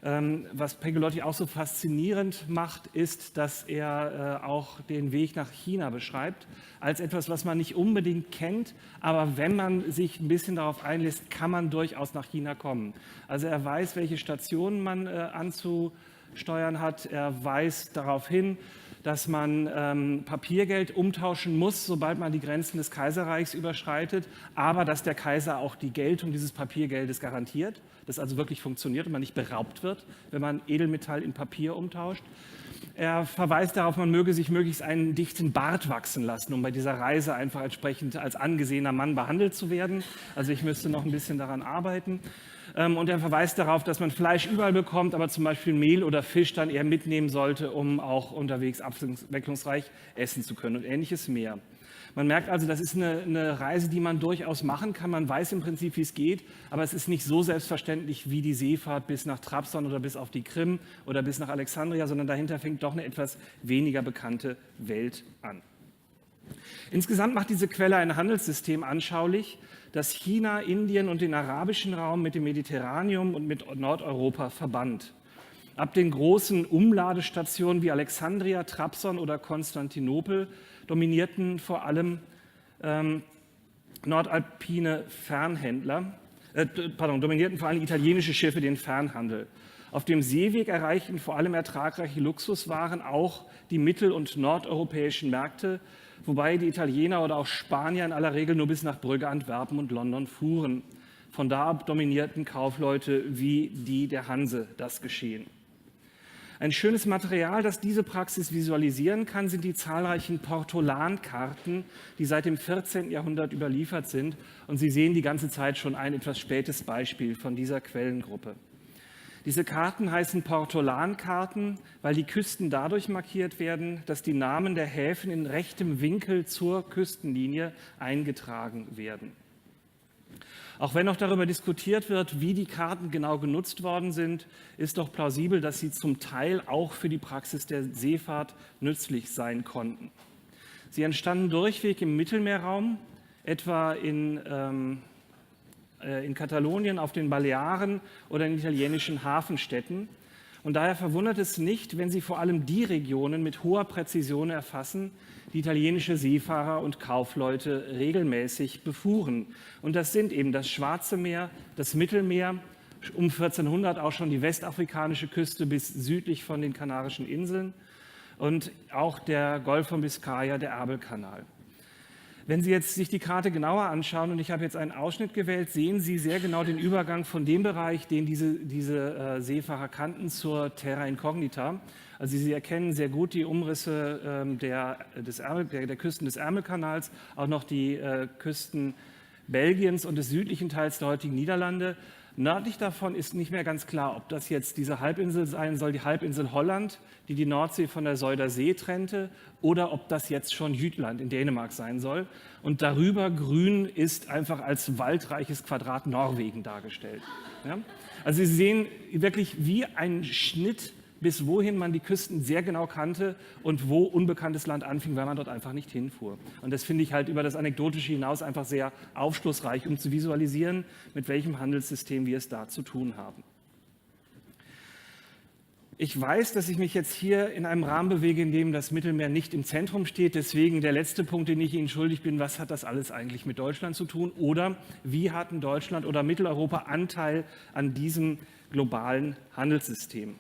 Was Pegolotti auch so faszinierend macht, ist, dass er auch den Weg nach China beschreibt, als etwas, was man nicht unbedingt kennt, aber wenn man sich ein bisschen darauf einlässt, kann man durchaus nach China kommen. Also er weiß, welche Stationen man anzusteuern hat, er weist darauf hin, dass man Papiergeld umtauschen muss, sobald man die Grenzen des Kaiserreichs überschreitet, aber dass der Kaiser auch die Geltung dieses Papiergeldes garantiert, das also wirklich funktioniert und man nicht beraubt wird, wenn man Edelmetall in Papier umtauscht. Er verweist darauf, man möge sich möglichst einen dichten Bart wachsen lassen, um bei dieser Reise einfach entsprechend als angesehener Mann behandelt zu werden. Also ich müsste noch ein bisschen daran arbeiten. Und er verweist darauf, dass man Fleisch überall bekommt, aber zum Beispiel Mehl oder Fisch dann eher mitnehmen sollte, um auch unterwegs abwechslungsreich essen zu können und Ähnliches mehr. Man merkt also, das ist eine Reise, die man durchaus machen kann. Man weiß im Prinzip, wie es geht, aber es ist nicht so selbstverständlich wie die Seefahrt bis nach Trabzon oder bis auf die Krim oder bis nach Alexandria, sondern dahinter fängt doch eine etwas weniger bekannte Welt an. Insgesamt macht diese Quelle ein Handelssystem anschaulich, das China, Indien und den arabischen Raum mit dem Mediterranium und mit Nordeuropa verband. Ab den großen Umladestationen wie Alexandria, Trabzon oder Konstantinopel dominierten vor allem dominierten vor allem italienische Schiffe den Fernhandel. Auf dem Seeweg erreichten vor allem ertragreiche Luxuswaren auch die mittel- und nordeuropäischen Märkte, wobei die Italiener oder auch Spanier in aller Regel nur bis nach Brügge, Antwerpen und London fuhren. Von da ab dominierten Kaufleute wie die der Hanse das Geschehen. Ein schönes Material, das diese Praxis visualisieren kann, sind die zahlreichen Portolankarten, die seit dem 14. Jahrhundert überliefert sind. Und Sie sehen die ganze Zeit schon ein etwas spätes Beispiel von dieser Quellengruppe. Diese Karten heißen Portolankarten, weil die Küsten dadurch markiert werden, dass die Namen der Häfen in rechtem Winkel zur Küstenlinie eingetragen werden. Auch wenn noch darüber diskutiert wird, wie die Karten genau genutzt worden sind, ist doch plausibel, dass sie zum Teil auch für die Praxis der Seefahrt nützlich sein konnten. Sie entstanden durchweg im Mittelmeerraum, etwa in Katalonien, auf den Balearen oder in italienischen Hafenstädten. Und daher verwundert es nicht, wenn sie vor allem die Regionen mit hoher Präzision erfassen, die italienische Seefahrer und Kaufleute regelmäßig befuhren. Und das sind eben das Schwarze Meer, das Mittelmeer, um 1400 auch schon die westafrikanische Küste bis südlich von den Kanarischen Inseln und auch der Golf von Biskaya, der Ärmelkanal. Wenn Sie jetzt sich die Karte genauer anschauen, und ich habe jetzt einen Ausschnitt gewählt, sehen Sie sehr genau den Übergang von dem Bereich, den diese Seefahrer kannten, zur Terra Incognita. Also Sie erkennen sehr gut die Umrisse der Küsten des Ärmelkanals, auch noch die Küsten Belgiens und des südlichen Teils der heutigen Niederlande. Nördlich davon ist nicht mehr ganz klar, ob das jetzt diese Halbinsel sein soll, die Halbinsel Holland, die die Nordsee von der Zuiderzee trennte, oder ob das jetzt schon Jütland in Dänemark sein soll. Und darüber grün ist einfach als waldreiches Quadrat Norwegen dargestellt. Ja? Also Sie sehen wirklich wie ein Schnitt, bis wohin man die Küsten sehr genau kannte und wo unbekanntes Land anfing, weil man dort einfach nicht hinfuhr. Und das finde ich halt über das Anekdotische hinaus einfach sehr aufschlussreich, um zu visualisieren, mit welchem Handelssystem wir es da zu tun haben. Ich weiß, dass ich mich jetzt hier in einem Rahmen bewege, in dem das Mittelmeer nicht im Zentrum steht. Deswegen der letzte Punkt, den ich Ihnen schuldig bin: Was hat das alles eigentlich mit Deutschland zu tun? Oder wie hatten Deutschland oder Mitteleuropa Anteil an diesem globalen Handelssystem?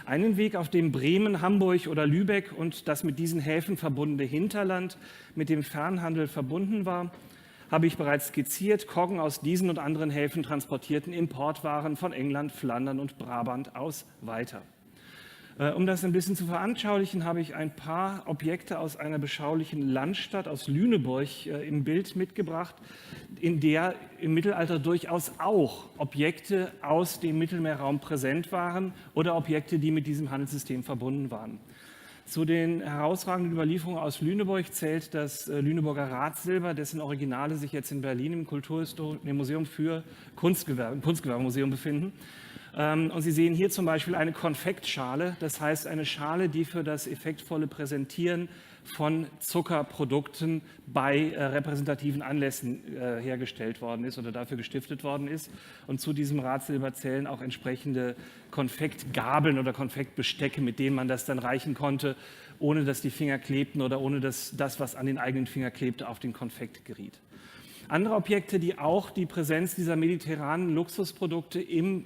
Einen Weg, auf dem Bremen, Hamburg oder Lübeck und das mit diesen Häfen verbundene Hinterland mit dem Fernhandel verbunden war, habe ich bereits skizziert. Koggen aus diesen und anderen Häfen transportierten Importwaren von England, Flandern und Brabant aus weiter. Um das ein bisschen zu veranschaulichen, habe ich ein paar Objekte aus einer beschaulichen Landstadt aus Lüneburg im Bild mitgebracht, in der im Mittelalter durchaus auch Objekte aus dem Mittelmeerraum präsent waren oder Objekte, die mit diesem Handelssystem verbunden waren. Zu den herausragenden Überlieferungen aus Lüneburg zählt das Lüneburger Ratsilber, dessen Originale sich jetzt in Berlin im Kulturhistorischen Museum für Kunstgewerbemuseum befinden. Und Sie sehen hier zum Beispiel eine Konfektschale, das heißt eine Schale, die für das effektvolle Präsentieren von Zuckerprodukten bei repräsentativen Anlässen hergestellt worden ist oder dafür gestiftet worden ist. Und zu diesem Ratsilber zählen auch entsprechende Konfektgabeln oder Konfektbestecke, mit denen man das dann reichen konnte, ohne dass die Finger klebten oder ohne dass das, was an den eigenen Finger klebte, auf den Konfekt geriet. Andere Objekte, die auch die Präsenz dieser mediterranen Luxusprodukte im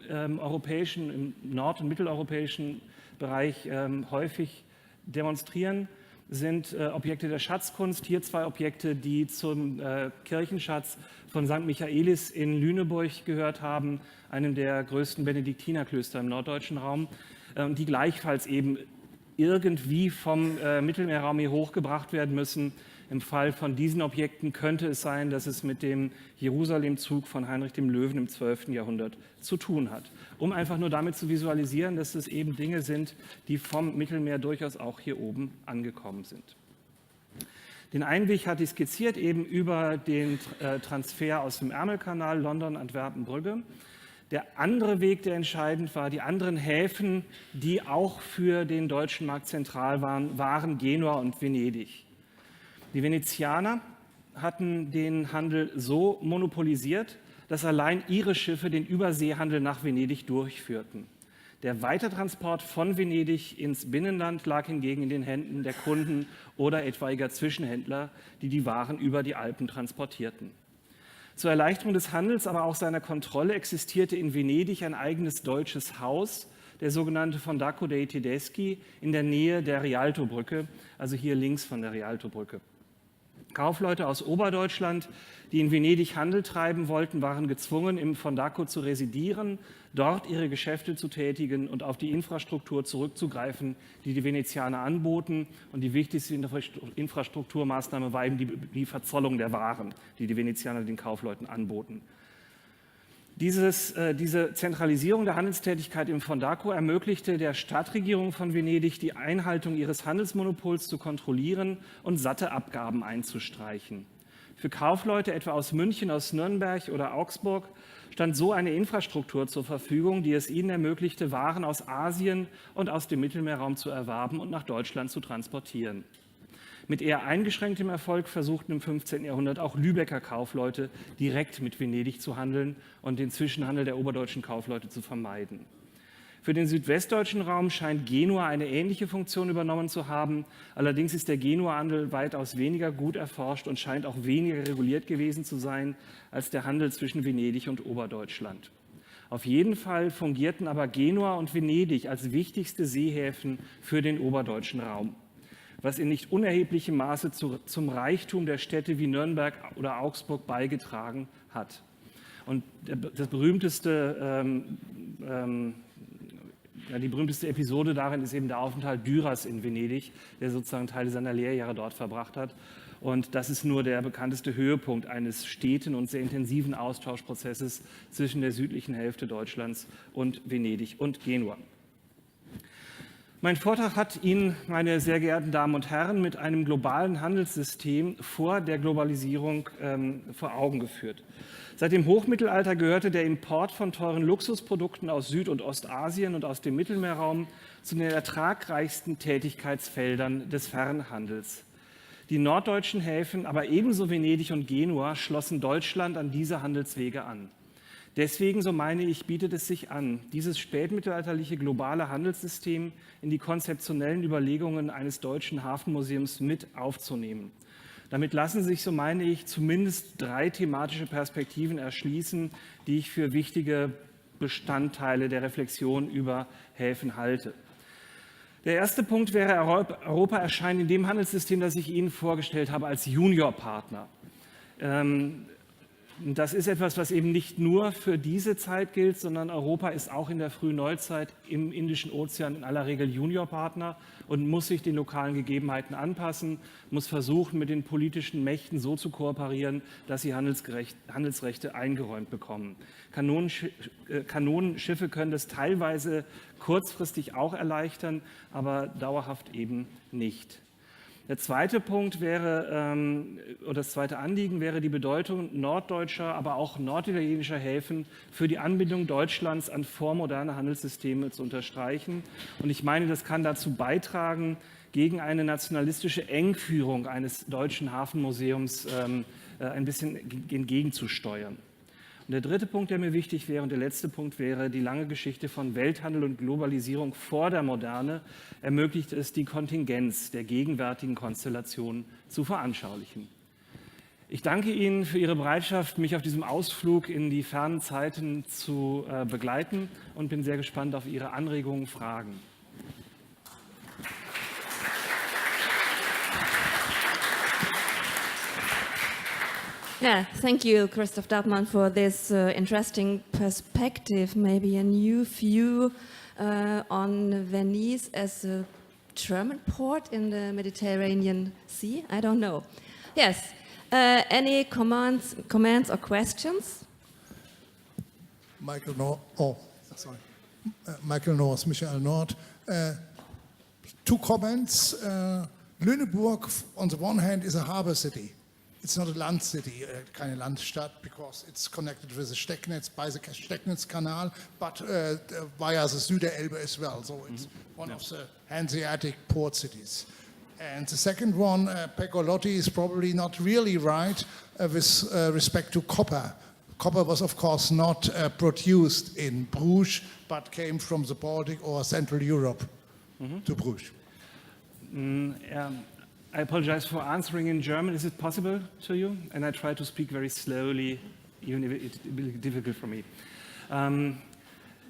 nord- und mitteleuropäischen Bereich häufig demonstrieren, sind Objekte der Schatzkunst. Hier zwei Objekte, die zum Kirchenschatz von St. Michaelis in Lüneburg gehört haben, einem der größten Benediktinerklöster im norddeutschen Raum, die gleichfalls eben irgendwie vom Mittelmeerraum hier hochgebracht werden müssen. Im Fall von diesen Objekten könnte es sein, dass es mit dem Jerusalemzug von Heinrich dem Löwen im 12. Jahrhundert zu tun hat. Um einfach nur damit zu visualisieren, dass es eben Dinge sind, die vom Mittelmeer durchaus auch hier oben angekommen sind. Den einen Weg hatte ich skizziert, eben über den Transfer aus dem Ärmelkanal, London, Antwerpen, Brügge. Der andere Weg, der entscheidend war, die anderen Häfen, die auch für den deutschen Markt zentral waren Genua und Venedig. Die Venezianer hatten den Handel so monopolisiert, dass allein ihre Schiffe den Überseehandel nach Venedig durchführten. Der Weitertransport von Venedig ins Binnenland lag hingegen in den Händen der Kunden oder etwaiger Zwischenhändler, die die Waren über die Alpen transportierten. Zur Erleichterung des Handels, aber auch seiner Kontrolle existierte in Venedig ein eigenes deutsches Haus, der sogenannte Fondaco dei Tedeschi, in der Nähe der Rialtobrücke, also hier links von der Rialtobrücke. Kaufleute aus Oberdeutschland, die in Venedig Handel treiben wollten, waren gezwungen, im Fondaco zu residieren, dort ihre Geschäfte zu tätigen und auf die Infrastruktur zurückzugreifen, die die Venezianer anboten. Und die wichtigste Infrastrukturmaßnahme war eben die Verzollung der Waren, die die Venezianer den Kaufleuten anboten. Diese Zentralisierung der Handelstätigkeit im Fondaco ermöglichte der Stadtregierung von Venedig, die Einhaltung ihres Handelsmonopols zu kontrollieren und satte Abgaben einzustreichen. Für Kaufleute etwa aus München, aus Nürnberg oder Augsburg stand so eine Infrastruktur zur Verfügung, die es ihnen ermöglichte, Waren aus Asien und aus dem Mittelmeerraum zu erwerben und nach Deutschland zu transportieren. Mit eher eingeschränktem Erfolg versuchten im 15. Jahrhundert auch Lübecker Kaufleute direkt mit Venedig zu handeln und den Zwischenhandel der oberdeutschen Kaufleute zu vermeiden. Für den südwestdeutschen Raum scheint Genua eine ähnliche Funktion übernommen zu haben. Allerdings ist der Genua-Handel weitaus weniger gut erforscht und scheint auch weniger reguliert gewesen zu sein als der Handel zwischen Venedig und Oberdeutschland. Auf jeden Fall fungierten aber Genua und Venedig als wichtigste Seehäfen für den oberdeutschen Raum, was in nicht unerheblichem Maße zum Reichtum der Städte wie Nürnberg oder Augsburg beigetragen hat. Und die berühmteste Episode darin ist eben der Aufenthalt Dürers in Venedig, der sozusagen Teile seiner Lehrjahre dort verbracht hat. Und das ist nur der bekannteste Höhepunkt eines steten und sehr intensiven Austauschprozesses zwischen der südlichen Hälfte Deutschlands und Venedig und Genua. Mein Vortrag hat Ihnen, meine sehr geehrten Damen und Herren, mit einem globalen Handelssystem vor der Globalisierung vor Augen geführt. Seit dem Hochmittelalter gehörte der Import von teuren Luxusprodukten aus Süd- und Ostasien und aus dem Mittelmeerraum zu den ertragreichsten Tätigkeitsfeldern des Fernhandels. Die norddeutschen Häfen, aber ebenso Venedig und Genua, schlossen Deutschland an diese Handelswege an. Deswegen, so meine ich, bietet es sich an, dieses spätmittelalterliche globale Handelssystem in die konzeptionellen Überlegungen eines deutschen Hafenmuseums mit aufzunehmen. Damit lassen sich, so meine ich, zumindest 3 thematische Perspektiven erschließen, die ich für wichtige Bestandteile der Reflexion über Häfen halte. Der erste Punkt wäre, Europa erscheint in dem Handelssystem, das ich Ihnen vorgestellt habe, als Juniorpartner. Das ist etwas, was eben nicht nur für diese Zeit gilt, sondern Europa ist auch in der frühen Neuzeit im Indischen Ozean in aller Regel Juniorpartner und muss sich den lokalen Gegebenheiten anpassen, muss versuchen, mit den politischen Mächten so zu kooperieren, dass sie Handelsrechte eingeräumt bekommen. Kanonenschiffe können das teilweise kurzfristig auch erleichtern, aber dauerhaft eben nicht. Der zweite Punkt wäre, oder das zweite Anliegen wäre die Bedeutung norddeutscher, aber auch norditalienischer Häfen für die Anbindung Deutschlands an vormoderne Handelssysteme zu unterstreichen. Und ich meine, das kann dazu beitragen, gegen eine nationalistische Engführung eines deutschen Hafenmuseums ein bisschen entgegenzusteuern. Und der dritte Punkt, der mir wichtig wäre, und der letzte Punkt wäre, die lange Geschichte von Welthandel und Globalisierung vor der Moderne ermöglicht es, die Kontingenz der gegenwärtigen Konstellation zu veranschaulichen. Ich danke Ihnen für Ihre Bereitschaft, mich auf diesem Ausflug in die fernen Zeiten zu begleiten und bin sehr gespannt auf Ihre Anregungen, Fragen. Yeah, thank you, Christoph Dartmann, for this interesting perspective, maybe a new view on Venice as a German port in the Mediterranean Sea. I don't know. Yes, any comments or questions? Michael North, Michael Nord. 2 comments. Lüneburg, on the one hand, is a harbor city. It's not a land city, keine Landstadt, because it's connected with the Stecknitz, by the Stecknitz Canal, but via the Süderelbe as well. So it's one of the Hanseatic port cities. And the second one, Pecolotti, is probably not really right with respect to copper. Copper was, of course, not produced in Bruges, but came from the Baltic or Central Europe to Bruges. I apologize for answering in German. Is it possible to you? And I try to speak very slowly, even if it will be difficult for me.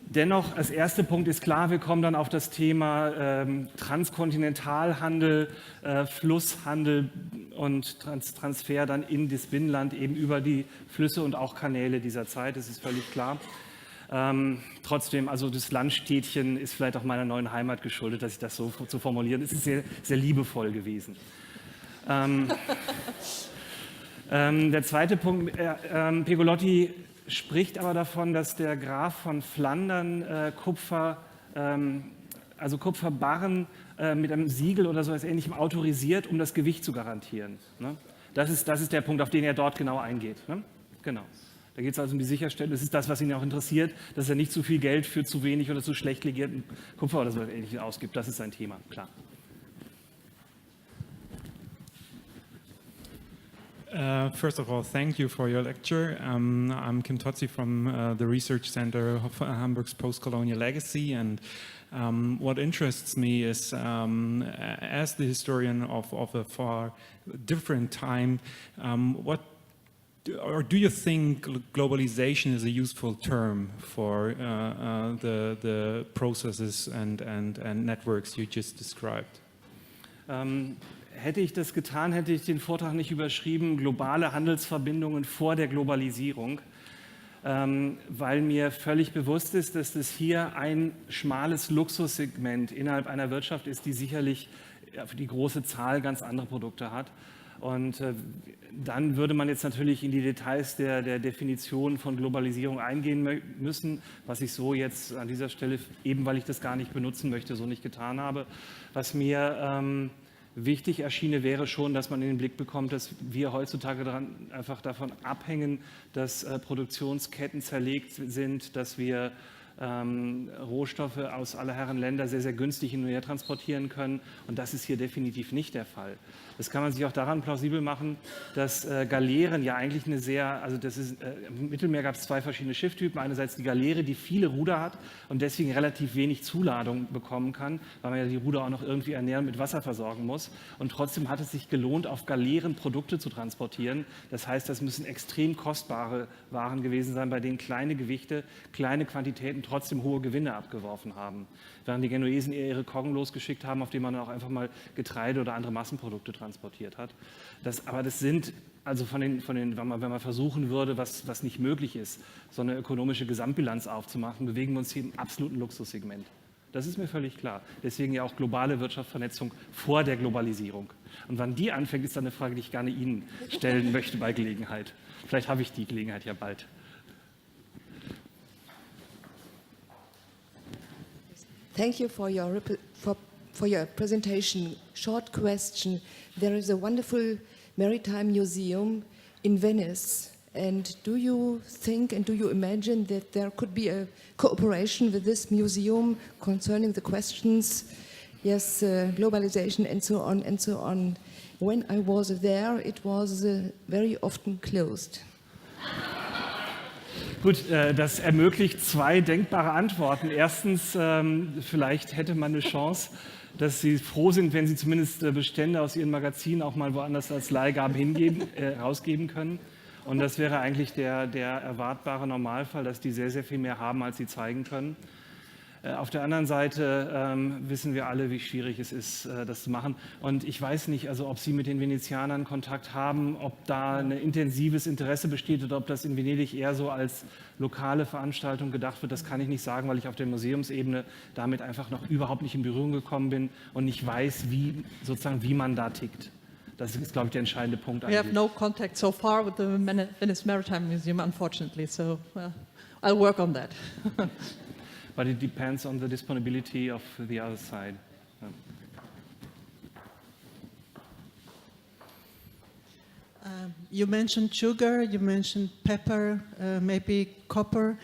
Dennoch, als erster Punkt ist klar, wir kommen dann auf das Thema Transkontinentalhandel, Flusshandel und Transfer dann in das Binnenland eben über die Flüsse und auch Kanäle dieser Zeit, das ist völlig klar. Trotzdem, also das Landstädtchen ist vielleicht auch meiner neuen Heimat geschuldet, dass ich das so zu formulieren. Es ist sehr, sehr liebevoll gewesen. Der zweite Punkt, Pecolotti spricht aber davon, dass der Graf von Flandern Kupferbarren mit einem Siegel oder so etwas Ähnlichem autorisiert, um das Gewicht zu garantieren. Ne? Das ist der Punkt, auf den er dort genau eingeht. Ne? Genau. Da geht es also um die Sicherstellung, das ist das, was ihn auch interessiert, dass er nicht zu viel Geld für zu wenig oder zu schlecht legierten Kupfer oder so etwas Ähnliches ausgibt. Das ist sein Thema, klar. First of all, thank you for your lecture. I'm Kim Totzi from the Research Center of Hamburg's Post-Colonial Legacy, and what interests me is, as the historian of a far different time, do you think globalization is a useful term for the processes and networks you just described? Hätte ich das getan, hätte ich den Vortrag nicht überschrieben, globale Handelsverbindungen vor der Globalisierung, weil mir völlig bewusst ist, dass das hier ein schmales Luxussegment innerhalb einer Wirtschaft ist, die sicherlich für die große Zahl ganz andere Produkte hat. Und dann würde man jetzt natürlich in die Details der Definition von Globalisierung eingehen müssen, was ich so jetzt an dieser Stelle, eben weil ich das gar nicht benutzen möchte, so nicht getan habe. Was mir wichtig erschiene, wäre schon, dass man in den Blick bekommt, dass wir heutzutage einfach davon abhängen, dass Produktionsketten zerlegt sind, dass wir Rohstoffe aus aller Herren Länder sehr, sehr günstig hin und her transportieren können. Und das ist hier definitiv nicht der Fall. Das kann man sich auch daran plausibel machen, dass Galeeren ja eigentlich im Mittelmeer gab es zwei verschiedene Schifftypen. Einerseits die Galeere, die viele Ruder hat und deswegen relativ wenig Zuladung bekommen kann, weil man ja die Ruder auch noch irgendwie ernähren und mit Wasser versorgen muss. Und trotzdem hat es sich gelohnt, auf Galeeren Produkte zu transportieren. Das heißt, das müssen extrem kostbare Waren gewesen sein, bei denen kleine Gewichte, kleine Quantitäten trotzdem hohe Gewinne abgeworfen haben. Während die Genuesen eher ihre Koggen losgeschickt haben, auf denen man auch einfach mal Getreide oder andere Massenprodukte transportiert hat. Aber das sind, also wenn man versuchen würde, was nicht möglich ist, so eine ökonomische Gesamtbilanz aufzumachen, bewegen wir uns hier im absoluten Luxussegment. Das ist mir völlig klar. Deswegen ja auch globale Wirtschaftsvernetzung vor der Globalisierung. Und wann die anfängt, ist dann eine Frage, die ich gerne Ihnen stellen möchte bei Gelegenheit. Vielleicht habe ich die Gelegenheit ja bald. Thank you for your presentation. Short question. There is a wonderful Maritime Museum in Venice. And do you think and do you imagine that there could be a cooperation with this museum concerning the questions, yes, globalization and so on and so on? When I was there, it was very often closed. Gut, das ermöglicht zwei denkbare Antworten. Erstens, vielleicht hätte man eine Chance, dass Sie froh sind, wenn Sie zumindest Bestände aus Ihren Magazinen auch mal woanders als Leihgaben rausgeben können. Und das wäre eigentlich der erwartbare Normalfall, dass die sehr, sehr viel mehr haben, als sie zeigen können. Auf der anderen Seite wissen wir alle, wie schwierig es ist, das zu machen. Und ich weiß nicht, also ob Sie mit den Venezianern Kontakt haben, ob da ein intensives Interesse besteht oder ob das in Venedig eher so als lokale Veranstaltung gedacht wird. Das kann ich nicht sagen, weil ich auf der Museumsebene damit einfach noch überhaupt nicht in Berührung gekommen bin und nicht weiß, wie man da tickt. Das ist, glaube ich, der entscheidende Punkt eigentlich. We have no contact so far with the Venice Maritime Museum, unfortunately, so I'll work on that. But it depends on the disponibility of the other side. You mentioned sugar, you mentioned pepper, maybe copper.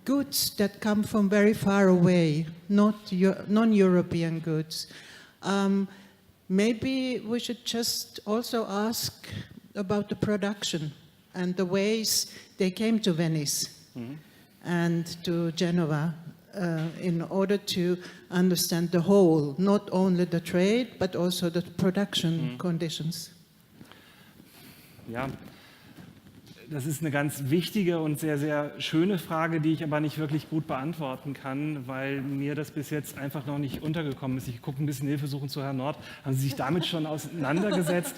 Goods that come from very far away, not non-European goods. Maybe we should just also ask about the production and the ways they came to Venice and to Genova in order to understand the whole, not only the trade, but also the production conditions. Ja, das ist eine ganz wichtige und sehr, sehr schöne Frage, die ich aber nicht wirklich gut beantworten kann, weil mir das bis jetzt einfach noch nicht untergekommen ist. Ich gucke ein bisschen Hilfe suchen zu Herrn Nord. Haben Sie sich damit schon auseinandergesetzt?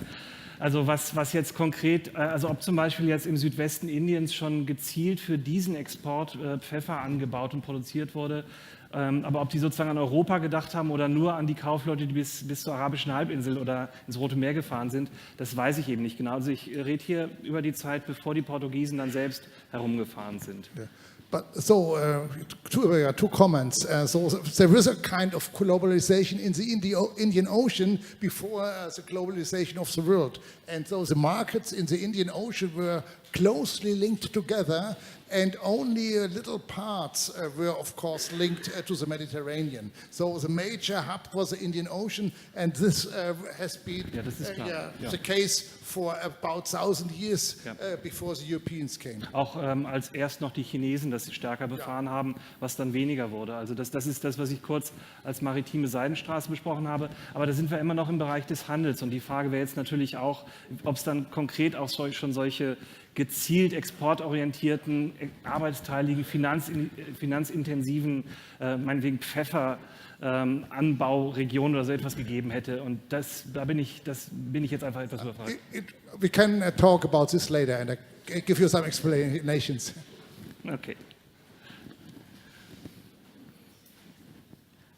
Also was jetzt konkret, also ob zum Beispiel jetzt im Südwesten Indiens schon gezielt für diesen Export Pfeffer angebaut und produziert wurde, aber ob die sozusagen an Europa gedacht haben oder nur an die Kaufleute, die bis zur arabischen Halbinsel oder ins Rote Meer gefahren sind, das weiß ich eben nicht genau. Also ich rede hier über die Zeit, bevor die Portugiesen dann selbst herumgefahren sind. Yeah. But so, two comments. So there is a kind of globalization in the Indian Ocean before the globalization of the world. And so the markets in the Indian Ocean were closely linked together, and only little parts were, of course, linked to the Mediterranean. So the major hub was the Indian Ocean, and this has been the case for about 1,000 years before the Europeans came. Auch als erst noch die Chinesen das stärker befahren haben, was dann weniger wurde. Also das ist das, was ich kurz als maritime Seidenstraße besprochen habe. Aber da sind wir immer noch im Bereich des Handels. Und die Frage wäre jetzt natürlich auch, ob es dann konkret auch schon solche gezielt exportorientierten, arbeitsteiligen, finanzintensiven, meinetwegen Pfefferanbauregionen oder so etwas gegeben hätte. Und das bin ich jetzt einfach etwas überfragt. We can talk about this later and I give you some explanations. Okay.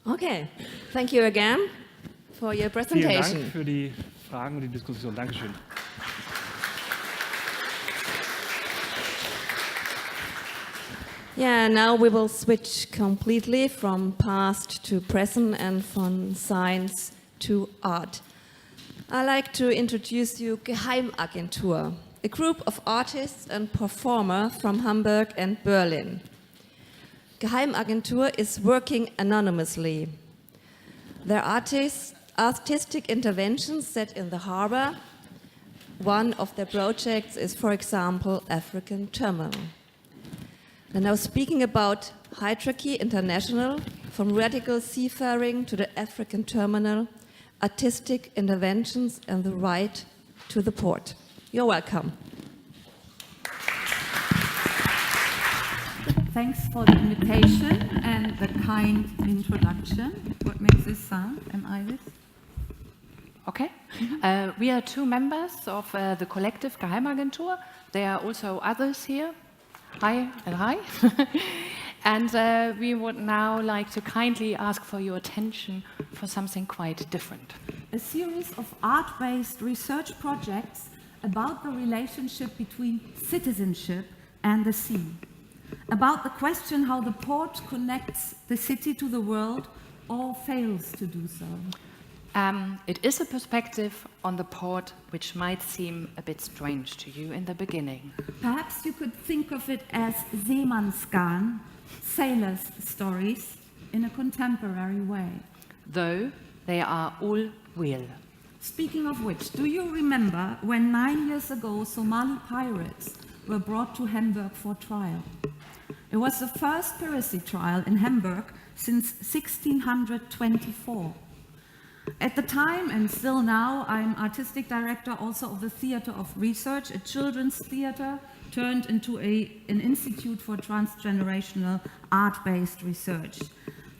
Okay, thank you again for your presentation. Vielen Dank für die Fragen und die Diskussion. Dankeschön. Yeah, now we will switch completely from past to present and from science to art. I'd like to introduce you Geheimagentur, a group of artists and performers from Hamburg and Berlin. Geheimagentur is working anonymously. Their artistic interventions set in the harbor. One of their projects is, for example, African Terminal. And now speaking about Hydroquay International, from radical seafaring to the African terminal, artistic interventions and the right to the port. You're welcome. Thanks for the invitation and the kind introduction. What makes this sound? Am I this? Okay. We are two members of the collective Geheimagentur. There are also others here. Hi and hi. And we would now like to kindly ask for your attention for something quite different. A series of art-based research projects about the relationship between citizenship and the sea. About the question how the port connects the city to the world or fails to do so. It is a perspective on the port which might seem a bit strange to you in the beginning. Perhaps you could think of it as Seemannsgarn, sailors' stories, in a contemporary way. Though they are all real. Speaking of which, do you remember when 9 years ago Somali pirates were brought to Hamburg for trial? It was the first piracy trial in Hamburg since 1624. At the time, and still now, I'm artistic director also of the Theatre of Research, a children's theatre turned into an institute for transgenerational art-based research.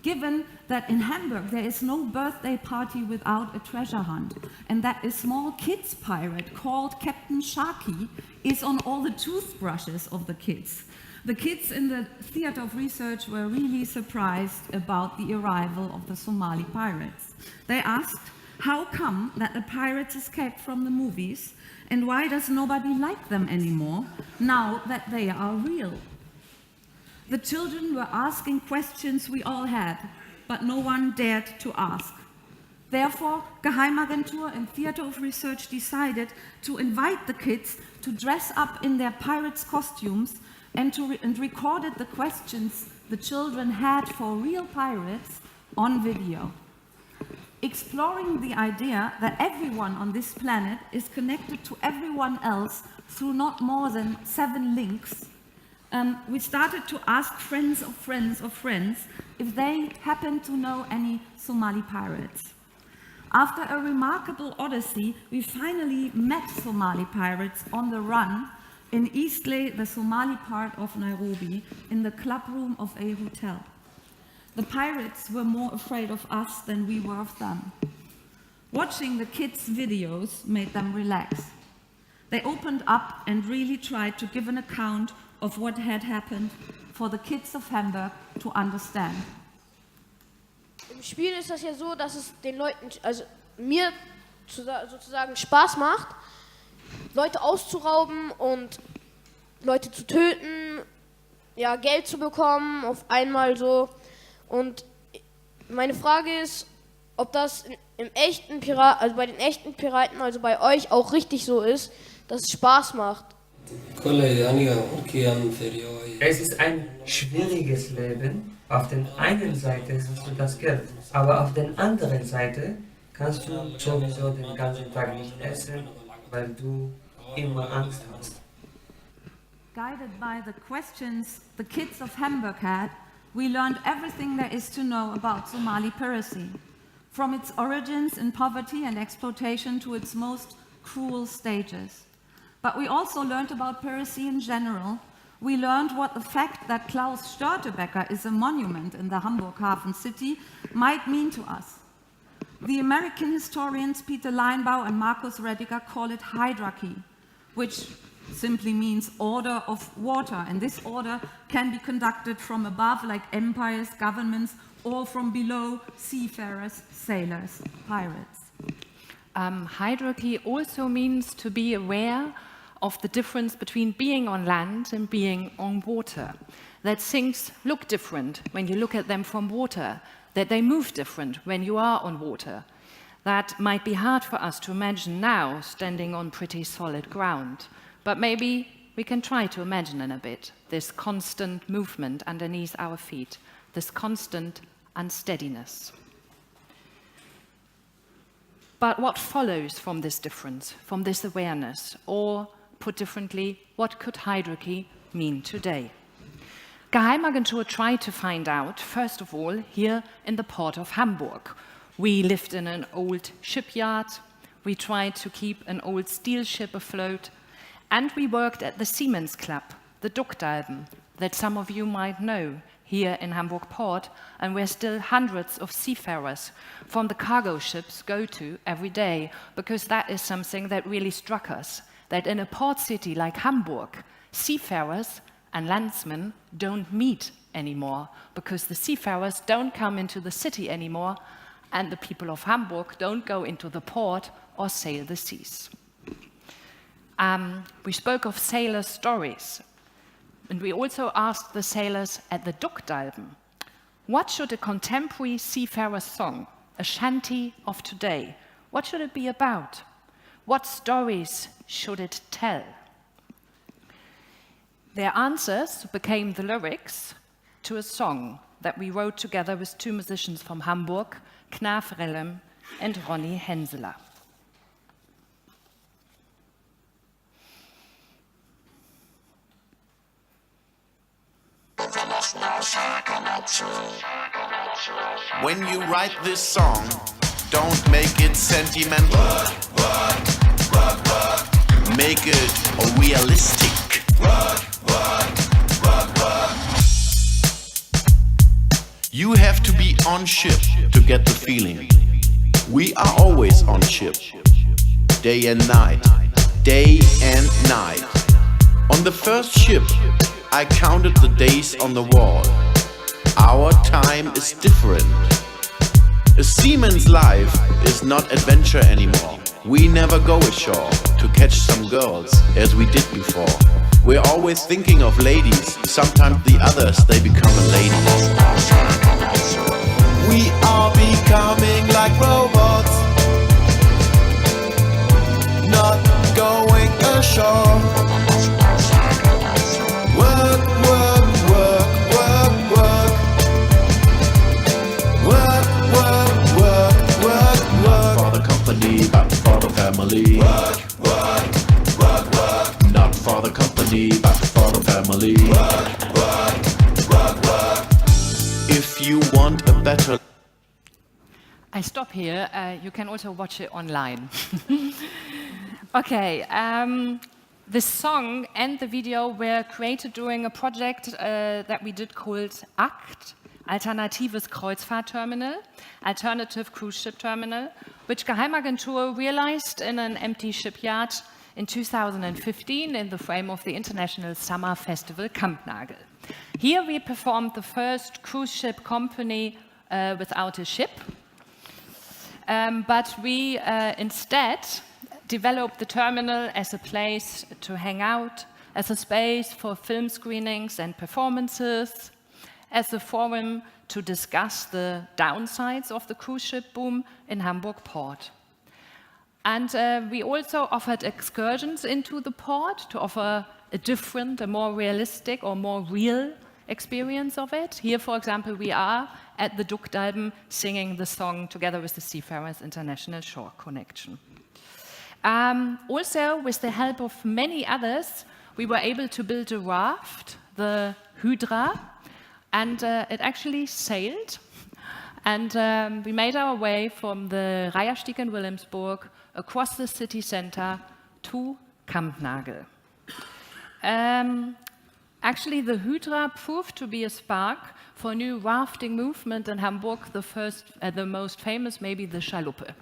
Given that in Hamburg there is no birthday party without a treasure hunt, and that a small kids pirate called Captain Sharky is on all the toothbrushes of the kids. The kids in the Theatre of Research were really surprised about the arrival of the Somali pirates. They asked, how come that the pirates escaped from the movies, and why does nobody like them anymore, now that they are real? The children were asking questions we all had, but no one dared to ask. Therefore, Geheimagentur and Theater of Research decided to invite the kids to dress up in their pirates' costumes and recorded the questions the children had for real pirates on video. Exploring the idea that everyone on this planet is connected to everyone else through not more than 7 links, we started to ask friends of friends of friends if they happen to know any Somali pirates. After a remarkable odyssey, we finally met Somali pirates on the run in Eastleigh, the Somali part of Nairobi, in the clubroom of a hotel. The pirates were more afraid of us than we were of them. Watching the kids' videos made them relax. They opened up and really tried to give an account of what had happened for the kids of Hamburg to understand. Im Spiel ist das ja so, dass es den Leuten, also mir sozusagen Spaß macht, Leute auszurauben und Leute zu töten, ja, Geld zu bekommen, auf einmal so. Und meine Frage ist, ob das im echten also bei den echten Piraten, also bei euch auch richtig so ist, dass es Spaß macht. Es ist ein schwieriges Leben. Auf der einen Seite hast du das Geld, aber auf der anderen Seite kannst du sowieso den ganzen Tag nicht essen, weil du immer Angst hast. Guided by the questions the kids of Hamburg had, we learned everything there is to know about Somali piracy, from its origins in poverty and exploitation to its most cruel stages. But we also learned about piracy in general. We learned what the fact that Klaus Störtebeker is a monument in the Hamburg Hafen city might mean to us. The American historians Peter Leinbau and Markus Rediger call it hierarchy, which simply means order of water, and this order can be conducted from above, like empires, governments, or from below, seafarers, sailors, pirates. Hierarchy also means to be aware of the difference between being on land and being on water. That things look different when you look at them from water, that they move different when you are on water. That might be hard for us to imagine now, standing on pretty solid ground. But maybe we can try to imagine in a bit this constant movement underneath our feet, this constant unsteadiness. But what follows from this difference, from this awareness? Or, put differently, what could hierarchy mean today? Geheimagentur tried to find out, first of all, here in the port of Hamburg. We lived in an old shipyard, we tried to keep an old steel ship afloat, and we worked at the Seamen's Club, the Duckdalben, that some of you might know here in Hamburg Port, and where still hundreds of seafarers from the cargo ships go to every day, because that is something that really struck us, that in a port city like Hamburg, seafarers and landsmen don't meet anymore, because the seafarers don't come into the city anymore, and the people of Hamburg don't go into the port or sail the seas. We spoke of sailor stories, and we also asked the sailors at the Duckdalben, what should a contemporary seafarer song, a shanty of today, what should it be about? What stories should it tell? Their answers became the lyrics to a song that we wrote together with 2 musicians from Hamburg, Knaf Rellem and Ronny Henseler. When you write this song, don't make it sentimental. Make it realistic. You have to be on ship to get the feeling. We are always on ship, day and night, day and night. On the first ship, I counted the days on the wall. Our time is different. A seaman's life is not adventure anymore. We never go ashore to catch some girls as we did before. We're always thinking of ladies. Sometimes the others, they become a lady. We are becoming like robots, not going ashore. Work, work, work, work, work. Work, work, work, work, work. For the company, but for the family. Work, work, work, work. Not for the company, but for the family. Work, work, work, work. If you want a better... I stop here. You can also watch it online. Okay. This song and the video were created during a project that we did called ACT, Alternatives Kreuzfahrtterminal, Alternative Cruise Ship Terminal, which Geheimagentur realized in an empty shipyard in 2015 in the frame of the International Summer Festival Kampnagel. Here we performed the first cruise ship company without a ship, but we instead developed the terminal as a place to hang out, as a space for film screenings and performances, as a forum to discuss the downsides of the cruise ship boom in Hamburg port. And we also offered excursions into the port to offer a different, a more realistic or more real experience of it. Here, for example, we are at the Duckdalben singing the song together with the Seafarers International Shore Connection. Also, with the help of many others, we were able to build a raft, the Hydra, and it actually sailed. And we made our way from the Reiherstieg in Wilhelmsburg across the city center to Kampnagel. Actually, the Hydra proved to be a spark for a new rafting movement in Hamburg, the most famous, maybe the Schaluppe.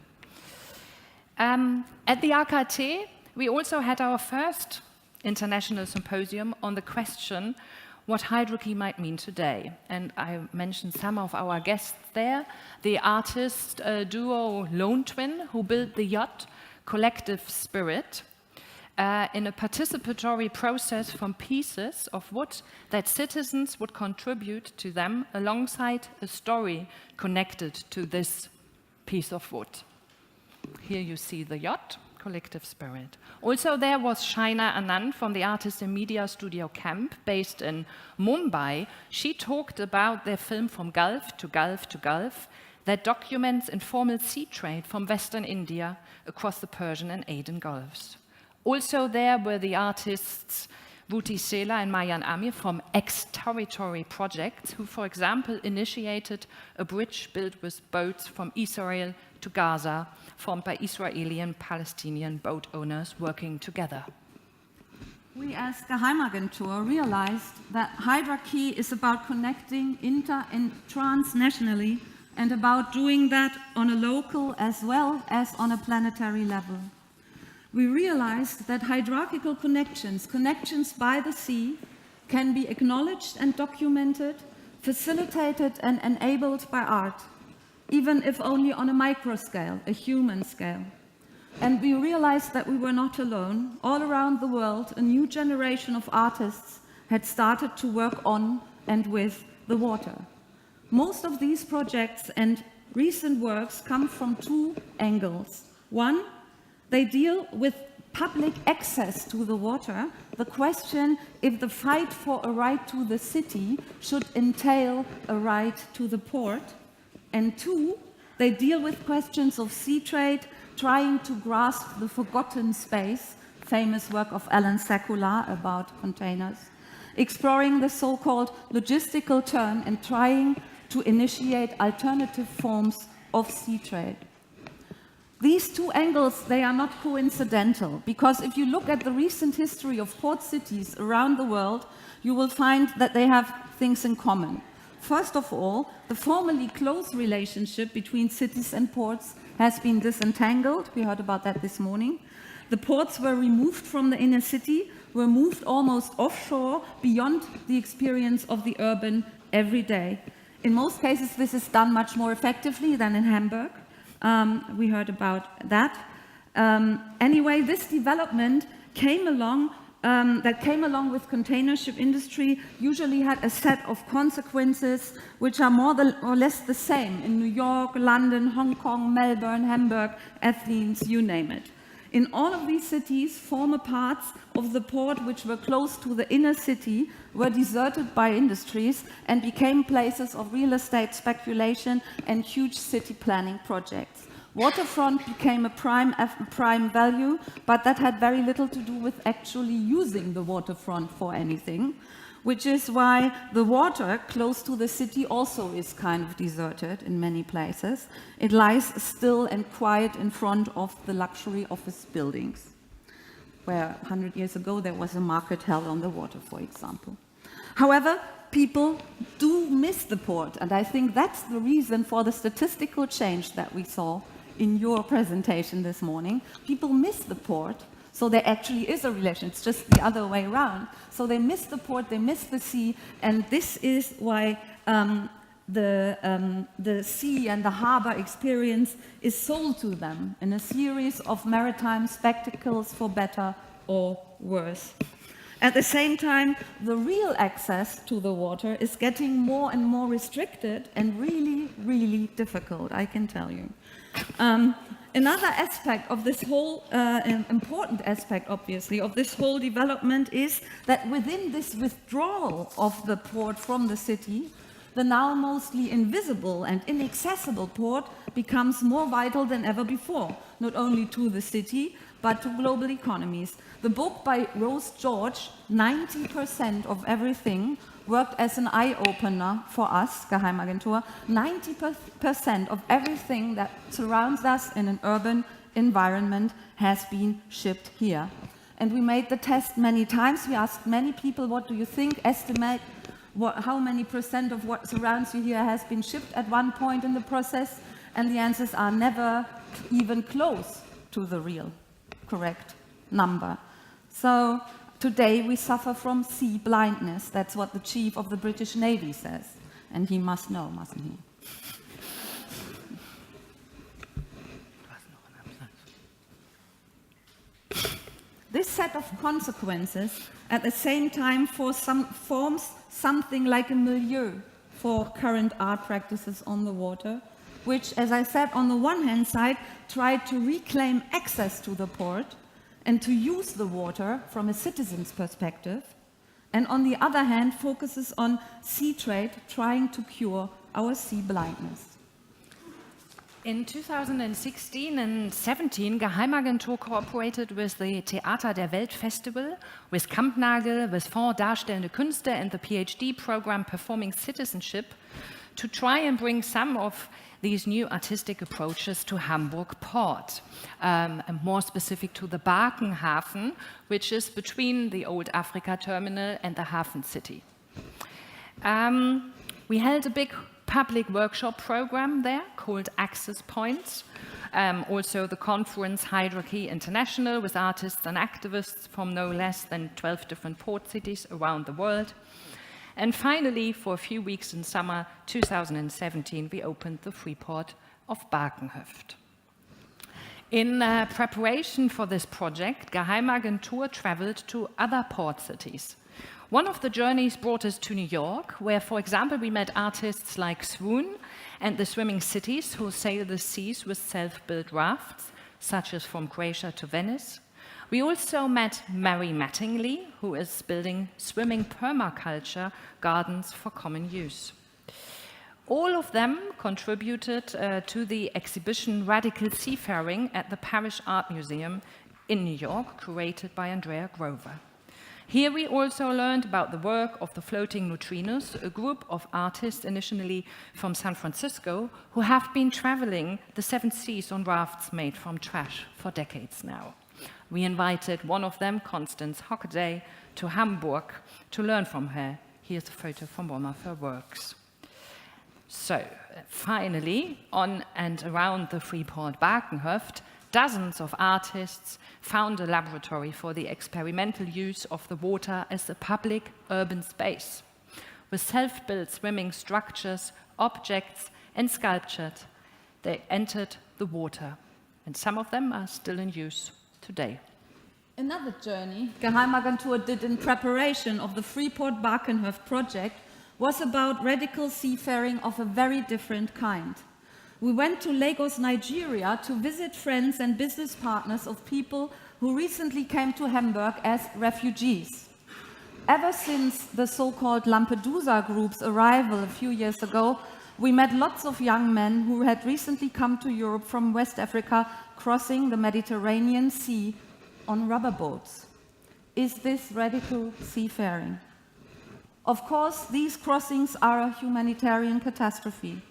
At the AKT, we also had our first International Symposium on the question what hydroquay might mean today. And I mentioned some of our guests there, the artist duo Lone Twin, who built the yacht Collective Spirit in a participatory process from pieces of wood that citizens would contribute to them alongside a story connected to this piece of wood. Here you see the yacht, Collective Spirit. Also there was Shaina Anand from the Artist and Media Studio Camp, based in Mumbai. She talked about their film From Gulf to Gulf to Gulf that documents informal sea trade from Western India across the Persian and Aden Gulfs. Also there were the artists Vuti Sela and Mayan Amir from Ex-Territory Projects, who, for example, initiated a bridge built with boats from Israel to Gaza, formed by Israeli and Palestinian boat owners working together. We as Geheimagentur realized that hydroquay is about connecting inter and transnationally and about doing that on a local as well as on a planetary level. We realized that hydrographical connections by the sea, can be acknowledged and documented, facilitated and enabled by art, even if only on a micro scale, a human scale. And we realized that we were not alone. All around the world, a new generation of artists had started to work on and with the water. Most of these projects and recent works come from two angles. One, they deal with public access to the water, the question if the fight for a right to the city should entail a right to the port. And two, they deal with questions of sea trade, trying to grasp the forgotten space, famous work of Alan Sekula about containers, exploring the so-called logistical turn and trying to initiate alternative forms of sea trade. These two angles, they are not coincidental, because if you look at the recent history of port cities around the world, you will find that they have things in common. First of all, the formerly close relationship between cities and ports has been disentangled. We heard about that this morning. The ports were removed from the inner city, were moved almost offshore, beyond the experience of the urban everyday. In most cases, this is done much more effectively than in Hamburg. We heard about that. Anyway, this development came along that came along with container ship industry usually had a set of consequences which are more or less the same in New York, London, Hong Kong, Melbourne, Hamburg, Athens, you name it. In all of these cities, former parts of the port which were close to the inner city were deserted by industries and became places of real estate speculation and huge city planning projects. Waterfront became a prime value, but that had very little to do with actually using the waterfront for anything, which is why the water close to the city also is kind of deserted in many places. It lies still and quiet in front of the luxury office buildings, where 100 years ago there was a market held on the water, for example. However, people do miss the port, and I think that's the reason for the statistical change that we saw in your presentation this morning. People miss the port, so there actually is a relation. It's just the other way around. So they miss the port, they miss the sea, and this is why the sea and the harbor experience is sold to them in a series of maritime spectacles for better or worse. At the same time, the real access to the water is getting more and more restricted and really, really difficult, I can tell you. Another aspect of this whole, important aspect, obviously, of this whole development is that within this withdrawal of the port from the city, the now mostly invisible and inaccessible port becomes more vital than ever before, not only to the city, but to global economies. The book by Rose George, 90% of everything, worked as an eye-opener for us, Geheimagentur. 90% of everything that surrounds us in an urban environment has been shipped here. And we made the test many times. We asked many people, what do you think? Estimate how many % of what surrounds you here has been shipped at one point in the process? And the answers are never even close to the real correct number. So today we suffer from sea blindness. That's what the chief of the British Navy says. And he must know, mustn't he? This set of consequences at the same time forms something like a milieu for current art practices on the water, which, as I said, on the one hand side, tried to reclaim access to the port and to use the water from a citizen's perspective, and on the other hand focuses on sea trade, trying to cure our sea blindness. In 2016 and 17, Geheimagentur cooperated with the Theater der Welt Festival, with Kampnagel, with Fonds Darstellende Künste and the PhD program Performing Citizenship to try and bring some of these new artistic approaches to Hamburg Port, and more specific to the Barkenhafen, which is between the old Africa terminal and the Hafen city. We held a big public workshop program there called Access Points. Also the conference Hydroquay International with artists and activists from no less than 12 different port cities around the world. And finally, for a few weeks in summer 2017, we opened the free port of Barkenhoeft. In preparation for this project, Geheimagentur traveled to other port cities. One of the journeys brought us to New York, where, for example, we met artists like Swoon and the Swimming Cities, who sail the seas with self-built rafts, such as from Croatia to Venice. We also met Mary Mattingly, who is building swimming permaculture gardens for common use. All of them contributed to the exhibition Radical Seafaring at the Parish Art Museum in New York, curated by Andrea Grover. Here we also learned about the work of the Floating Neutrinos, a group of artists initially from San Francisco who have been traveling the seven seas on rafts made from trash for decades now. We invited one of them, Constance Hockaday, to Hamburg to learn from her. Here's a photo from one of her works. So, finally, on and around the Freeport Barkenhoeft, dozens of artists found a laboratory for the experimental use of the water as a public urban space. With self-built swimming structures, objects, and sculptures, they entered the water, and some of them are still in use today. Another journey Geheimagentur did in preparation of the Freeport-Barkenhof project was about radical seafaring of a very different kind. We went to Lagos, Nigeria to visit friends and business partners of people who recently came to Hamburg as refugees. Ever since the so-called Lampedusa group's arrival a few years ago, we met lots of young men who had recently come to Europe from West Africa, crossing the Mediterranean Sea on rubber boats. Is this radical seafaring? Of course, these crossings are a humanitarian catastrophe,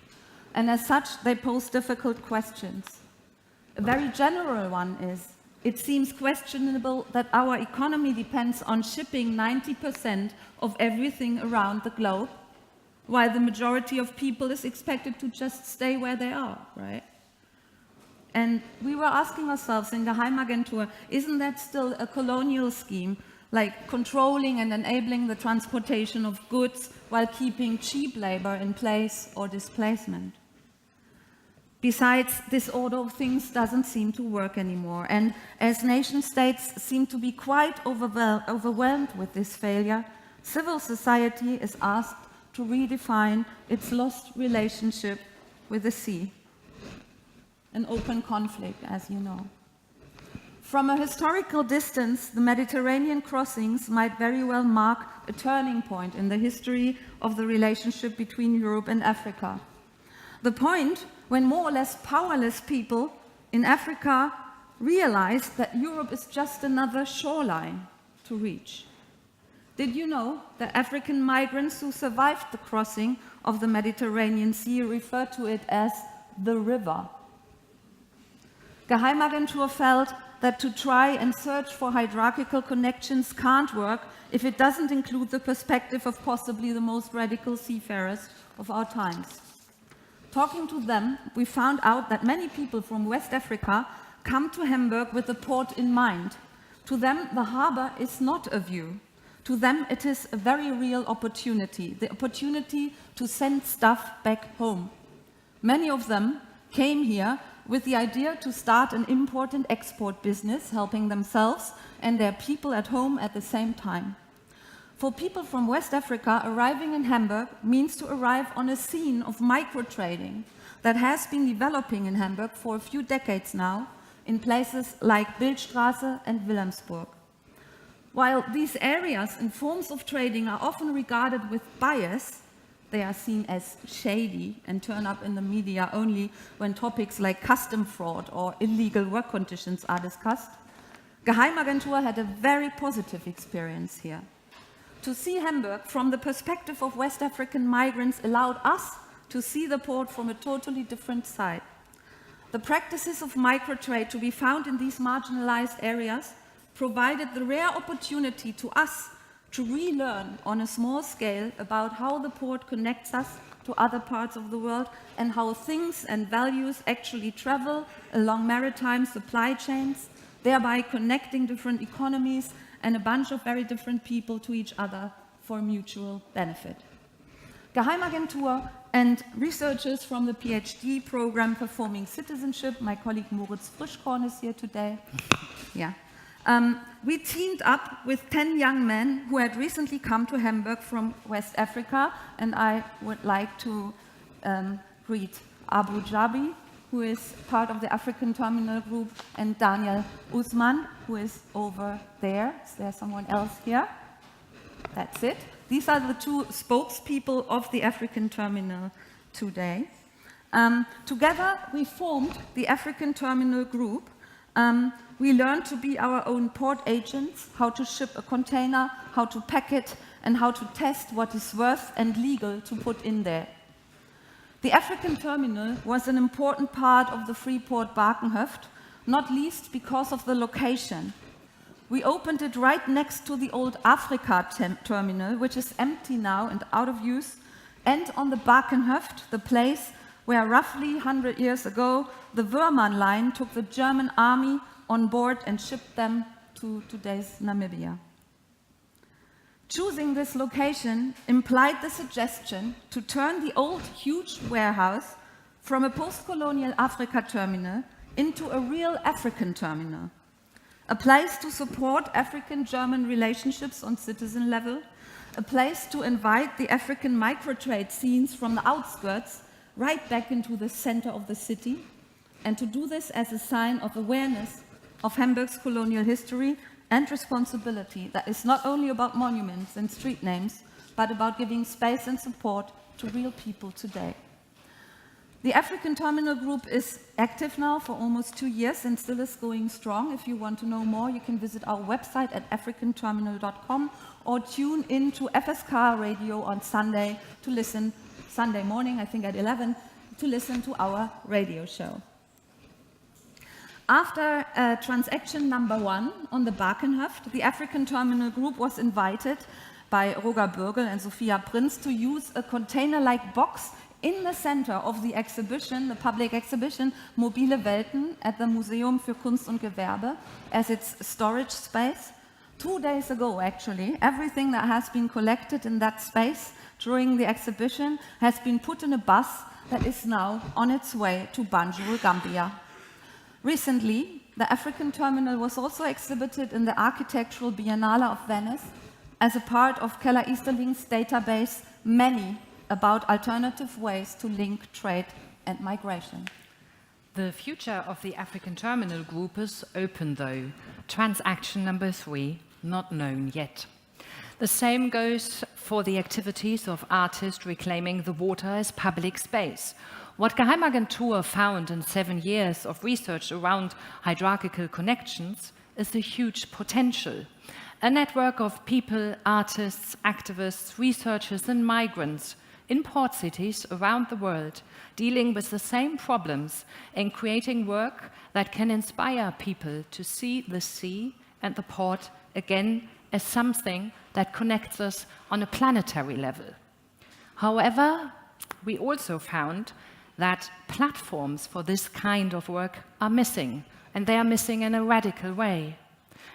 and as such, they pose difficult questions. A very general one is, it seems questionable that our economy depends on shipping 90% of everything around the globe, while the majority of people is expected to just stay where they are, right? And we were asking ourselves in Geheimagentur, isn't that still a colonial scheme, like controlling and enabling the transportation of goods while keeping cheap labor in place or displacement? Besides, this order of things doesn't seem to work anymore, and as nation-states seem to be quite overwhelmed with this failure, civil society is asked to redefine its lost relationship with the sea. An open conflict, as you know. From a historical distance, the Mediterranean crossings might very well mark a turning point in the history of the relationship between Europe and Africa. The point when more or less powerless people in Africa realized that Europe is just another shoreline to reach. Did you know that African migrants who survived the crossing of the Mediterranean Sea refer to it as the river? Geheimagentur felt that to try and search for hierarchical connections can't work if it doesn't include the perspective of possibly the most radical seafarers of our times. Talking to them, we found out that many people from West Africa come to Hamburg with the port in mind. To them, the harbor is not a view. To them, it is a very real opportunity, the opportunity to send stuff back home. Many of them came here with the idea to start an import and export business, helping themselves and their people at home at the same time. For people from West Africa, arriving in Hamburg means to arrive on a scene of micro-trading that has been developing in Hamburg for a few decades now, in places like Bildstraße and Wilhelmsburg. While these areas and forms of trading are often regarded with bias, they are seen as shady and turn up in the media only when topics like custom fraud or illegal work conditions are discussed. Geheimagentur had a very positive experience here. To see Hamburg from the perspective of West African migrants allowed us to see the port from a totally different side. The practices of microtrade to be found in these marginalized areas provided the rare opportunity to us to relearn on a small scale about how the port connects us to other parts of the world and how things and values actually travel along maritime supply chains, thereby connecting different economies and a bunch of very different people to each other for mutual benefit. Geheimagentur and researchers from the PhD program Performing Citizenship, my colleague Moritz Frischkorn is here today. Yeah. We teamed up with 10 young men who had recently come to Hamburg from West Africa, and I would like to greet Abu Jabi, who is part of the African Terminal Group, and Daniel Usman, who is over there. Is there someone else here? That's it. These are the two spokespeople of the African Terminal today. Together, we formed the African Terminal Group. We learned to be our own port agents, how to ship a container, how to pack it, and how to test what is worth and legal to put in there. The African terminal was an important part of the Freeport-Barkenhof, not least because of the location. We opened it right next to the old Africa terminal, which is empty now and out of use, and on the Barkenhof, the place where roughly 100 years ago, the Wörmann line took the German army on board and shipped them to today's Namibia. Choosing this location implied the suggestion to turn the old huge warehouse from a post-colonial Africa terminal into a real African terminal. a place to support African-German relationships on citizen level, a place to invite the African microtrade scenes from the outskirts right back into the center of the city, and to do this as a sign of awareness of Hamburg's colonial history and responsibility that is not only about monuments and street names, but about giving space and support to real people today. The African Terminal Group is active now for almost 2 years and still is going strong. If you want to know more, you can visit our website at africanterminal.com or tune in to FSK Radio on Sunday to listen, Sunday morning, I think at 11, to listen to our radio show. After transaction number 1 on the Barkenhoft, the African Terminal Group was invited by Roger Bürgel and Sophia Prinz to use a container-like box in the center of the exhibition, the public exhibition, Mobile Welten at the Museum für Kunst und Gewerbe as its storage space. 2 days ago, actually, everything that has been collected in that space during the exhibition has been put in a bus that is now on its way to Banjul, Gambia. Recently, the African Terminal was also exhibited in the Architectural Biennale of Venice as a part of Keller Easterling's database, Many, about alternative ways to link trade and migration. The future of the African Terminal Group is open, though. Transaction number 3, not known yet. The same goes for the activities of artists reclaiming the water as public space. What Geheimagentur found in 7 years of research around hierarchical connections is a huge potential. A network of people, artists, activists, researchers and migrants in port cities around the world, dealing with the same problems and creating work that can inspire people to see the sea and the port again as something that connects us on a planetary level. However, we also found that platforms for this kind of work are missing, and they are missing in a radical way.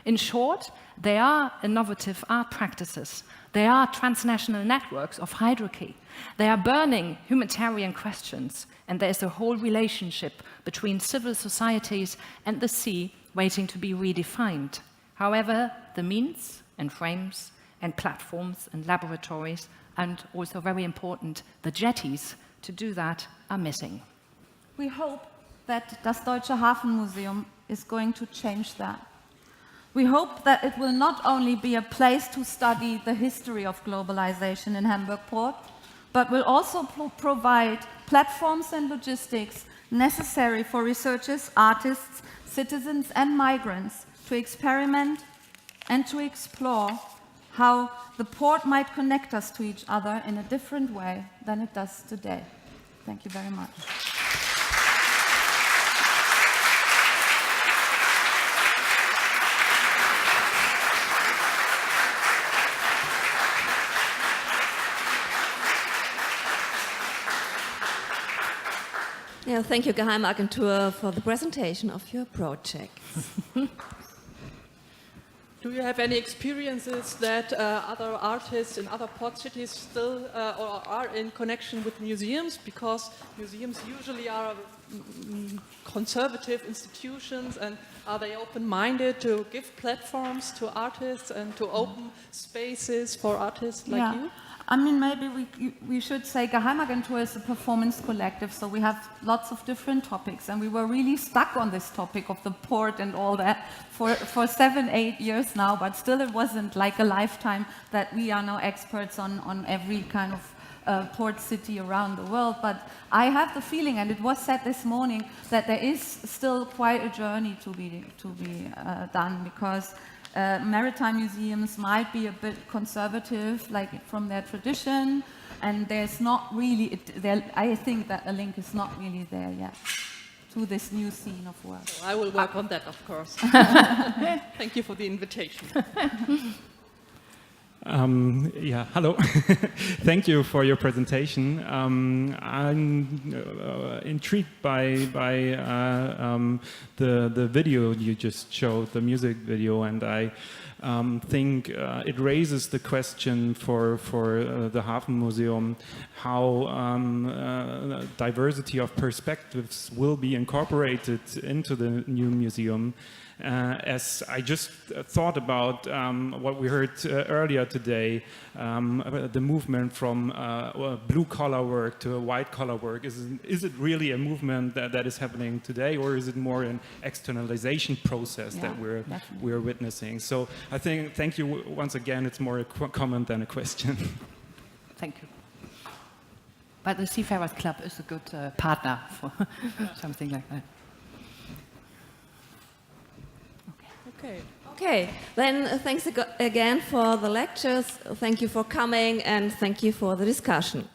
In short, they are innovative art practices. They are transnational networks of hierarchy. They are burning humanitarian questions, and there is a whole relationship between civil societies and the sea waiting to be redefined. However, the means and frames and platforms and laboratories, and also very important, the jetties to do that are missing. We hope that das Deutsche Hafenmuseum is going to change that. We hope that it will not only be a place to study the history of globalization in Hamburg Port, but will also provide platforms and logistics necessary for researchers, artists, citizens and migrants to experiment and to explore how the port might connect us to each other in a different way than it does today. Thank you very much. Yeah, thank you, Geheimagentur, for the presentation of your project. Do you have any experiences that other artists in other port cities still or are in connection with museums? Because museums usually are conservative institutions, and are they open-minded to give platforms to artists and to open spaces for artists like you? I mean, maybe we should say Geheimagentur is a performance collective, so we have lots of different topics, and we were really stuck on this topic of the port and all that for 7-8 years now, but still it wasn't like a lifetime that we are now experts on every kind of port city around the world. But I have the feeling, and it was said this morning, that there is still quite a journey to be done, because maritime museums might be a bit conservative, like from their tradition, and there's not really, I think that the link is not really there yet to this new scene of work. So I will work on that, of course. Thank you for the invitation. Yeah, hello. Thank you for your presentation. I'm intrigued by the video you just showed, the music video, and I think it raises the question for the Hafen Museum how diversity of perspectives will be incorporated into the new museum. As I just thought about what we heard earlier today, the movement from blue-collar work to white-collar work, is it really a movement that is happening today, or is it more an externalization process that we're witnessing? So I think, thank you once again, it's more a comment than a question. Thank you. But the Seafarers Club is a good partner for something like that. Okay, then thanks again for the lectures. Thank you for coming and thank you for the discussion.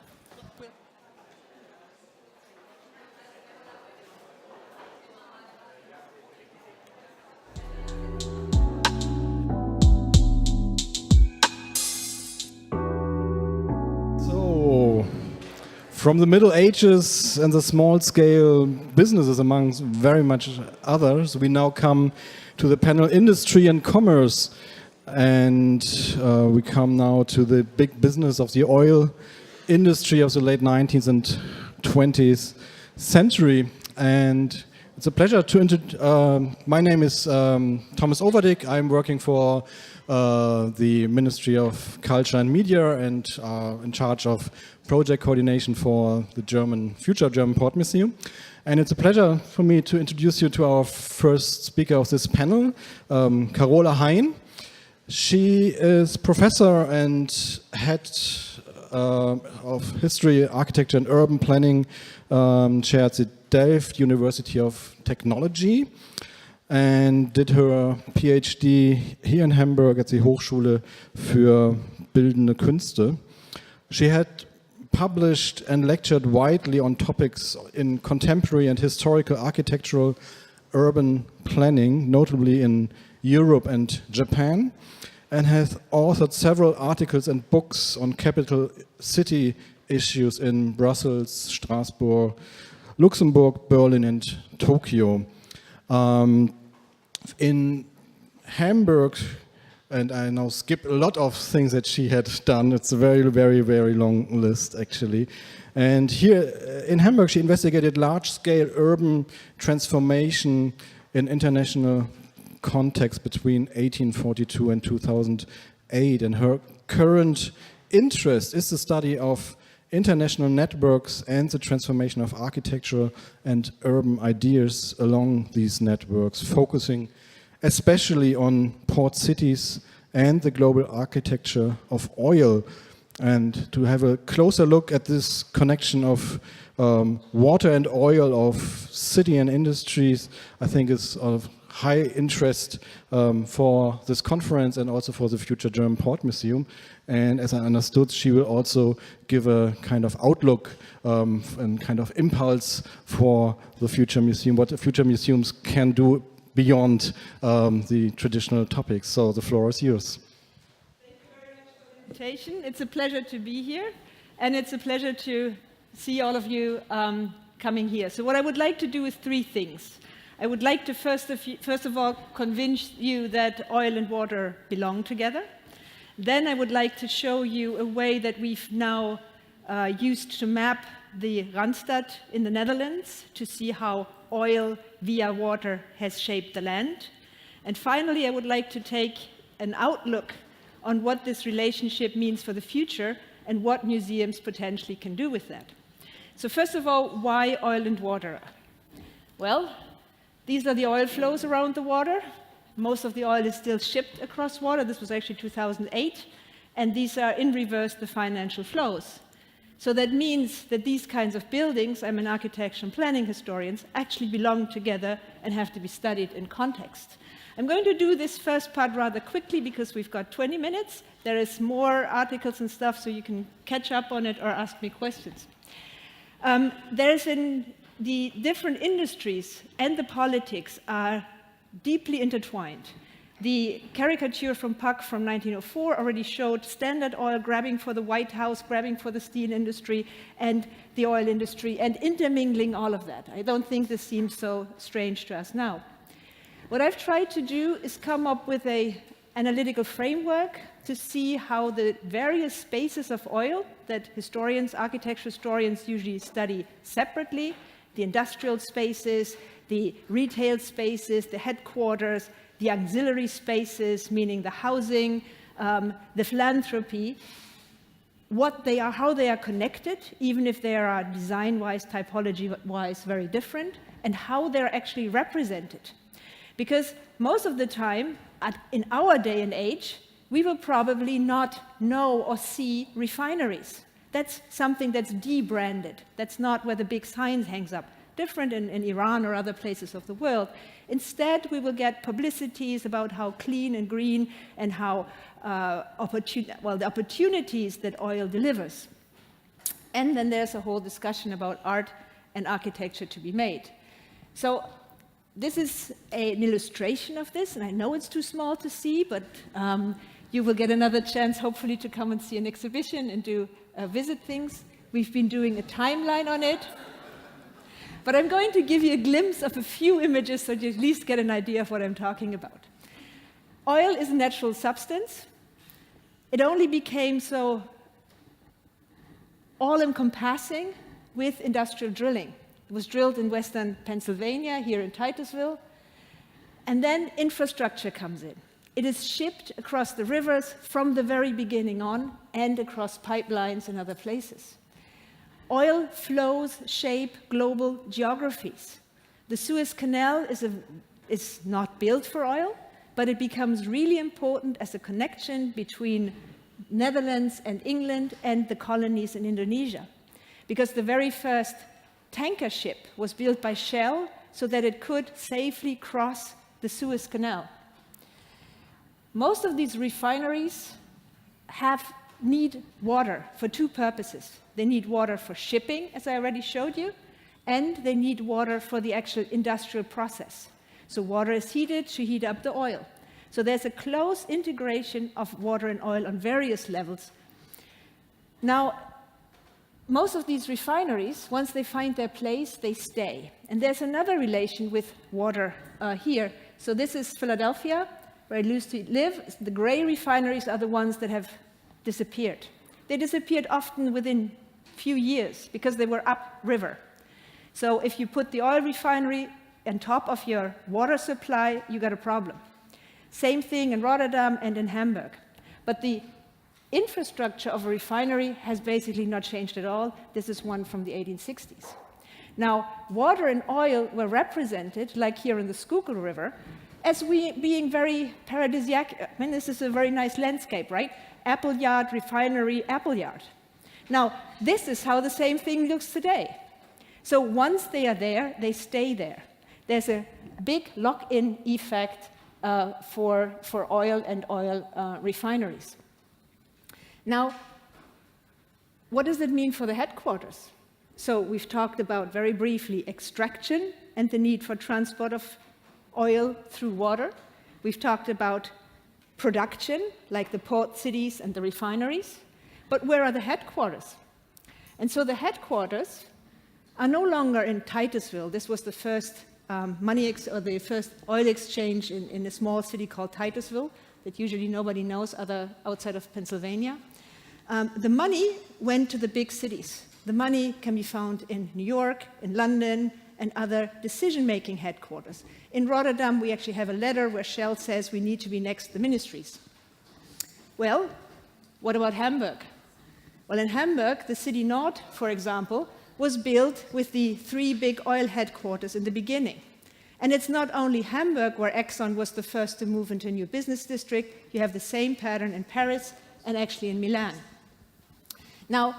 So, from the Middle Ages and the small-scale businesses, among very much others, we now come to the panel Industry and Commerce, and we come now to the big business of the oil industry of the late 19th and 20th century. And it's a pleasure to introduce, my name is Thomas Overdick. I'm working for the Ministry of Culture and Media and in charge of project coordination for the future German Port Museum. And it's a pleasure for me to introduce you to our first speaker of this panel, Carola Hein. She is professor and head of history, architecture and urban planning chair at the Delft University of Technology, and did her PhD here in Hamburg at the Hochschule für Bildende Künste. She had published and lectured widely on topics in contemporary and historical architectural urban planning, notably in Europe and Japan, and has authored several articles and books on capital city issues in Brussels, Strasbourg, Luxembourg, Berlin, and Tokyo. In Hamburg, and I now skip a lot of things that she had done. It's a very, very, very long list, actually. And here in Hamburg, she investigated large-scale urban transformation in international context between 1842 and 2008. And her current interest is the study of international networks and the transformation of architectural and urban ideas along these networks, focusing especially on port cities and the global architecture of oil. And to have a closer look at this connection of water and oil, of city and industries, I think is of high interest for this conference and also for the future German Port Museum. And as I understood, she will also give a kind of outlook and kind of impulse for the future museum, what the future museums can do beyond the traditional topics. So the floor is yours. Thank you very much for the invitation. It's a pleasure to be here, and it's a pleasure to see all of you coming here. So what I would like to do is three things. I would like to first of all convince you that oil and water belong together. Then I would like to show you a way that we've now used to map the Randstad in the Netherlands to see how oil via water has shaped the land. And finally, I would like to take an outlook on what this relationship means for the future and what museums potentially can do with that. So first of all, why oil and water? Well, these are the oil flows around the water. Most of the oil is still shipped across water. This was actually 2008. And these are in reverse the financial flows. So that means that these kinds of buildings, I'm an architecture and planning historian, actually belong together and have to be studied in context. I'm going to do this first part rather quickly because we've got 20 minutes. There is more articles and stuff, so you can catch up on it or ask me questions. There's in the different industries and the politics are deeply intertwined. The caricature from Puck from 1904 already showed Standard Oil grabbing for the White House, grabbing for the steel industry and the oil industry, and intermingling all of that. I don't think this seems so strange to us now. What I've tried to do is come up with an analytical framework to see how the various spaces of oil that historians, architecture historians usually study separately, the industrial spaces, the retail spaces, the headquarters, the auxiliary spaces, meaning the housing, the philanthropy, what they are, how they are connected, even if they are design-wise, typology-wise very different, and how they're actually represented. Because most of the time, in our day and age, we will probably not know or see refineries. That's something that's debranded. That's not where the big sign hangs up. Different in Iran or other places of the world. Instead, we will get publicities about how clean and green and how the opportunities that oil delivers. And then there's a whole discussion about art and architecture to be made. So this is an illustration of this, and I know it's too small to see, but you will get another chance, hopefully, to come and see an exhibition and do visit things. We've been doing a timeline on it. But I'm going to give you a glimpse of a few images so you at least get an idea of what I'm talking about. Oil is a natural substance. It only became so all-encompassing with industrial drilling. It was drilled in western Pennsylvania, here in Titusville, and then infrastructure comes in. It is shipped across the rivers from the very beginning on and across pipelines and other places. Oil flows shape global geographies. The Suez Canal is not built for oil, but it becomes really important as a connection between Netherlands and England and the colonies in Indonesia. Because the very first tanker ship was built by Shell so that it could safely cross the Suez Canal. Most of these refineries need water for two purposes. They need water for shipping, as I already showed you, and they need water for the actual industrial process. So water is heated to heat up the oil. So there's a close integration of water and oil on various levels. Now, most of these refineries, once they find their place, they stay. And there's another relation with water here. So this is Philadelphia, where I used to live. The gray refineries are the ones that have disappeared. They disappeared often within a few years because they were upriver. So if you put the oil refinery on top of your water supply, you got a problem. Same thing in Rotterdam and in Hamburg. But the infrastructure of a refinery has basically not changed at all. This is one from the 1860s. Now, water and oil were represented, like here in the Schuylkill River, as being very paradisiac. I mean, this is a very nice landscape, right? Appleyard, refinery, Appleyard. Now, this is how the same thing looks today. So once they are there, they stay there. There's a big lock-in effect for oil and oil refineries. Now, what does it mean for the headquarters? So we've talked about, very briefly, extraction and the need for transport of oil through water. We've talked about production, like the port cities and the refineries. But where are the headquarters? And so the headquarters are no longer in Titusville. This was the first the first oil exchange in a small city called Titusville that usually nobody knows outside of Pennsylvania. The money went to the big cities. The money can be found in New York, in London, and other decision-making headquarters. In Rotterdam, we actually have a letter where Shell says we need to be next to the ministries. Well, what about Hamburg? Well, in Hamburg, the City Nord, for example, was built with the 3 big oil headquarters in the beginning. And it's not only Hamburg, where Exxon was the first to move into a new business district. You have the same pattern in Paris and actually in Milan. Now,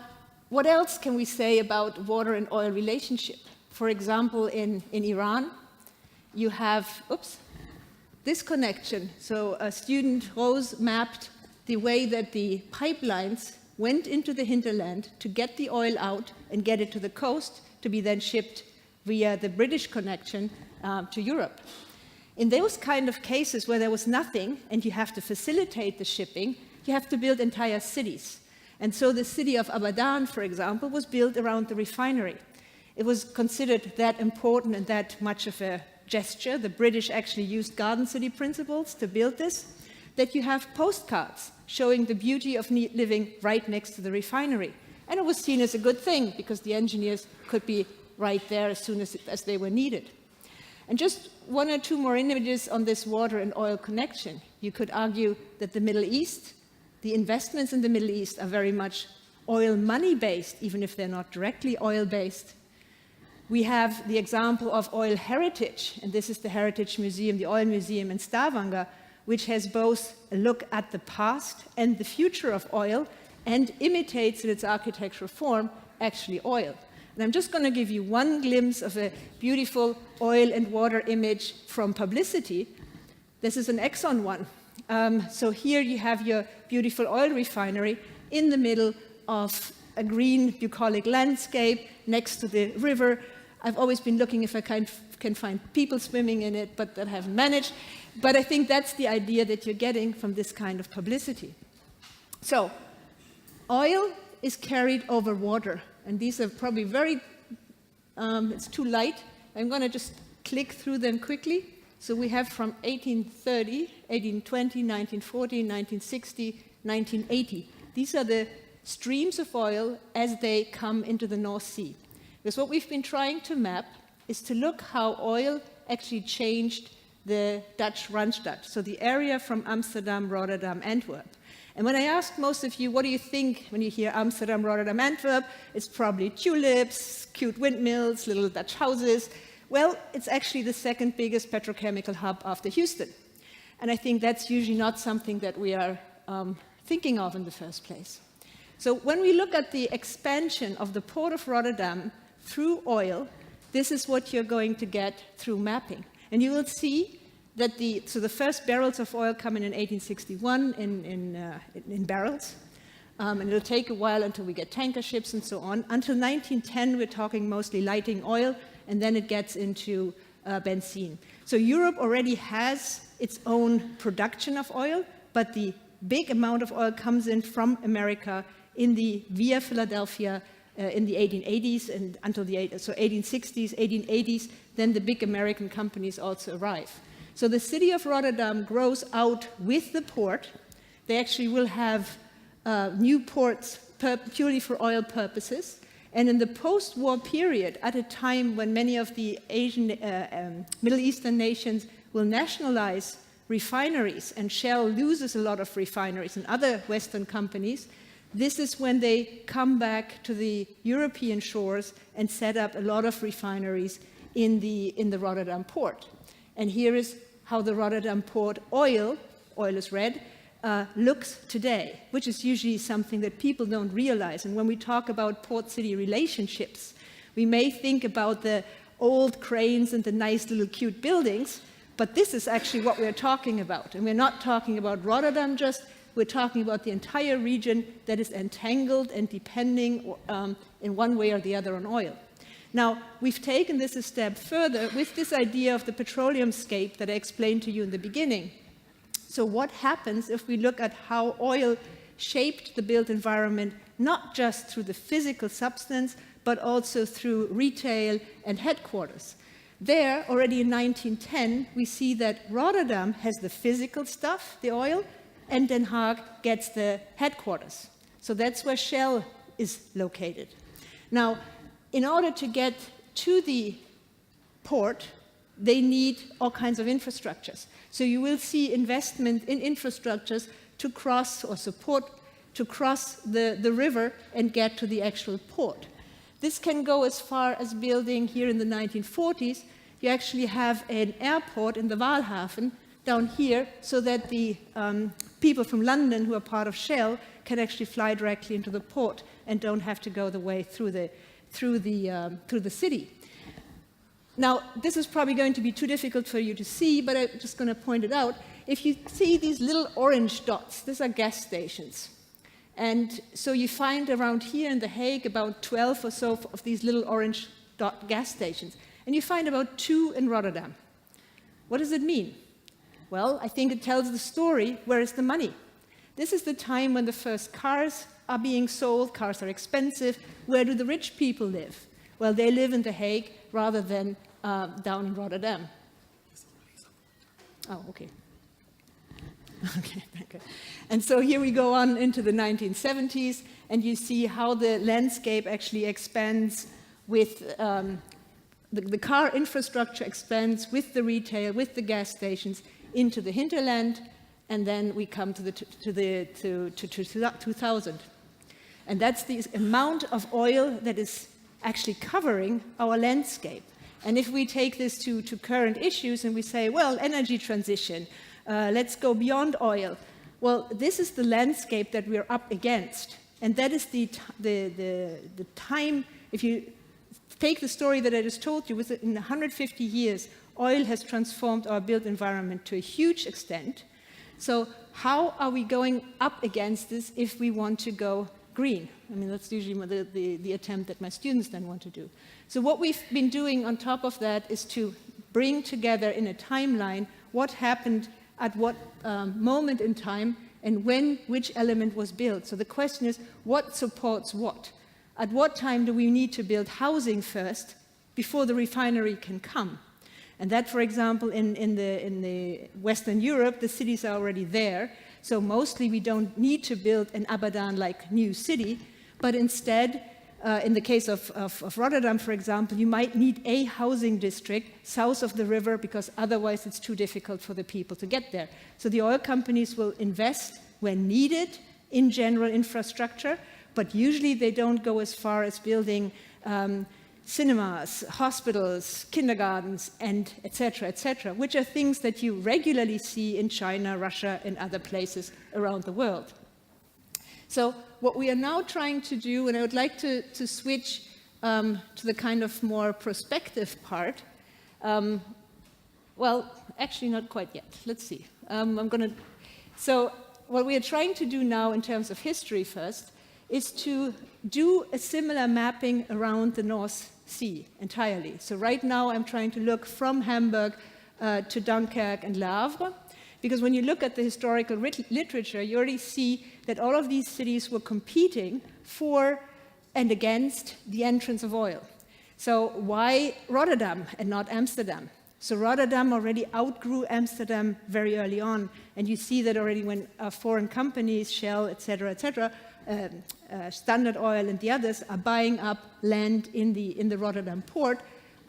what else can we say about water and oil relationship? For example, in Iran, you have, this connection. So a student, Rose, mapped the way that the pipelines went into the hinterland to get the oil out and get it to the coast to be then shipped via the British connection to Europe. In those kind of cases where there was nothing and you have to facilitate the shipping, you have to build entire cities. And so the city of Abadan, for example, was built around the refinery. It was considered that important and that much of a gesture. The British actually used Garden City principles to build this, that you have postcards showing the beauty of living right next to the refinery. And it was seen as a good thing because the engineers could be right there as soon as they were needed. And just one or two more images on this water and oil connection. You could argue that the Middle East, the investments in the Middle East are very much oil money based, even if they're not directly oil based. We have the example of oil heritage, and this is the Heritage Museum, the Oil Museum in Stavanger, which has both a look at the past and the future of oil and imitates in its architectural form actually oil. And I'm just going to give you one glimpse of a beautiful oil and water image from publicity. This is an Exxon one. So here you have your beautiful oil refinery in the middle of a green bucolic landscape next to the river. I've always been looking if I can find people swimming in it, but that I haven't managed. But I think that's the idea that you're getting from this kind of publicity. So, oil is carried over water. And these are probably very, it's too light. I'm going to just click through them quickly. So we have from 1830, 1820, 1940, 1960, 1980. These are the streams of oil as they come into the North Sea. Because what we've been trying to map is to look how oil actually changed the Dutch Randstad, so the area from Amsterdam, Rotterdam, Antwerp. And when I ask most of you, what do you think when you hear Amsterdam, Rotterdam, Antwerp? It's probably tulips, cute windmills, little Dutch houses. Well, it's actually the second biggest petrochemical hub after Houston. And I think that's usually not something that we are thinking of in the first place. So when we look at the expansion of the port of Rotterdam through oil, this is what you're going to get through mapping. And you will see that the first barrels of oil come in 1861 in barrels. And it'll take a while until we get tanker ships and so on. Until 1910, we're talking mostly lighting oil, and then it gets into benzene. So Europe already has its own production of oil, but the big amount of oil comes in from America via Philadelphia in the 1880s and until the 1860s, 1880s, then the big American companies also arrive. So the city of Rotterdam grows out with the port. They actually will have new ports purely for oil purposes. And in the post-war period, at a time when many of the Asian, Middle Eastern nations will nationalize refineries, and Shell loses a lot of refineries and other Western companies, this is when they come back to the European shores and set up a lot of refineries in the Rotterdam port. And here is how the Rotterdam port oil is red, looks today, which is usually something that people don't realize. And when we talk about port-city relationships, we may think about the old cranes and the nice little cute buildings, but this is actually what we're talking about. And we're not talking about Rotterdam just, we're talking about the entire region that is entangled and depending in one way or the other on oil. Now, we've taken this a step further with this idea of the petroleum scape that I explained to you in the beginning. So what happens if we look at how oil shaped the built environment, not just through the physical substance, but also through retail and headquarters? There, already in 1910, we see that Rotterdam has the physical stuff, the oil, and Den Haag gets the headquarters. So that's where Shell is located. Now, in order to get to the port, they need all kinds of infrastructures. So you will see investment in infrastructures to cross or support to cross the river and get to the actual port. This can go as far as building here in the 1940s. You actually have an airport in the Walhaven down here so that the people from London who are part of Shell can actually fly directly into the port and don't have to go the way through the city. Now, this is probably going to be too difficult for you to see, but I'm just going to point it out. If you see these little orange dots, these are gas stations. And so you find around here in The Hague about 12 or so of these little orange dot gas stations. And you find about 2 in Rotterdam. What does it mean? Well, I think it tells the story, where is the money? This is the time when the first cars are being sold, cars are expensive. Where do the rich people live? Well, they live in The Hague rather than down in Rotterdam. Oh, okay. Okay. And so here we go on into the 1970s, and you see how the landscape actually expands with the car infrastructure expands with the retail, with the gas stations into the hinterland, and then we come to 2000. And that's the amount of oil that is actually covering our landscape. And if we take this to current issues and we say, well, energy transition, let's go beyond oil. Well, this is the landscape that we're up against. And that is the time, if you take the story that I just told you, within 150 years, oil has transformed our built environment to a huge extent. So how are we going up against this if we want to go green? I mean, that's usually the attempt that my students then want to do. So what we've been doing on top of that is to bring together in a timeline what happened at what moment in time and when which element was built. So the question is, what supports what? At what time do we need to build housing first before the refinery can come? And that, for example, in the Western Europe, the cities are already there. So mostly we don't need to build an Abadan-like new city, but instead, in the case of Rotterdam, for example, you might need a housing district south of the river because otherwise it's too difficult for the people to get there. So the oil companies will invest when needed in general infrastructure, but usually they don't go as far as building cinemas, hospitals, kindergartens, and etc., which are things that you regularly see in China, Russia, and other places around the world. So what we are now trying to do, and I would like to switch to the kind of more prospective part. Well, actually not quite yet. Let's see. So what we are trying to do now in terms of history first is to do a similar mapping around the North Sea entirely. So right now I'm trying to look from Hamburg to Dunkirk and Le Havre, because when you look at the historical literature, you already see that all of these cities were competing for and against the entrance of oil. So why Rotterdam and not Amsterdam? So Rotterdam already outgrew Amsterdam very early on, and you see that already when foreign companies, Shell, etc., Standard Oil and the others are buying up land in the Rotterdam port,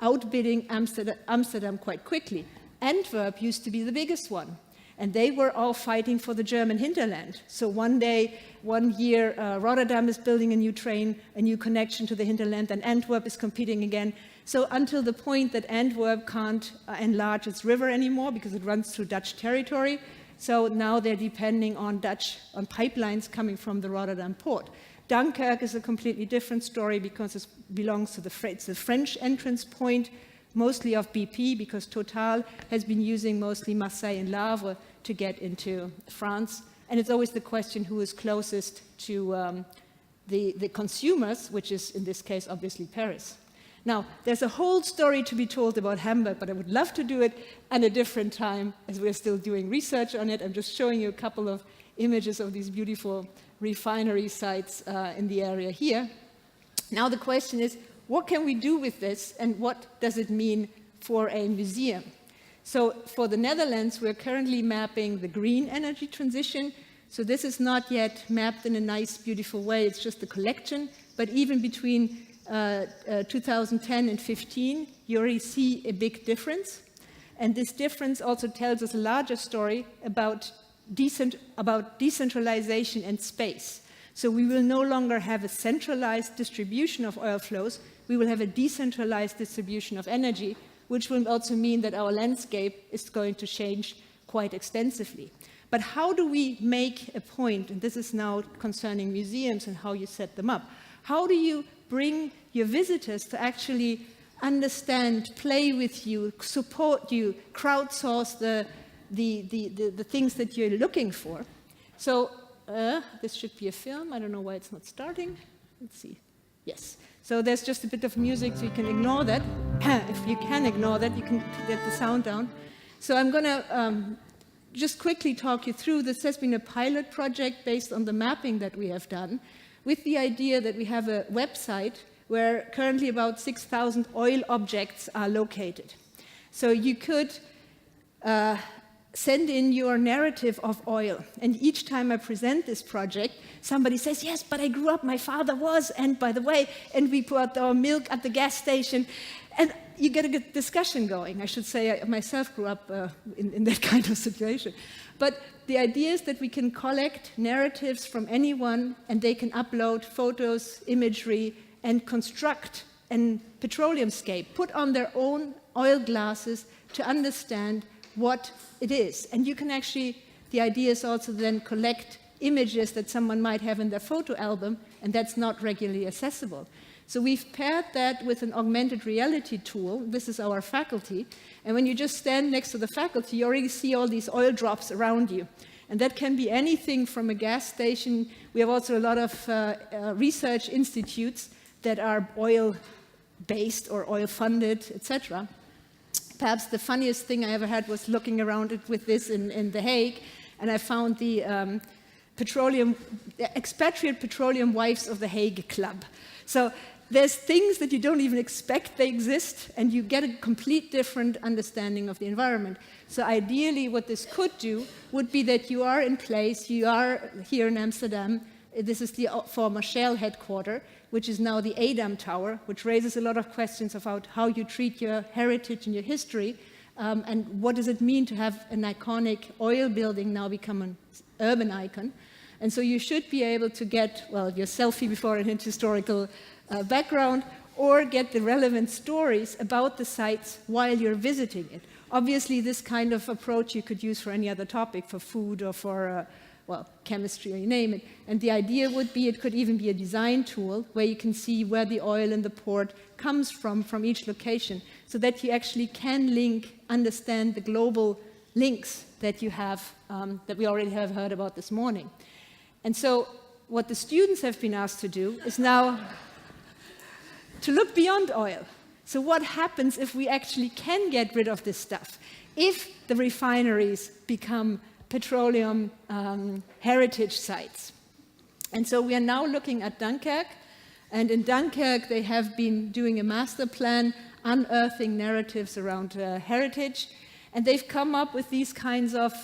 outbidding Amsterdam quite quickly. Antwerp used to be the biggest one, and they were all fighting for the German hinterland. So one year, Rotterdam is building a new train, a new connection to the hinterland, and Antwerp is competing again. So until the point that Antwerp can't enlarge its river anymore because it runs through Dutch territory. So now they're depending on pipelines coming from the Rotterdam port. Dunkirk is a completely different story because it belongs to the French entrance point, mostly of BP, because Total has been using mostly Marseille and Le Havre to get into France. And it's always the question who is closest to the consumers, which is in this case obviously Paris. Now, there's a whole story to be told about Hamburg, but I would love to do it at a different time as we're still doing research on it. I'm just showing you a couple of images of these beautiful refinery sites in the area here. Now the question is, what can we do with this and what does it mean for a museum? So for the Netherlands, we're currently mapping the green energy transition. So this is not yet mapped in a nice, beautiful way. It's just a collection, but even between 2010 and 15, you already see a big difference. And this difference also tells us a larger story about decentralization and space. So we will no longer have a centralized distribution of oil flows. We will have a decentralized distribution of energy, which will also mean that our landscape is going to change quite extensively. But how do we make a point, and this is now concerning museums and how you set them up, how do you bring your visitors to actually understand, play with you, support you, crowdsource the things that you're looking for? So this should be a film. I don't know why it's not starting. Let's see. Yes. So there's just a bit of music, so you can ignore that. If you can ignore that, you can get the sound down. So I'm going to just quickly talk you through. This has been a pilot project based on the mapping that we have done, with the idea that we have a website where currently about 6,000 oil objects are located. So you could send in your narrative of oil. And each time I present this project, somebody says, yes, but I grew up, my father was, and by the way, and we bought our milk at the gas station. And you get a good discussion going. I should say I myself grew up in that kind of situation. But the idea is that we can collect narratives from anyone and they can upload photos, imagery, and construct a petroleum scape, put on their own oil glasses to understand what it is. And you can actually, the idea is also then collect images that someone might have in their photo album, and that's not regularly accessible. So we've paired that with an augmented reality tool. This is our faculty. And when you just stand next to the faculty, you already see all these oil drops around you. And that can be anything from a gas station. We have also a lot of research institutes that are oil-based or oil-funded, etc. Perhaps the funniest thing I ever had was looking around it with this in The Hague, and I found the expatriate petroleum wives of The Hague Club. So there's things that you don't even expect they exist, and you get a complete different understanding of the environment. So ideally, what this could do would be that you are in place, you are here in Amsterdam. This is the former Shell headquarters, which is now the Adam Tower, which raises a lot of questions about how you treat your heritage and your history, and what does it mean to have an iconic oil building now become an urban icon. And so you should be able to get, well, your selfie before an historical background, or get the relevant stories about the sites while you're visiting it. Obviously, this kind of approach you could use for any other topic, for food or for well, chemistry, or you name it. And the idea would be it could even be a design tool where you can see where the oil in the port comes from each location, so that you actually can understand the global links that you have, that we already have heard about this morning. And so what the students have been asked to do is now to look beyond oil. So what happens if we actually can get rid of this stuff? If the refineries become petroleum heritage sites. And so we are now looking at Dunkirk, and in Dunkirk they have been doing a master plan unearthing narratives around heritage, and they've come up with these kinds of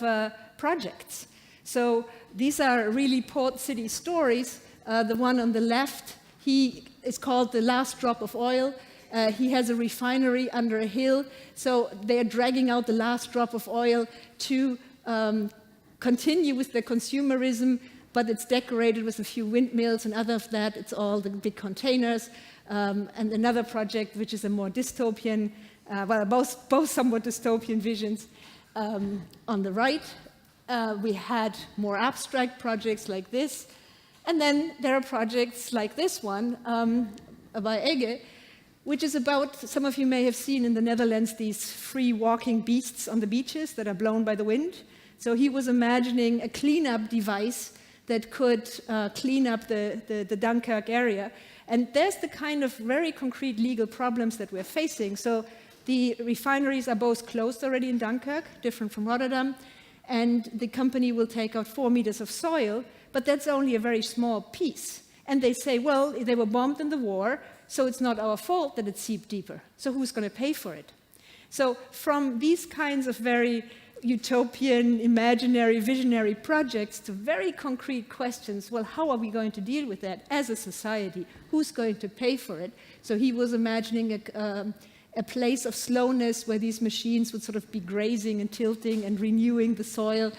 projects. So these are really port city stories. The one on the left, he is called The Last Drop of Oil. He has a refinery under a hill, so they are dragging out the last drop of oil to continue with their consumerism, but it's decorated with a few windmills, and other of that, it's all the big containers. And another project, which is a more dystopian, well, both somewhat dystopian visions. On the right, we had more abstract projects like this. And then there are projects like this one by Egge, which is about, some of you may have seen in the Netherlands, these free walking beasts on the beaches that are blown by the wind. So he was imagining a cleanup device that could clean up the Dunkirk area. And there's the kind of very concrete legal problems that we're facing. So the refineries are both closed already in Dunkirk, different from Rotterdam, and the company will take out 4 meters of soil, but that's only a very small piece. And they say, well, they were bombed in the war, so it's not our fault that it seeped deeper. So who's going to pay for it? So from these kinds of very utopian, imaginary, visionary projects to very concrete questions, well, how are we going to deal with that as a society? Who's going to pay for it? So he was imagining a place of slowness where these machines would sort of be grazing and tilting and renewing the soil,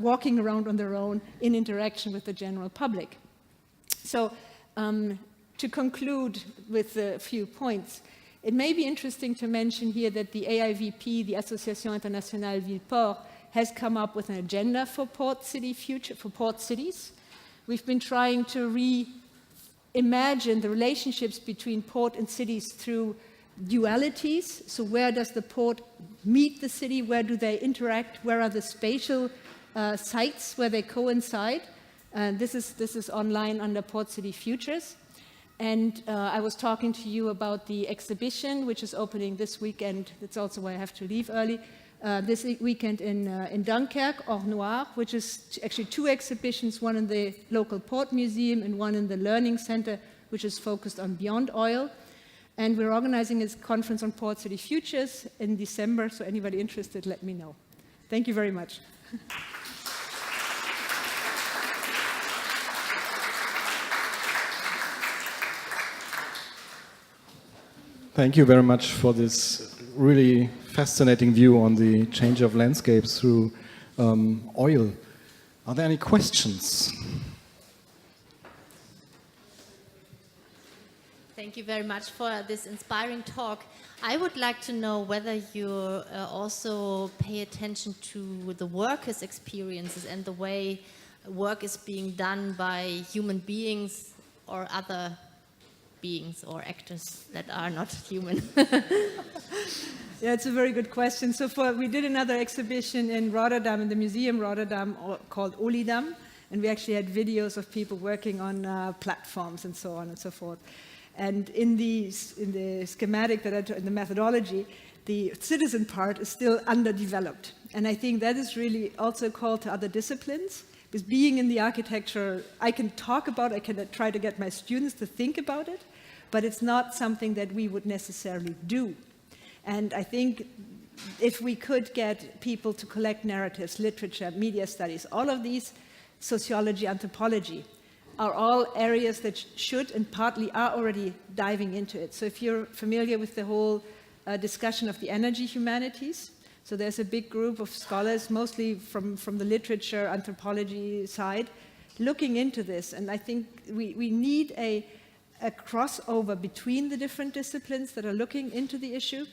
walking around on their own in interaction with the general public. So to conclude with a few points, it may be interesting to mention here that the AIVP, the Association Internationale Ville-Port, has come up with an agenda for port cities. We've been trying to reimagine the relationships between port and cities through dualities. So where does the port meet the city? Where do they interact? Where are the spatial sites where they coincide? This is online under Port City Futures. And I was talking to you about the exhibition, which is opening this weekend. That's also why I have to leave early. This weekend in Dunkirk, Or Noir, which is actually 2 exhibitions, one in the local port museum and one in the learning center, which is focused on beyond oil. And we're organizing a conference on Port City Futures in December, so anybody interested, let me know. Thank you very much. Thank you very much for this really fascinating view on the change of landscapes through oil. Are there any questions? Thank you very much for this inspiring talk. I would like to know whether you also pay attention to the workers' experiences and the way work is being done by human beings or other beings or actors that are not human. Yeah, it's a very good question. So we did another exhibition in Rotterdam, in the Museum Rotterdam, called Olidam, and we actually had videos of people working on platforms and so on and so forth. And in the schematic, in the methodology, the citizen part is still underdeveloped. And I think that is really also a call to other disciplines. Because being in the architecture, I can talk about it, I can try to get my students to think about it, but it's not something that we would necessarily do. And I think if we could get people to collect narratives, literature, media studies, all of these, sociology, anthropology, are all areas that should and partly are already diving into it. So if you're familiar with the whole discussion of the energy humanities, so there's a big group of scholars, mostly from the literature, anthropology side, looking into this. And I think we need a crossover between the different disciplines that are looking into the issue.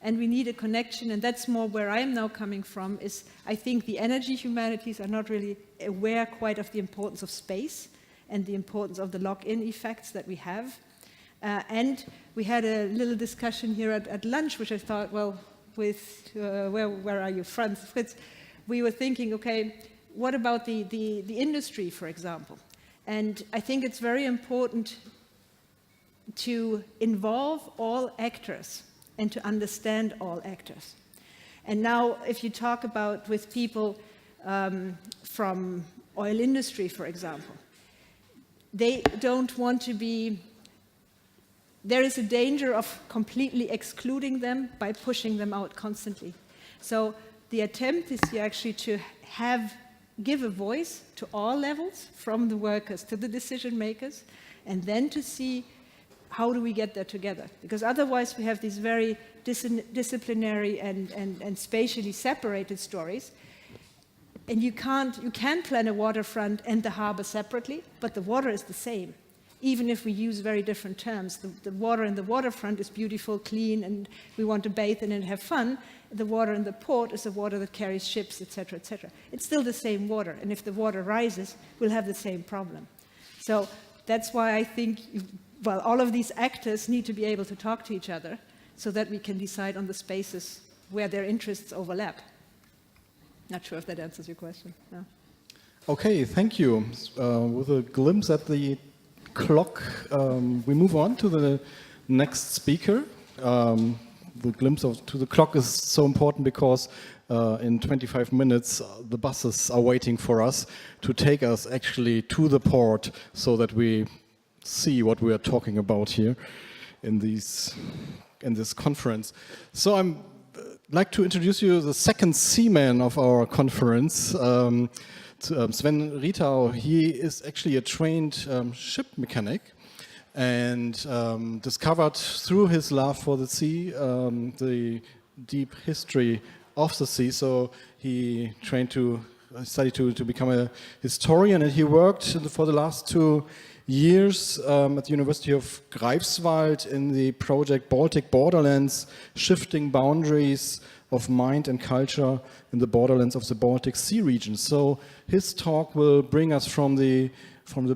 And we need a connection, and that's more where I'm now coming from, is I think the energy humanities are not really aware quite of the importance of space and the importance of the lock-in effects that we have. And we had a little discussion here at lunch, which I thought, well, with where are you, Fritz? We were thinking, okay, what about the industry, for example? And I think it's very important to involve all actors and to understand all actors. And now, if you talk about with people from oil industry, for example, they don't want to be, there is a danger of completely excluding them by pushing them out constantly. So the attempt is actually to give a voice to all levels, from the workers to the decision makers, and then to see how do we get there together? Because otherwise we have these very disciplinary and spatially separated stories. And you can plan a waterfront and the harbor separately, but the water is the same. Even if we use very different terms, the water in the waterfront is beautiful, clean, and we want to bathe in it and have fun. The water in the port is the water that carries ships, etc., etc. It's still the same water, and if the water rises, we'll have the same problem. So that's why I think, well, all of these actors need to be able to talk to each other so that we can decide on the spaces where their interests overlap. Not sure if that answers your question. No. Okay, thank you. With a glimpse at the clock, we move on to the next speaker. The glimpse to the clock is so important because in 25 minutes the buses are waiting for us to take us actually to the port so that we see what we are talking about here in this conference. So I'm like to introduce you the second seaman of our conference, Sven Ritau. He is actually a trained ship mechanic and discovered through his love for the sea the deep history of the sea. So he studied to become a historian, and he worked for the last 2 years at the University of Greifswald in the project Baltic Borderlands, shifting boundaries of mind and culture in the borderlands of the Baltic Sea region. So his talk will bring us from the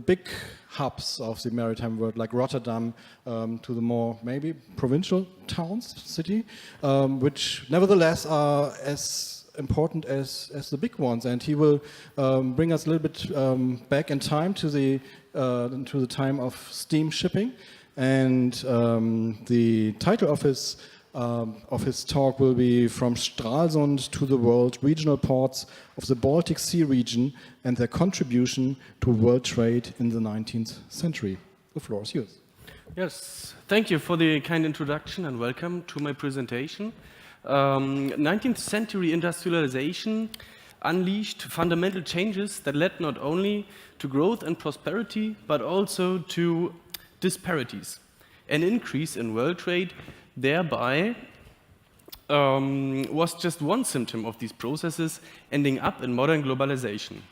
big hubs of the maritime world, like Rotterdam, to the more maybe provincial towns, city, which nevertheless are as important as the big ones. And he will bring us a little bit back in time to the time of steam shipping. And the title of his talk will be From Stralsund to the World, Regional Ports of the Baltic Sea Region and Their Contribution to World Trade in the 19th Century. The floor is yours. Yes, thank you for the kind introduction and welcome to my presentation. 19th century industrialization unleashed fundamental changes that led not only to growth and prosperity, but also to disparities. An increase in world trade thereby was just one symptom of these processes ending up in modern globalization.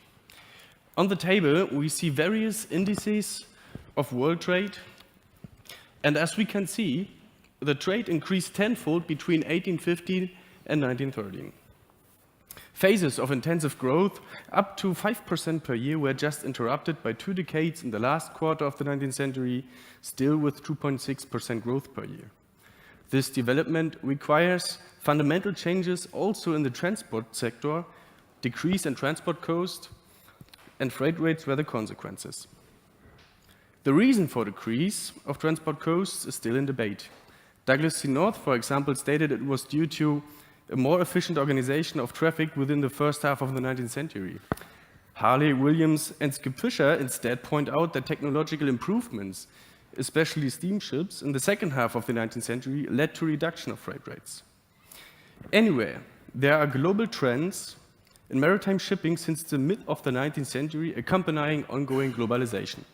On the table, we see various indices of world trade, and as we can see, the trade increased tenfold between 1815 and 1913. Phases of intensive growth, up to 5% per year, were just interrupted by 2 decades in the last quarter of the 19th century, still with 2.6% growth per year. This development requires fundamental changes also in the transport sector. Decrease in transport cost and freight rates were the consequences. The reason for decrease of transport costs is still in debate. Douglas C. North, for example, stated it was due to a more efficient organization of traffic within the first half of the 19th century. Harley, Williams, and Skip Fisher instead point out that technological improvements, especially steamships, in the second half of the 19th century led to reduction of freight rates. Anyway, there are global trends in maritime shipping since the mid of the 19th century accompanying ongoing globalization.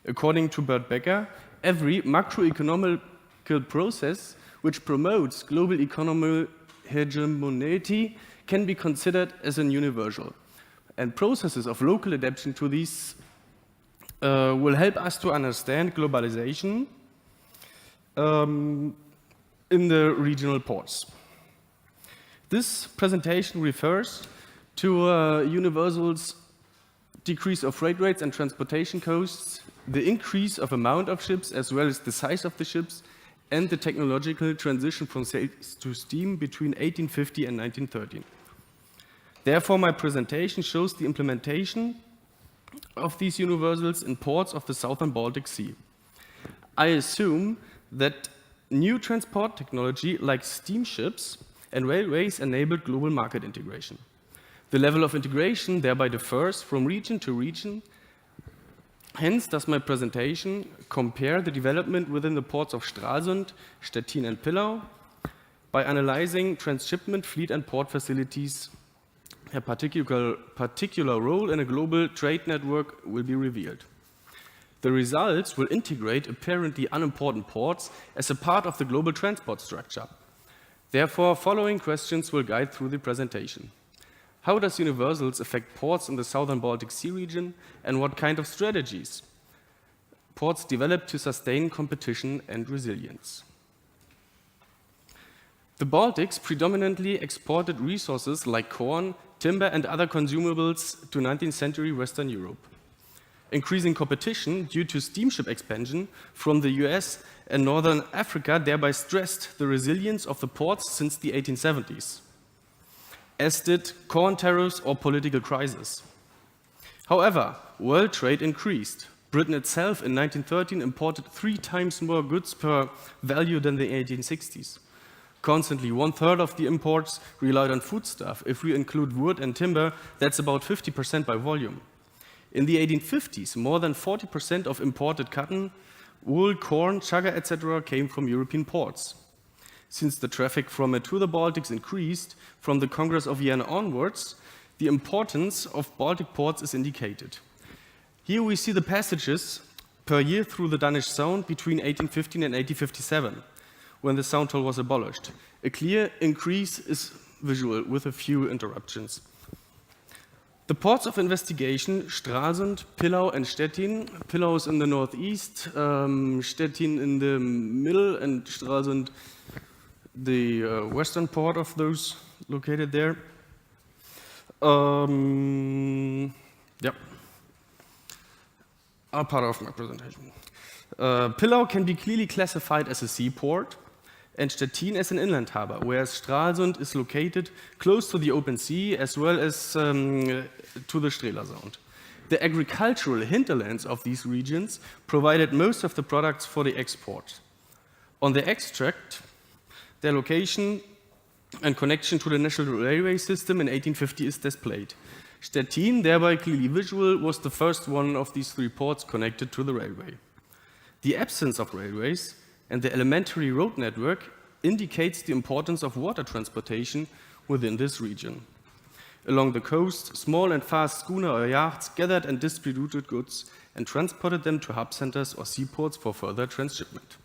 According to Bert Becker, every macroeconomical process which promotes global economic hegemony can be considered as an universal, and processes of local adaptation to these will help us to understand globalization in the regional ports. This presentation refers to universal's decrease of freight rates and transportation costs, the increase of amount of ships as well as the size of the ships, and the technological transition from sail to steam between 1850 and 1913. Therefore, my presentation shows the implementation of these universals in ports of the southern Baltic Sea. I assume that new transport technology like steamships and railways enabled global market integration. The level of integration thereby differs from region to region. Hence does my presentation compare the development within the ports of Stralsund, Stettin and Pillau by analyzing transshipment, fleet and port facilities. A particular role in a global trade network will be revealed. The results will integrate apparently unimportant ports as a part of the global transport structure. Therefore, following questions will guide through the presentation. How does universals affect ports in the southern Baltic Sea region, and what kind of strategies ports develop to sustain competition and resilience? The Baltics predominantly exported resources like corn, timber and other consumables to 19th century Western Europe. Increasing competition due to steamship expansion from the US and Northern Africa thereby stressed the resilience of the ports since the 1870s, as did corn tariffs or political crisis. However, world trade increased. Britain itself in 1913 imported 3 times more goods per value than the 1860s. Constantly, 1/3 of the imports relied on foodstuff. If we include wood and timber, that's about 50% by volume. In the 1850s, more than 40% of imported cotton, wool, corn, sugar, etc. came from European ports. Since the traffic from and to the Baltics increased from the Congress of Vienna onwards, the importance of Baltic ports is indicated. Here we see the passages per year through the Danish Sound between 1815 and 1857, when the Sound toll was abolished. A clear increase is visual with a few interruptions. The ports of investigation, Stralsund, Pillau and Stettin. Pillau is in the northeast, Stettin in the middle, and Stralsund the western port of those located there. Yep. Are part of my presentation. Pillau can be clearly classified as a seaport and Stettin as an inland harbor, whereas Stralsund is located close to the open sea as well as to the Strehla Sound. The agricultural hinterlands of these regions provided most of the products for the export. On the extract, their location and connection to the national railway system in 1850 is displayed. Stettin, thereby clearly visual, was the first one of these 3 ports connected to the railway. The absence of railways and the elementary road network indicates the importance of water transportation within this region. Along the coast, small and fast schooner or yachts gathered and distributed goods and transported them to hub centers or seaports for further transshipment.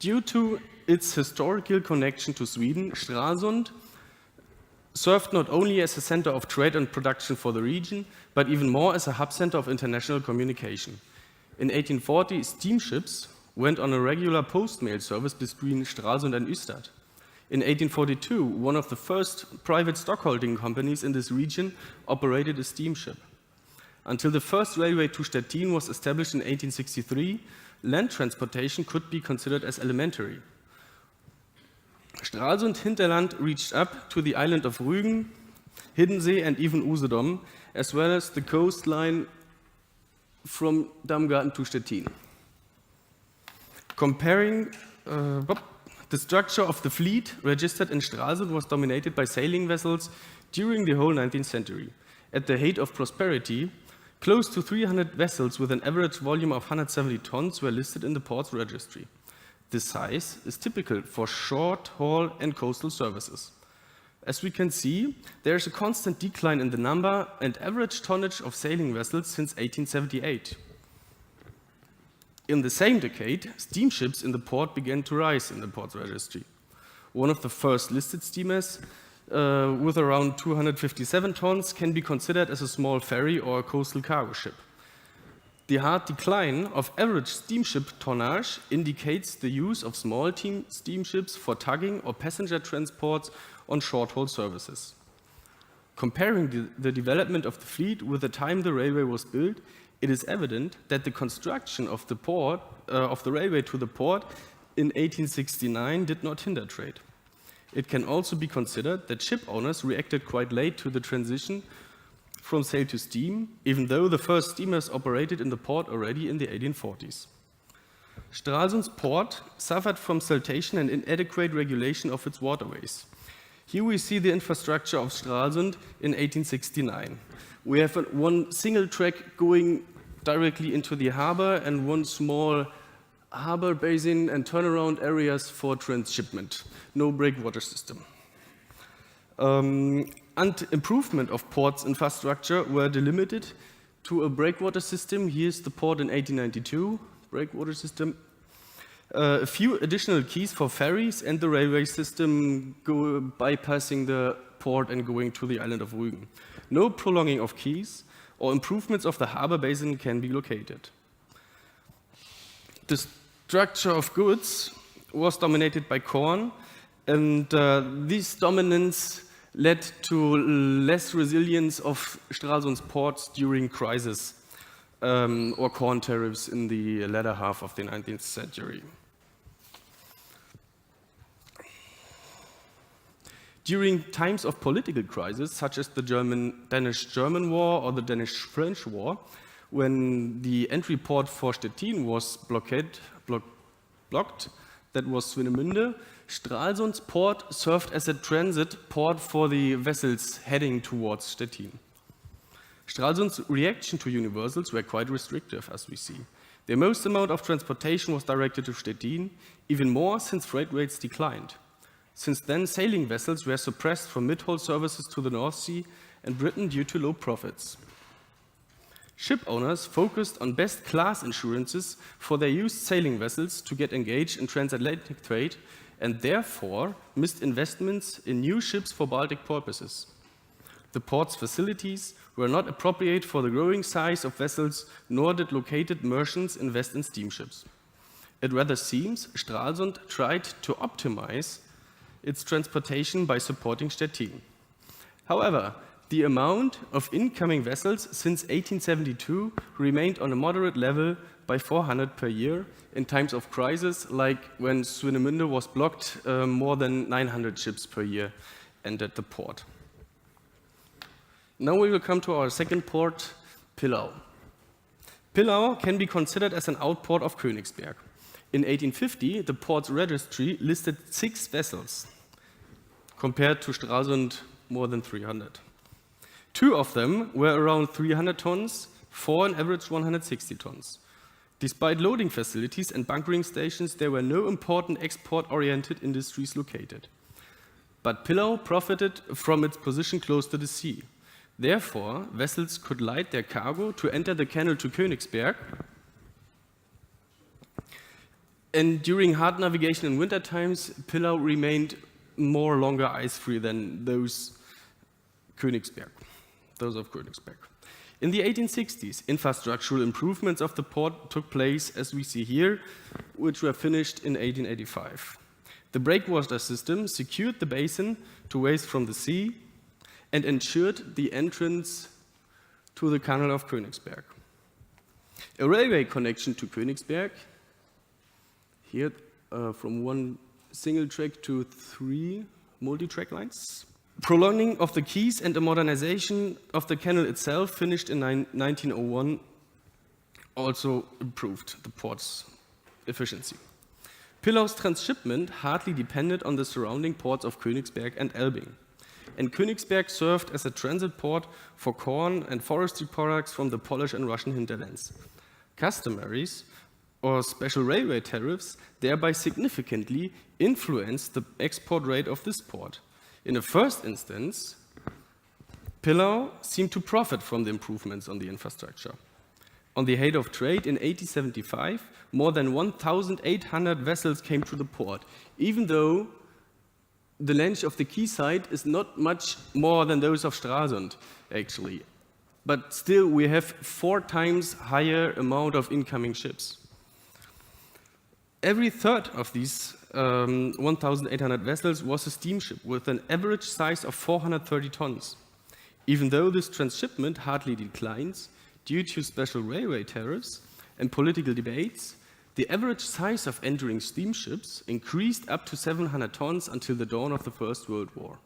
Due to its historical connection to Sweden, Stralsund served not only as a center of trade and production for the region, but even more as a hub center of international communication. In 1840, steamships went on a regular post-mail service between Stralsund and Ystad. In 1842, one of the first private stockholding companies in this region operated a steamship. Until the first railway to Stettin was established in 1863, land transportation could be considered as elementary. Stralsund hinterland reached up to the island of Rügen, Hiddensee and even Usedom, as well as the coastline from Damgarten to Stettin. Comparing the structure of the fleet registered in Stralsund was dominated by sailing vessels during the whole 19th century. At the height of prosperity, close to 300 vessels with an average volume of 170 tons were listed in the port's registry. This size is typical for short-haul and coastal services. As we can see, there is a constant decline in the number and average tonnage of sailing vessels since 1878. In the same decade, steamships in the port began to rise in the port's registry. One of the first listed steamers, with around 257 tons, can be considered as a small ferry or a coastal cargo ship. The hard decline of average steamship tonnage indicates the use of small steamships for tugging or passenger transports on short-haul services. Comparing the development of the fleet with the time the railway was built, it is evident that the construction of the railway to the port in 1869 did not hinder trade. It can also be considered that ship owners reacted quite late to the transition from sail to steam, even though the first steamers operated in the port already in the 1840s. Stralsund's port suffered from siltation and inadequate regulation of its waterways. Here we see the infrastructure of Stralsund in 1869. We have one single track going directly into the harbor and one small harbor basin and turnaround areas for transshipment. No breakwater system. And improvement of ports infrastructure were delimited to a breakwater system. Here's the port in 1892, breakwater system. A few additional quays for ferries and the railway system bypassing the port and going to the island of Rügen. No prolonging of quays or improvements of the harbor basin can be located. The structure of goods was dominated by corn, and this dominance led to less resilience of Stralsund's ports during crisis or corn tariffs in the latter half of the 19th century. During times of political crisis, such as the Danish-German War or the Danish-French War, when the entry port for Stettin was blocked, that was Swinemünde, Stralsund's port served as a transit port for the vessels heading towards Stettin. Stralsund's reaction to universals were quite restrictive, as we see. The most amount of transportation was directed to Stettin, even more since freight rates declined. Since then, sailing vessels were suppressed from mid-haul services to the North Sea and Britain due to low profits. Ship owners focused on best-class insurances for their used sailing vessels to get engaged in transatlantic trade and therefore missed investments in new ships for Baltic purposes. The port's facilities were not appropriate for the growing size of vessels, nor did located merchants invest in steamships. It rather seems Stralsund tried to optimize its transportation by supporting Stettin. However, the amount of incoming vessels since 1872 remained on a moderate level by 400 per year. In times of crisis, like when Swinemünde was blocked, more than 900 ships per year entered the port. Now we will come to our second port, Pillau. Pillau can be considered as an outport of Königsberg. In 1850, the port's registry listed 6 vessels, compared to Stralsund, more than 300. 2 of them were around 300 tons, 4 on average 160 tons. Despite loading facilities and bunkering stations, there were no important export-oriented industries located. But Pillau profited from its position close to the sea. Therefore, vessels could light their cargo to enter the canal to Königsberg And during hard navigation in winter times, Pillau remained more longer ice-free than those of Königsberg. In the 1860s, infrastructural improvements of the port took place, as we see here, which were finished in 1885. The breakwater system secured the basin to waste from the sea and ensured the entrance to the canal of Königsberg. A railway connection to Königsberg, here from one single track to 3 multi-track lines. Prolonging of the quays and the modernization of the canal itself, finished in 1901, also improved the port's efficiency. Pillau's transshipment hardly depended on the surrounding ports of Königsberg and Elbing, and Königsberg served as a transit port for corn and forestry products from the Polish and Russian hinterlands. Customaries or special railway tariffs thereby significantly influenced the export rate of this port. In the first instance, Pillau seemed to profit from the improvements on the infrastructure. On the height of trade in 1875, more than 1,800 vessels came to the port, even though the length of the quayside is not much more than those of Stralsund, actually. But still, we have 4 times higher amount of incoming ships. Every third of these 1,800 vessels was a steamship with an average size of 430 tons. Even though this transshipment hardly declines due to special railway tariffs and political debates, the average size of entering steamships increased up to 700 tons until the dawn of the First World War.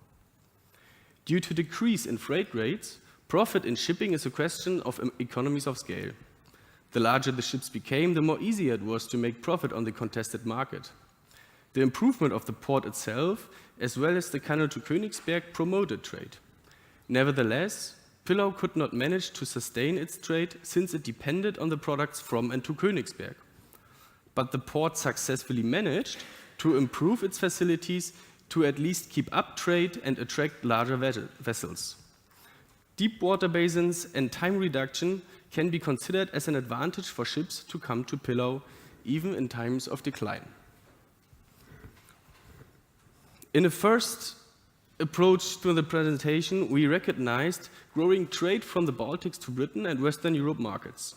Due to decrease in freight rates, profit in shipping is a question of economies of scale. The larger the ships became, the more easier it was to make profit on the contested market. The improvement of the port itself, as well as the canal to Königsberg, promoted trade. Nevertheless, Pillau could not manage to sustain its trade since it depended on the products from and to Königsberg. But the port successfully managed to improve its facilities to at least keep up trade and attract larger vessels. Deep water basins and time reduction can be considered as an advantage for ships to come to Pillau, even in times of decline. In the first approach to the presentation, we recognized growing trade from the Baltics to Britain and Western Europe markets.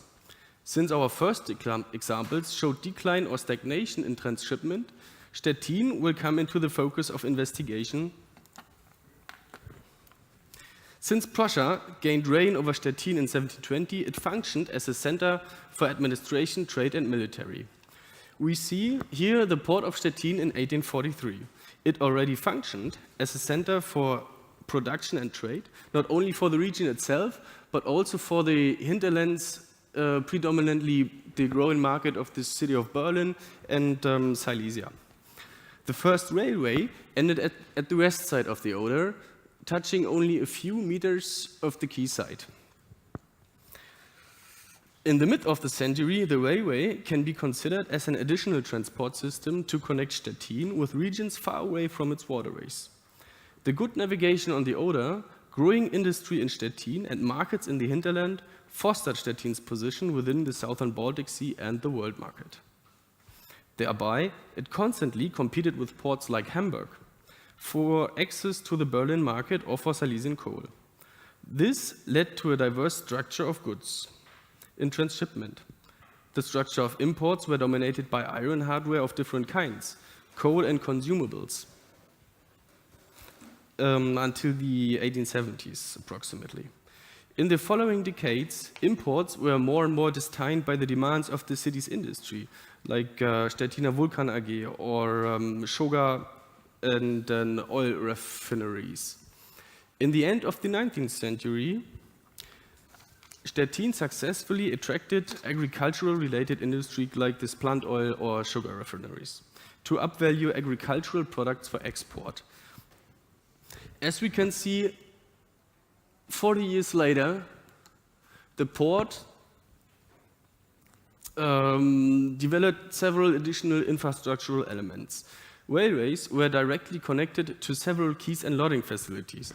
Since our first examples showed decline or stagnation in transshipment, Stettin will come into the focus of investigation. Since Prussia gained reign over Stettin in 1720, it functioned as a center for administration, trade and military. We see here the port of Stettin in 1843. It already functioned as a center for production and trade, not only for the region itself, but also for the hinterlands, predominantly the growing market of the city of Berlin and Silesia. The first railway ended at the west side of the Oder, touching only a few meters of the quayside. In the mid of the century, the railway can be considered as an additional transport system to connect Stettin with regions far away from its waterways. The good navigation on the Oder, growing industry in Stettin and markets in the hinterland fostered Stettin's position within the southern Baltic Sea and the world market. Thereby, it constantly competed with ports like Hamburg for access to the Berlin market or for Silesian coal. This led to a diverse structure of goods in transshipment. The structure of imports were dominated by iron hardware of different kinds, coal and consumables, until the 1870s approximately. In the following decades, imports were more and more destined by the demands of the city's industry, like Stettiner Vulkan AG or sugar and oil refineries. In the end of the 19th century, Stettin successfully attracted agricultural-related industry like this plant oil or sugar refineries to upvalue agricultural products for export. As we can see, 40 years later, the port developed several additional infrastructural elements. Railways were directly connected to several quays and loading facilities.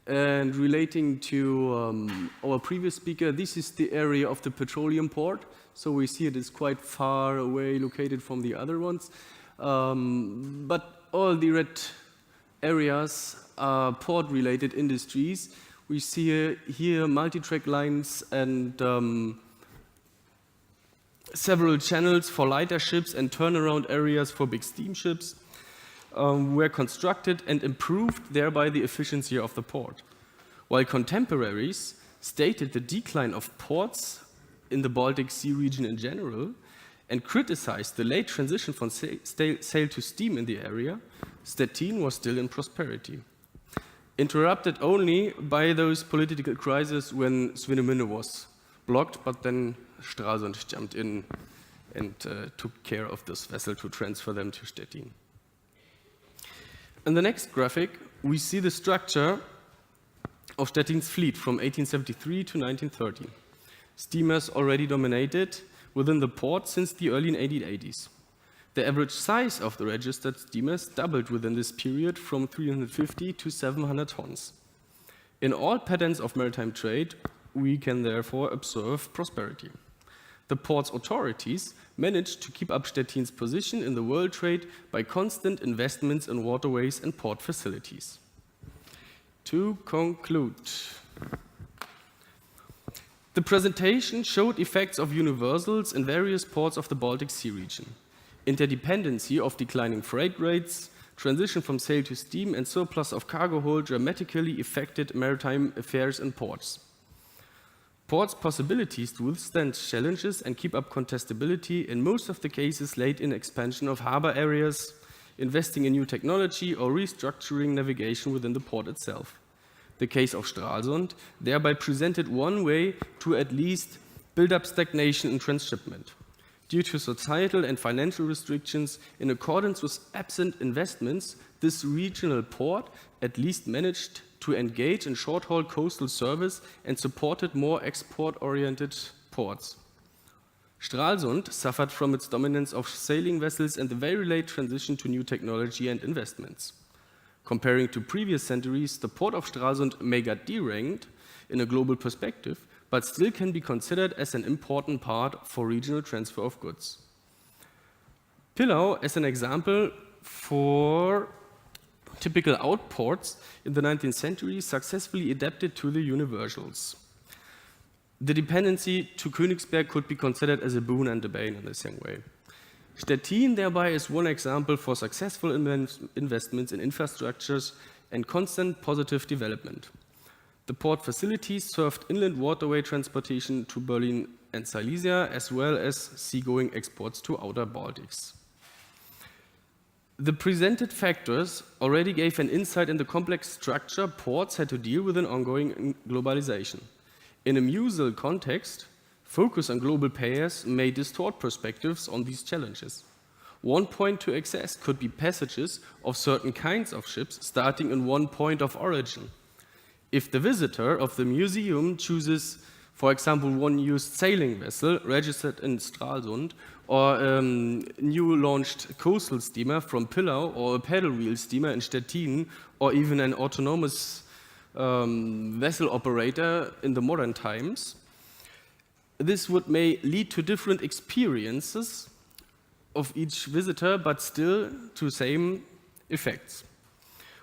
And relating to our previous speaker, this is the area of the petroleum port. So we see it is quite far away located from the other ones. But all the red areas are port-related industries. We see here multi-track lines and several channels for lighter ships and turnaround areas for big steamships were constructed and improved thereby the efficiency of the port. While contemporaries stated the decline of ports in the Baltic Sea region in general and criticized the late transition from sail to steam in the area, Stettin was still in prosperity. Interrupted only by those political crises when Swinemünde was blocked, but then Stralsund jumped in and took care of this vessel to transfer them to Stettin. In the next graphic, we see the structure of Stettin's fleet from 1873 to 1930. Steamers already dominated within the port since the early 1880s. The average size of the registered steamers doubled within this period from 350 to 700 tons. In all patterns of maritime trade, we can therefore observe prosperity. The port's authorities managed to keep up Stettin's position in the world trade by constant investments in waterways and port facilities. To conclude, the presentation showed effects of universals in various ports of the Baltic Sea region. Interdependency of declining freight rates, transition from sail to steam, and surplus of cargo hold dramatically affected maritime affairs in ports. Ports' possibilities to withstand challenges and keep up contestability in most of the cases laid in expansion of harbor areas, investing in new technology, or restructuring navigation within the port itself. The case of Stralsund thereby presented one way to at least build up stagnation in transshipment. Due to societal and financial restrictions in accordance with absent investments, this regional port at least managed to engage in short-haul coastal service and supported more export-oriented ports. Stralsund suffered from its dominance of sailing vessels and the very late transition to new technology and investments. Comparing to previous centuries, the port of Stralsund may get deranked in a global perspective, but still can be considered as an important part for regional transfer of goods. Pillau as an example for typical outports in the 19th century successfully adapted to the universals. The dependency to Königsberg could be considered as a boon and a bane in the same way. Stettin thereby is one example for successful investments in infrastructures and constant positive development. The port facilities served inland waterway transportation to Berlin and Silesia, as well as seagoing exports to outer Baltics. The presented factors already gave an insight in the complex structure ports had to deal with in ongoing globalization. In a mutual context, focus on global players may distort perspectives on these challenges. One point to access could be passages of certain kinds of ships starting in one point of origin. If the visitor of the museum chooses, for example, one used sailing vessel registered in Stralsund, or a new launched coastal steamer from Pillau, or a paddle wheel steamer in Stettin, or even an autonomous vessel operator in the modern times, this may lead to different experiences of each visitor, but still to same effects.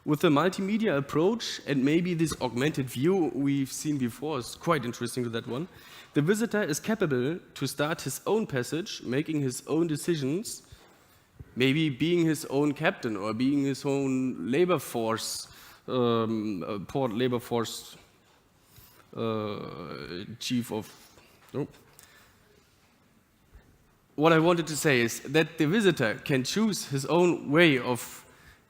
With the multimedia approach, and maybe this augmented view we've seen before is quite interesting to that one, the visitor is capable to start his own passage, making his own decisions, maybe being his own captain or being his own labor force, port labor force chief of... Nope. What I wanted to say is that the visitor can choose his own way of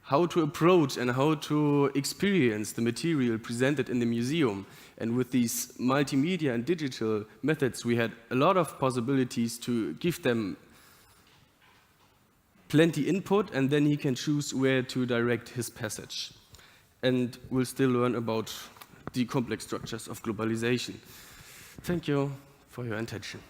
how to approach and how to experience the material presented in the museum. And with these multimedia and digital methods, we had a lot of possibilities to give them plenty input, and then he can choose where to direct his passage. And we'll still learn about the complex structures of globalization. Thank you for your attention.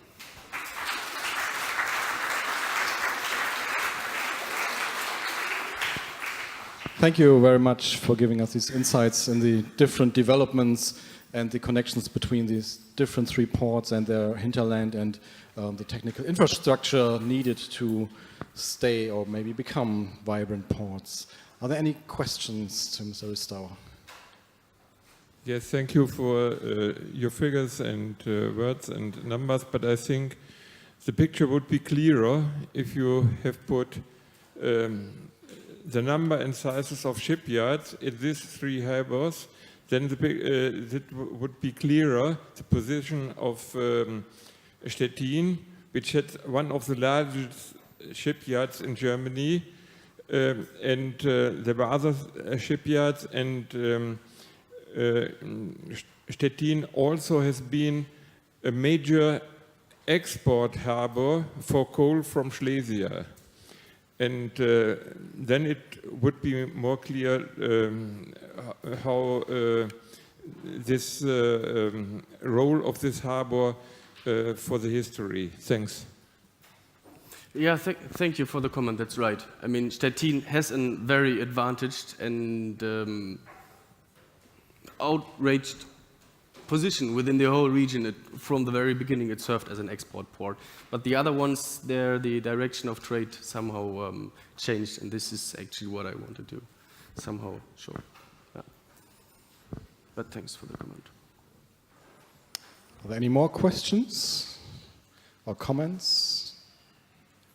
thank you very much for giving us these insights in the different developments and the connections between these different three ports and their hinterland and the technical infrastructure needed to stay or maybe become vibrant ports. Are there any questions to Mr. Ristauer? Yes, thank you for your figures and words and numbers, but I think the picture would be clearer if you have put the number and sizes of shipyards in these three harbors. Then that would be clearer, the position of Stettin, which had one of the largest shipyards in Germany, and there were other shipyards, and Stettin also has been a major export harbor for coal from Schlesien. And then it would be more clear how this role of this harbor for the history. Thanks. Yeah, thank you for the comment. That's right. I mean, Stettin has a very advantaged and outraged position within the whole region. From the very beginning, it served as an export port. But the other ones, there, the direction of trade somehow changed, and this is actually what I want to do, somehow show. Yeah. But thanks for the comment. Are there any more questions or comments?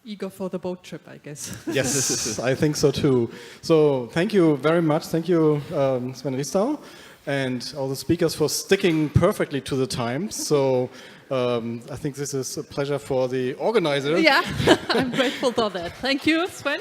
Eager for the boat trip, I guess. Yes, I think so too. So thank you very much. Thank you, Sven Ristau, and all the speakers for sticking perfectly to the time. So I think this is a pleasure for the organizer. Yeah, I'm grateful for that. Thank you, Sven.